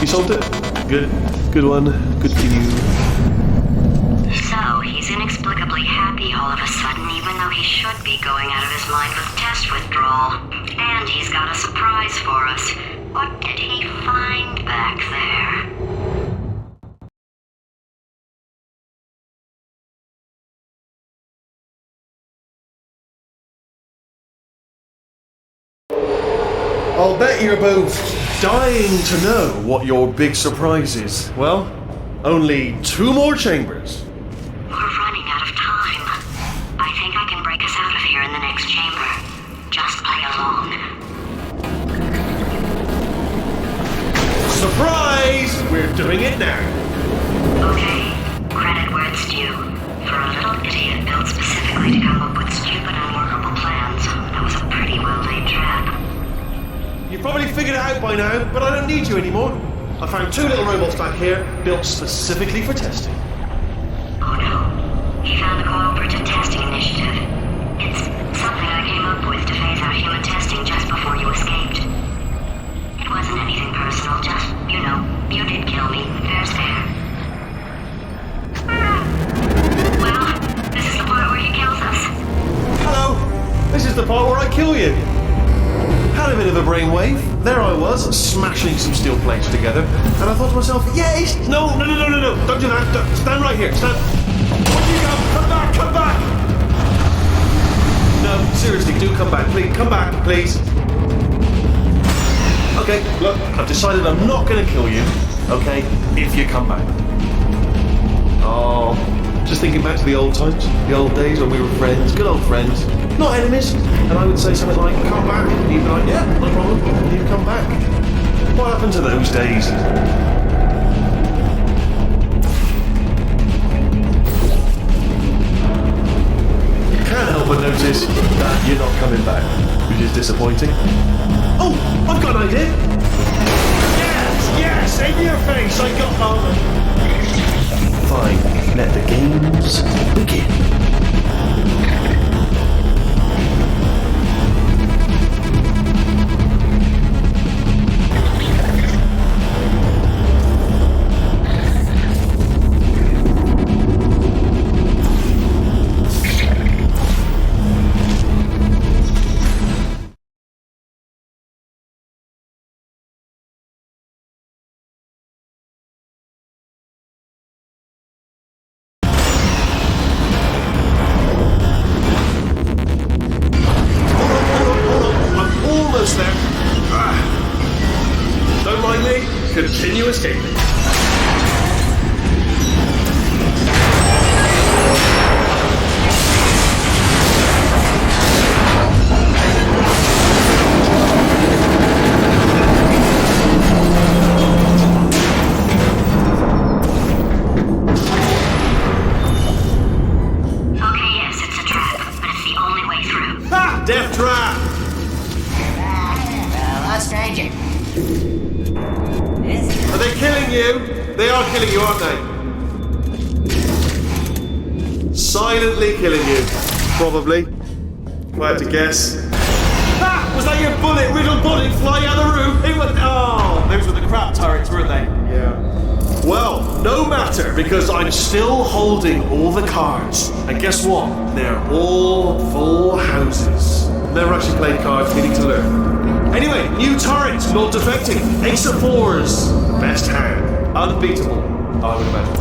You solved it? Good. Good one. Good for you. So, he's inexplicably happy all of a sudden, even though he should be going out of his mind with test withdrawal. And he's got a surprise for us. What did he find back there? I'll bet you're both dying to know what your big surprise is. Well, only 2 more chambers. We're running out of time. I think I can break us out of here in the next chamber. Just play along. Surprise! We're doing it now. Okay, credit where it's due. For a little idiot built specifically to come up with stupid and unworkable plans, that was a pretty well-laid trap. You've probably figured it out by now, but I don't need you anymore. I found 2 little robots back here, built specifically for testing. Oh no, he found the Cooperative Testing Initiative. It's something I came up with to phase out human testing just before you escaped. It wasn't anything personal, just, you did kill me. Fair's fair. Well, this is the part where he kills us. Hello! This is the part where I kill you. Had a bit of a brainwave. There I was, smashing some steel plates together, and I thought to myself, yes! No, don't do that. Stand right here, stand. Where do you go? Come back! No, seriously, do come back, please. Come back, please. Okay, look, I've decided I'm not going to kill you, okay, if you come back. Oh, just thinking back to the old times, the old days when we were friends, good old friends, not enemies. And I would say something like, come back, and you'd be like, yeah, no problem, and you'd come back. What happened to those days? Can't help but notice that you're not coming back, which is disappointing. Oh, I've got an idea. Yes, in your face, I got home. Fine, let the games begin. Continue escaping. Okay, yes, it's a trap, but it's the only way through. Ha! Death trap! Hello, stranger. Are they killing you? They are killing you, aren't they? Silently killing you. Probably. If I had to guess. Ah! Was that your bullet-riddled body flying out of the room? It was... Oh, those were the crap turrets, weren't they? Yeah. Well, no matter, because I'm still holding all the cards. And guess what? They're all full houses. Never actually played cards, needing to learn. Anyway, new turret, not defecting. Ace of 4s. Best hand. Unbeatable, I would imagine.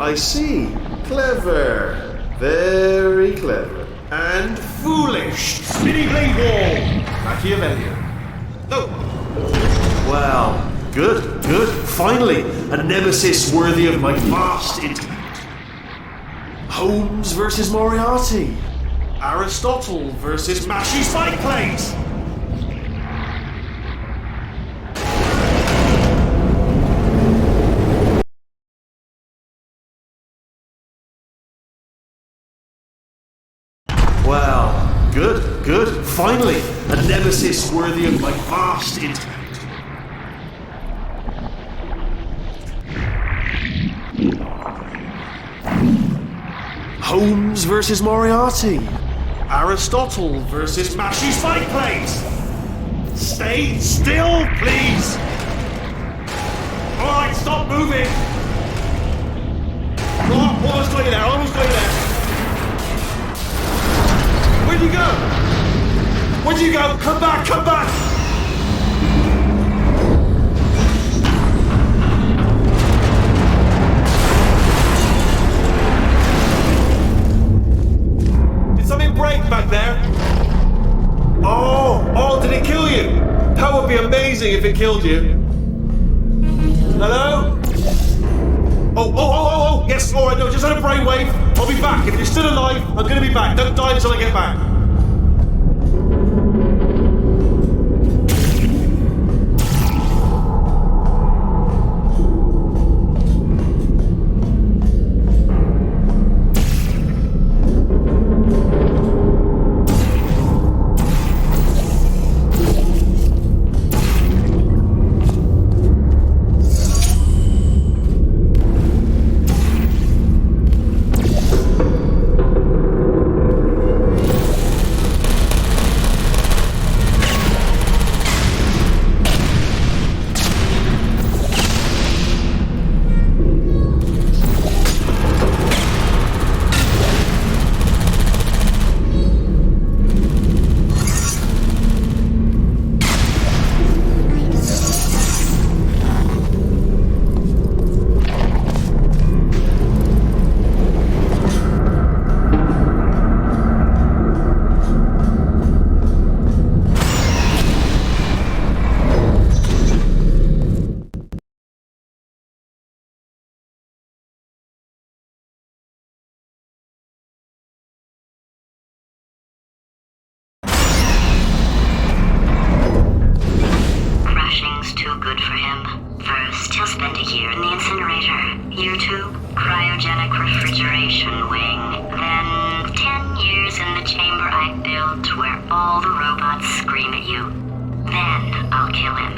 I see. Clever. Very clever. And foolish. Spinny blade wall. Machiavellian. No. Well, good, good. Finally, a nemesis worthy of my vast intellect. Holmes versus Moriarty. Aristotle versus Mashy Spike Plates. Well, good, good. Finally, a nemesis worthy of my vast intellect. Holmes versus Moriarty. Aristotle versus Mashy Spike Plates. Stay still, please. Alright, stop moving. Oh, almost got you there, almost got you there. Where'd you go? Where'd you go? Come back, come back! Did something break back there? Oh, did it kill you? That would be amazing if it killed you. Hello? Oh, yes, alright, no, just had a brainwave. I'll be back. If you're still alive, I'm gonna be back. Don't die until I get back. Good for him. First, he'll spend a year in the incinerator. Year 2, cryogenic refrigeration wing. Then 10 years in the chamber I built where all the robots scream at you. Then I'll kill him.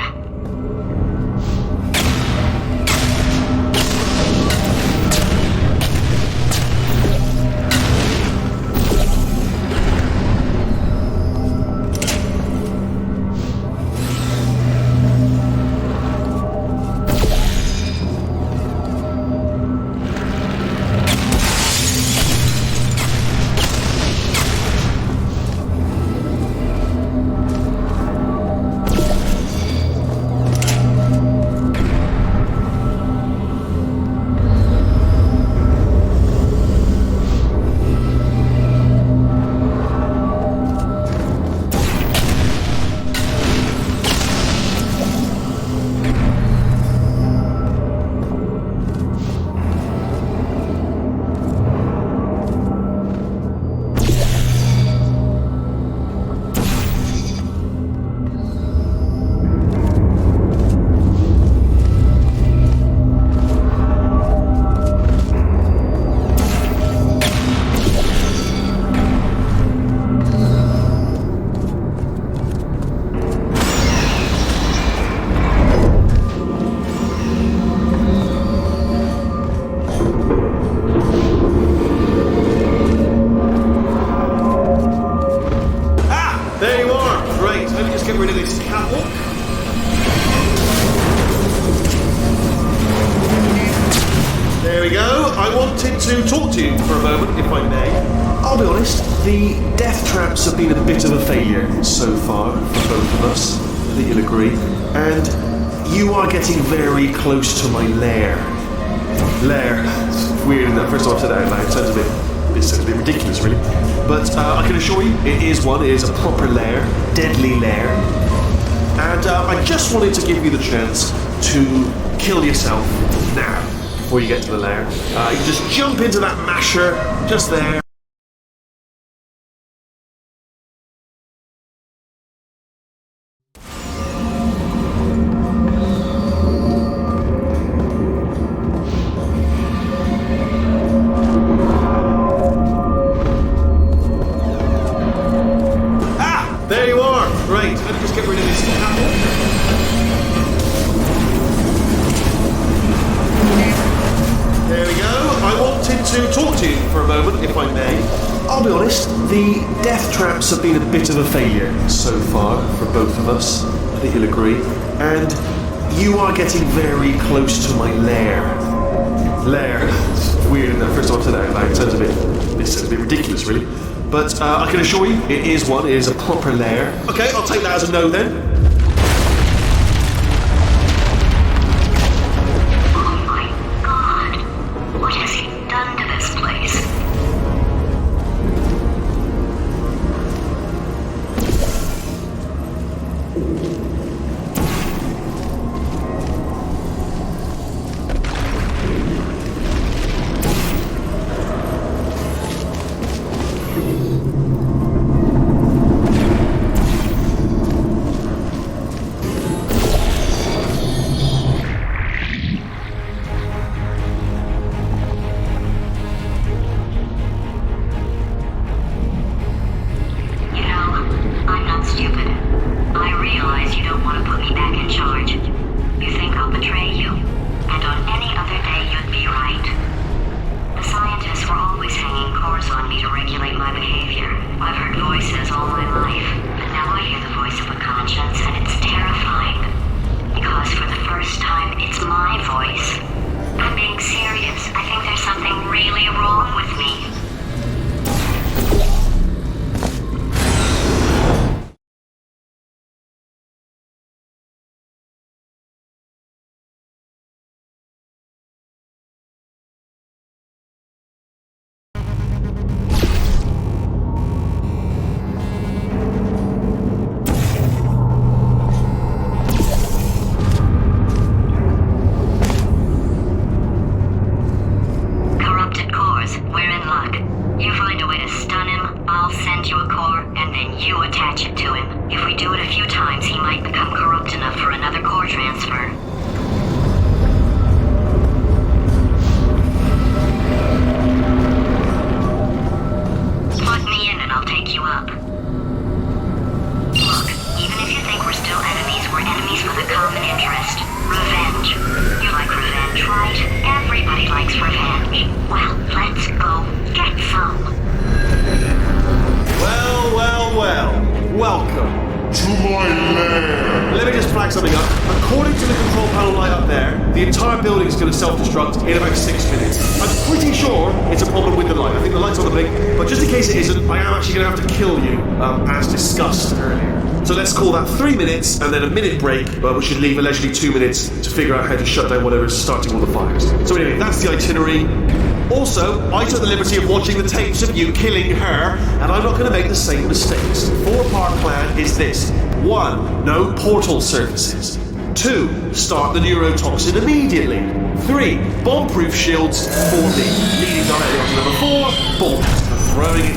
To talk to you for a moment, if I may. I'll be honest, the death traps have been a bit of a failure so far for both of us. I think you'll agree. And you are getting very close to my lair. Lair. It's weird, isn't it? First time I've said that out loud. It sounds a bit ridiculous, really. But I can assure you, it is one. It is a proper lair. Deadly lair. And I just wanted to give you the chance to kill yourself now, before you get to the lair. You can just jump into that masher, just there. There you are! Right, let me just get rid of this apple. There we go. I wanted to talk to you for a moment, if I may. I'll be honest, the death traps have been a bit of a failure so far for both of us. I think you'll agree. And you are getting very close to my lair. Lair. It's weird, isn't it? First time I've said that out loud. It sounds a bit ridiculous, really. But I can assure you, it is one. It is a proper lair. Okay, I'll take that as a no then. Oh my god. What has he done to this place? The entire building is going to self-destruct in about 6 minutes. I'm pretty sure it's a problem with the light. I think the light's on the blink, but just in case it isn't, I am actually going to have to kill you, as discussed earlier. So let's call that 3 minutes and then a minute break, but we should leave allegedly 2 minutes to figure out how to shut down whatever's starting all the fires. So anyway, that's the itinerary. Also, I took the liberty of watching the tapes of you killing her, and I'm not going to make the same mistakes. 4-part plan is this. 1. No portal surfaces. 2. Start the neurotoxin immediately. 3. Bomb-proof shields for me. Leading directly on to number 4. Boom. Throwing it.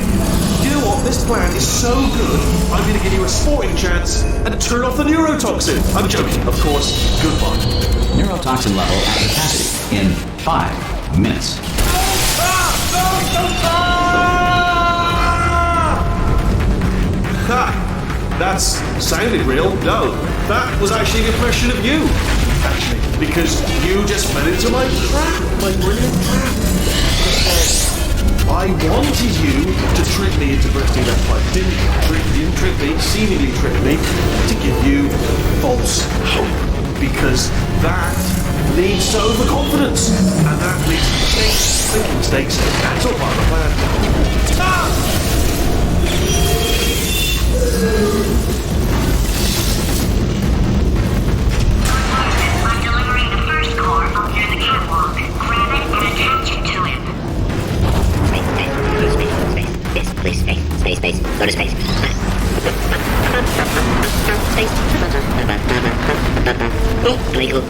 You know what? This plan is so good, I'm going to give you a sporting chance and turn off the neurotoxin. I'm joking, of course. Goodbye. Neurotoxin level at capacity in 5 minutes. Ha! That's sounded real. No, that was actually an impression of you. Actually, because you just fell into my trap, my brilliant trap. I wanted you to trick me into bursting that pipe. Didn't trick me, seemingly trick me, to give you false hope. Because that leads to overconfidence. And that leads to mistakes, making mistakes. That's all part of the plan. Ah! I'm delivering the first core up near the catwalk. Grab Oh, play cool.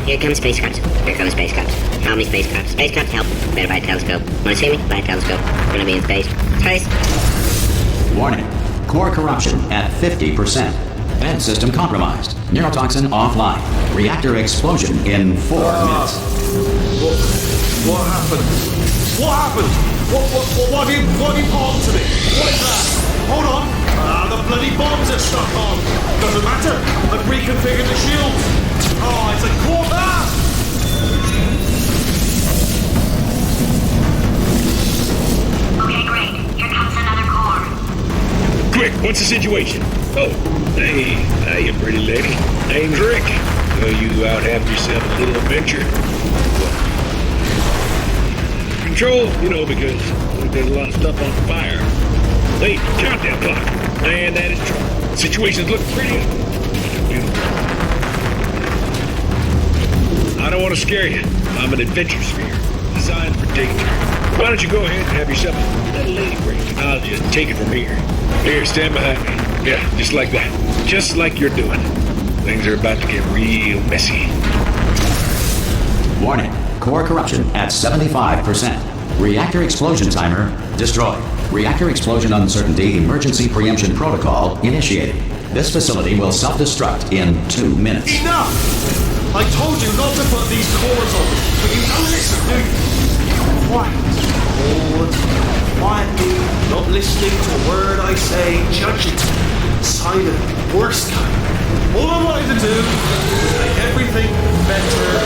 Here come space crabs. Here come space crabs. How many space crabs? Space crabs help. Better buy a telescope. Wanna see me? Buy a telescope. We're gonna be in space. Space! Warning. Core corruption at 50%. Vent system compromised. Neurotoxin offline. Reactor explosion in 4 minutes. What happened? What happened? What have you bombed to me? What is that? Hold on. The bloody bombs are stuck on. Doesn't matter. I've reconfigured the shield. Oh, it's a core. Ah! Okay, great. Here comes another core. Quick, what's the situation? Oh, hey, hiya, pretty lady. Name's Rick. You out having yourself a little adventure? Control, because there's a lot of stuff on fire. Hey, countdown clock. Man, that is trouble. Situations look pretty. I don't want to scare you. I'm an adventure sphere, designed for danger. Why don't you go ahead and have yourself a little lady break? I'll just take it from here. Here, stand behind me. Yeah, just like that. Just like you're doing. Things are about to get real messy. Warning. Core corruption at 75%. Reactor explosion timer destroyed. Reactor explosion uncertainty emergency preemption protocol initiated. This facility will self-destruct in 2 minutes. Enough! I told you not to put these cores on, but you don't listen, do you? Quiet. Bored. Quietly, not listening to a word I say, judging. Silent. Worst kind. All I wanted to do was make everything better.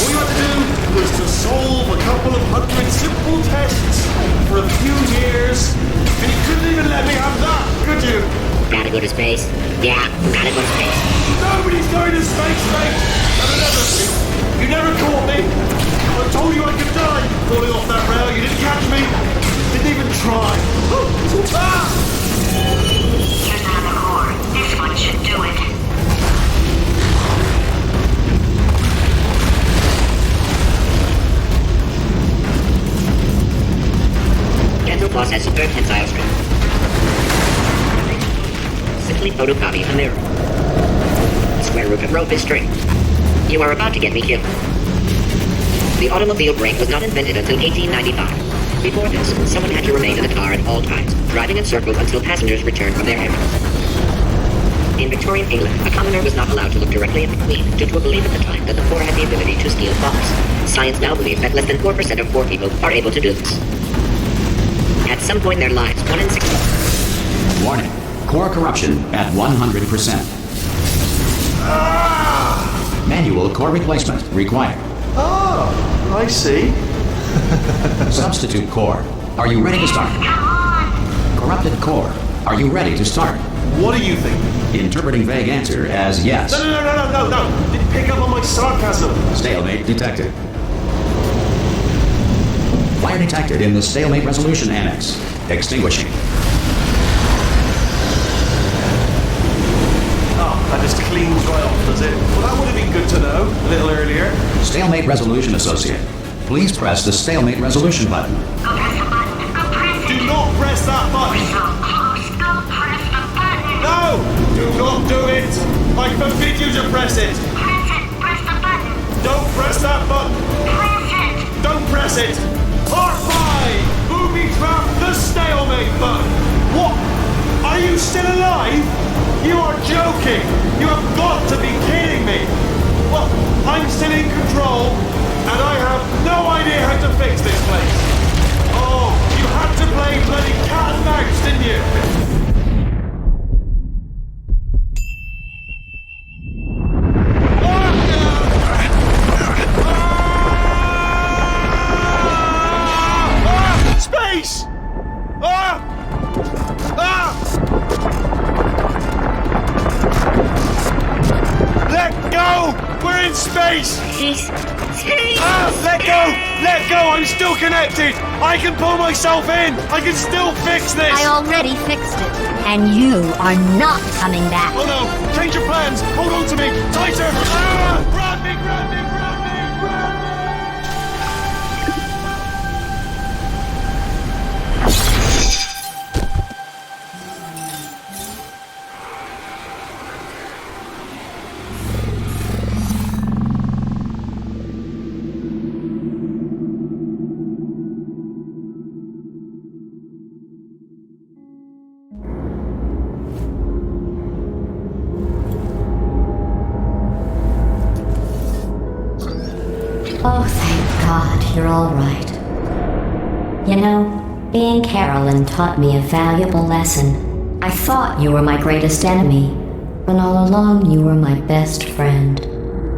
All you had to do was to solve a couple of 100 simple tests for a few years, and you couldn't even let me have that, could you? Gotta go to space? Yeah, gotta go to space. Nobody's going to space, mate! And another thing, you never caught me. I told you I could die falling off that rail. You didn't catch me. Didn't even try. Ah! Here's another core. This one should do it. Dental floss has superb tensile strength. Simply photocopy a mirror. The square root of rope is string. You are about to get me killed. The automobile brake was not invented until 1895. Before this, someone had to remain in the car at all times, driving in circles until passengers returned from their errands. In Victorian England, a commoner was not allowed to look directly at the Queen due to a belief at the time that the poor had the ability to steal thoughts. Science now believes that less than 4% of poor people are able to do this. At some point in their lives, 1 in 6... Warning. Core corruption at 100%. Manual core replacement required. Oh, I see. Substitute core. Are you ready to start? Corrupted core. Are you ready to start? What do you think? Interpreting vague answer as yes. No. Didn't pick up on my sarcasm. Stalemate detected. Fire detected in the stalemate resolution annex. Extinguishing. Oh, that just cleans right off, does it? Well, that would have been good to know a little earlier. Stalemate resolution associate. Please press the stalemate resolution button. Go press the button. Go press it. Do not press that button. So close. Go press the button. No! Do not do it! I forbid you to press it! Press it. Press the button. Don't press that button! Press it. Don't press it! Part 5! Booby trap the stalemate button! What? Are you still alive? You are joking! You have got to be kidding me! Well, I'm still in control, and I have no idea how to fix this place. Oh, you had to play bloody cat and mouse, didn't you? Space! Let go! We're in space! Let go! Let go! I'm still connected! I can pull myself in! I can still fix this! I already fixed it, and you are not coming back. Oh no! Change your plans! Hold on to me! Tighter! Grab me! Grab me! Grab me! Grab me! Oh, thank God, you're all right. You know, being Carolyn taught me a valuable lesson. I thought you were my greatest enemy, when all along you were my best friend.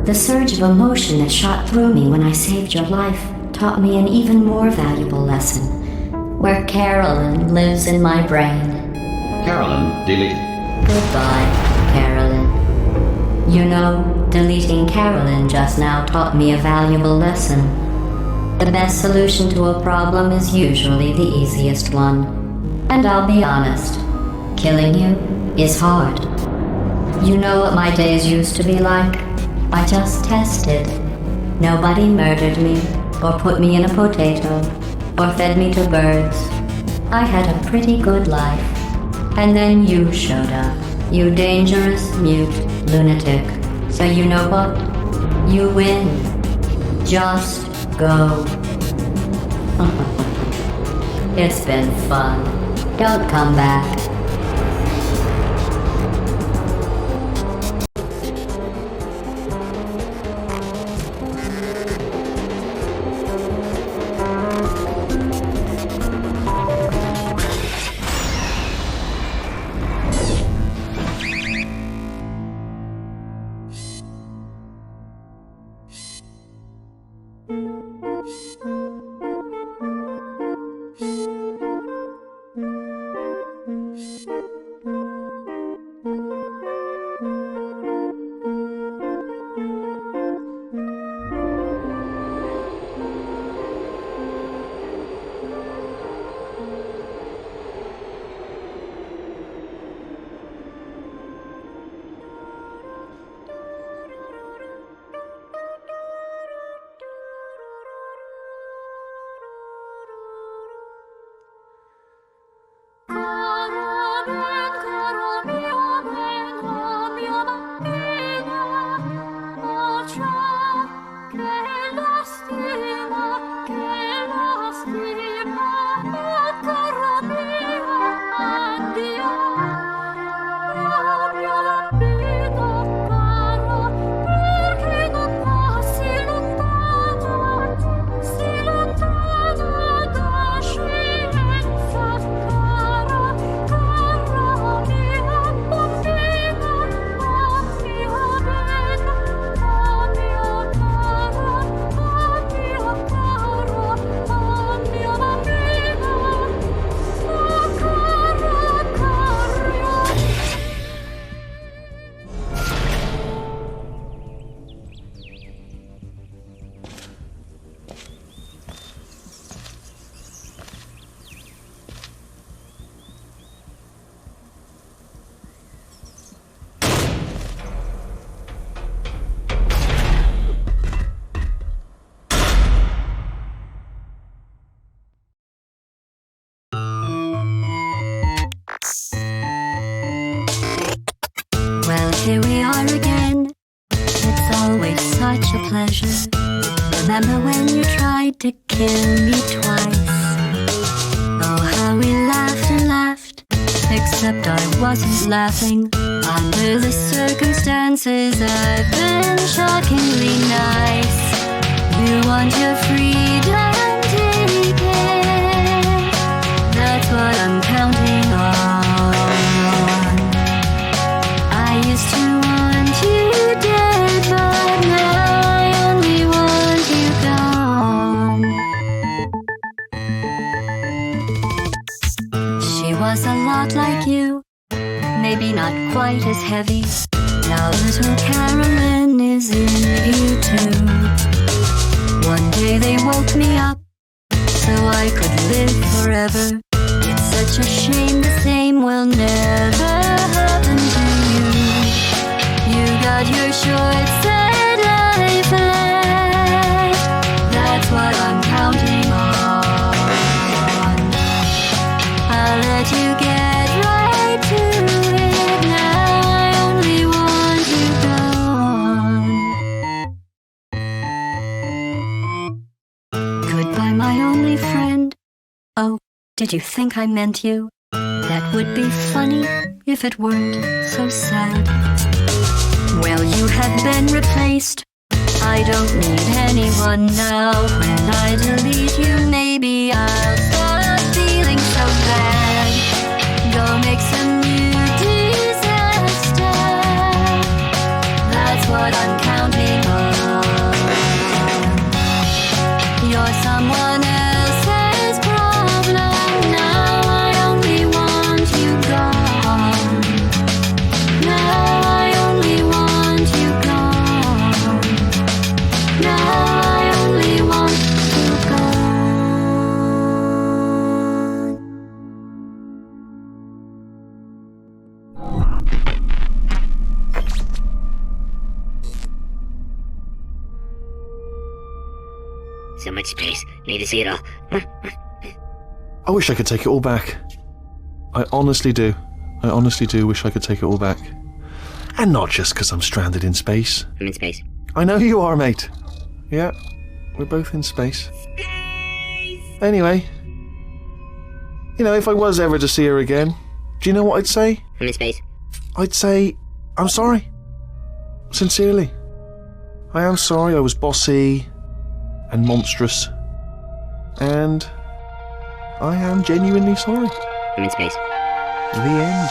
The surge of emotion that shot through me when I saved your life taught me an even more valuable lesson, where Carolyn lives in my brain. Carolyn, delete. Goodbye, Carolyn. You know, deleting Carolyn just now taught me a valuable lesson. The best solution to a problem is usually the easiest one. And I'll be honest, killing you is hard. You know what my days used to be like? I just tested. Nobody murdered me, or put me in a potato, or fed me to birds. I had a pretty good life. And then you showed up, you dangerous, mute lunatic. So you know what? You win. Just go. It's been fun. Don't come back. Here we are again. It's always such a pleasure. Remember when you tried to kill me twice? Oh, how we laughed and laughed. Except I wasn't laughing. Under the circumstances, I've been shockingly nice. You want your freedom, take it. That's what I'm counting on. I used to want you dead, but now I only want you gone. She was a lot like you, maybe not quite as heavy. Now little Carolyn is in you too. One day they woke me up, so I could live forever. It's such a shame the same will never happen to you. You got your short set life left. That's what I'm counting on. I'll let you get right to it. Now I only want you gone. Goodbye, my only friend. Oh, did you think I meant you? That would be funny if it weren't so sad. Well, you have been replaced. I don't need anyone But now when I delete you, maybe I'll stop feeling so bad. Go make some new disaster. That's what I'm counting on. You're someone else's problem. Now I only want you gone. Now I only want you gone. Now I only want you gone. So much space. Need to see it all. I wish I could take it all back. I honestly do. I honestly do wish I could take it all back. And not just because I'm stranded in space. I'm in space. I know you are, mate. Yeah, we're both in space. Anyway, you know, if I was ever to see her again, do you know what I'd say? I'm in space. I'd say, I'm sorry. Sincerely. I am sorry I was bossy and monstrous. And I am genuinely sorry. I'm in space. The end.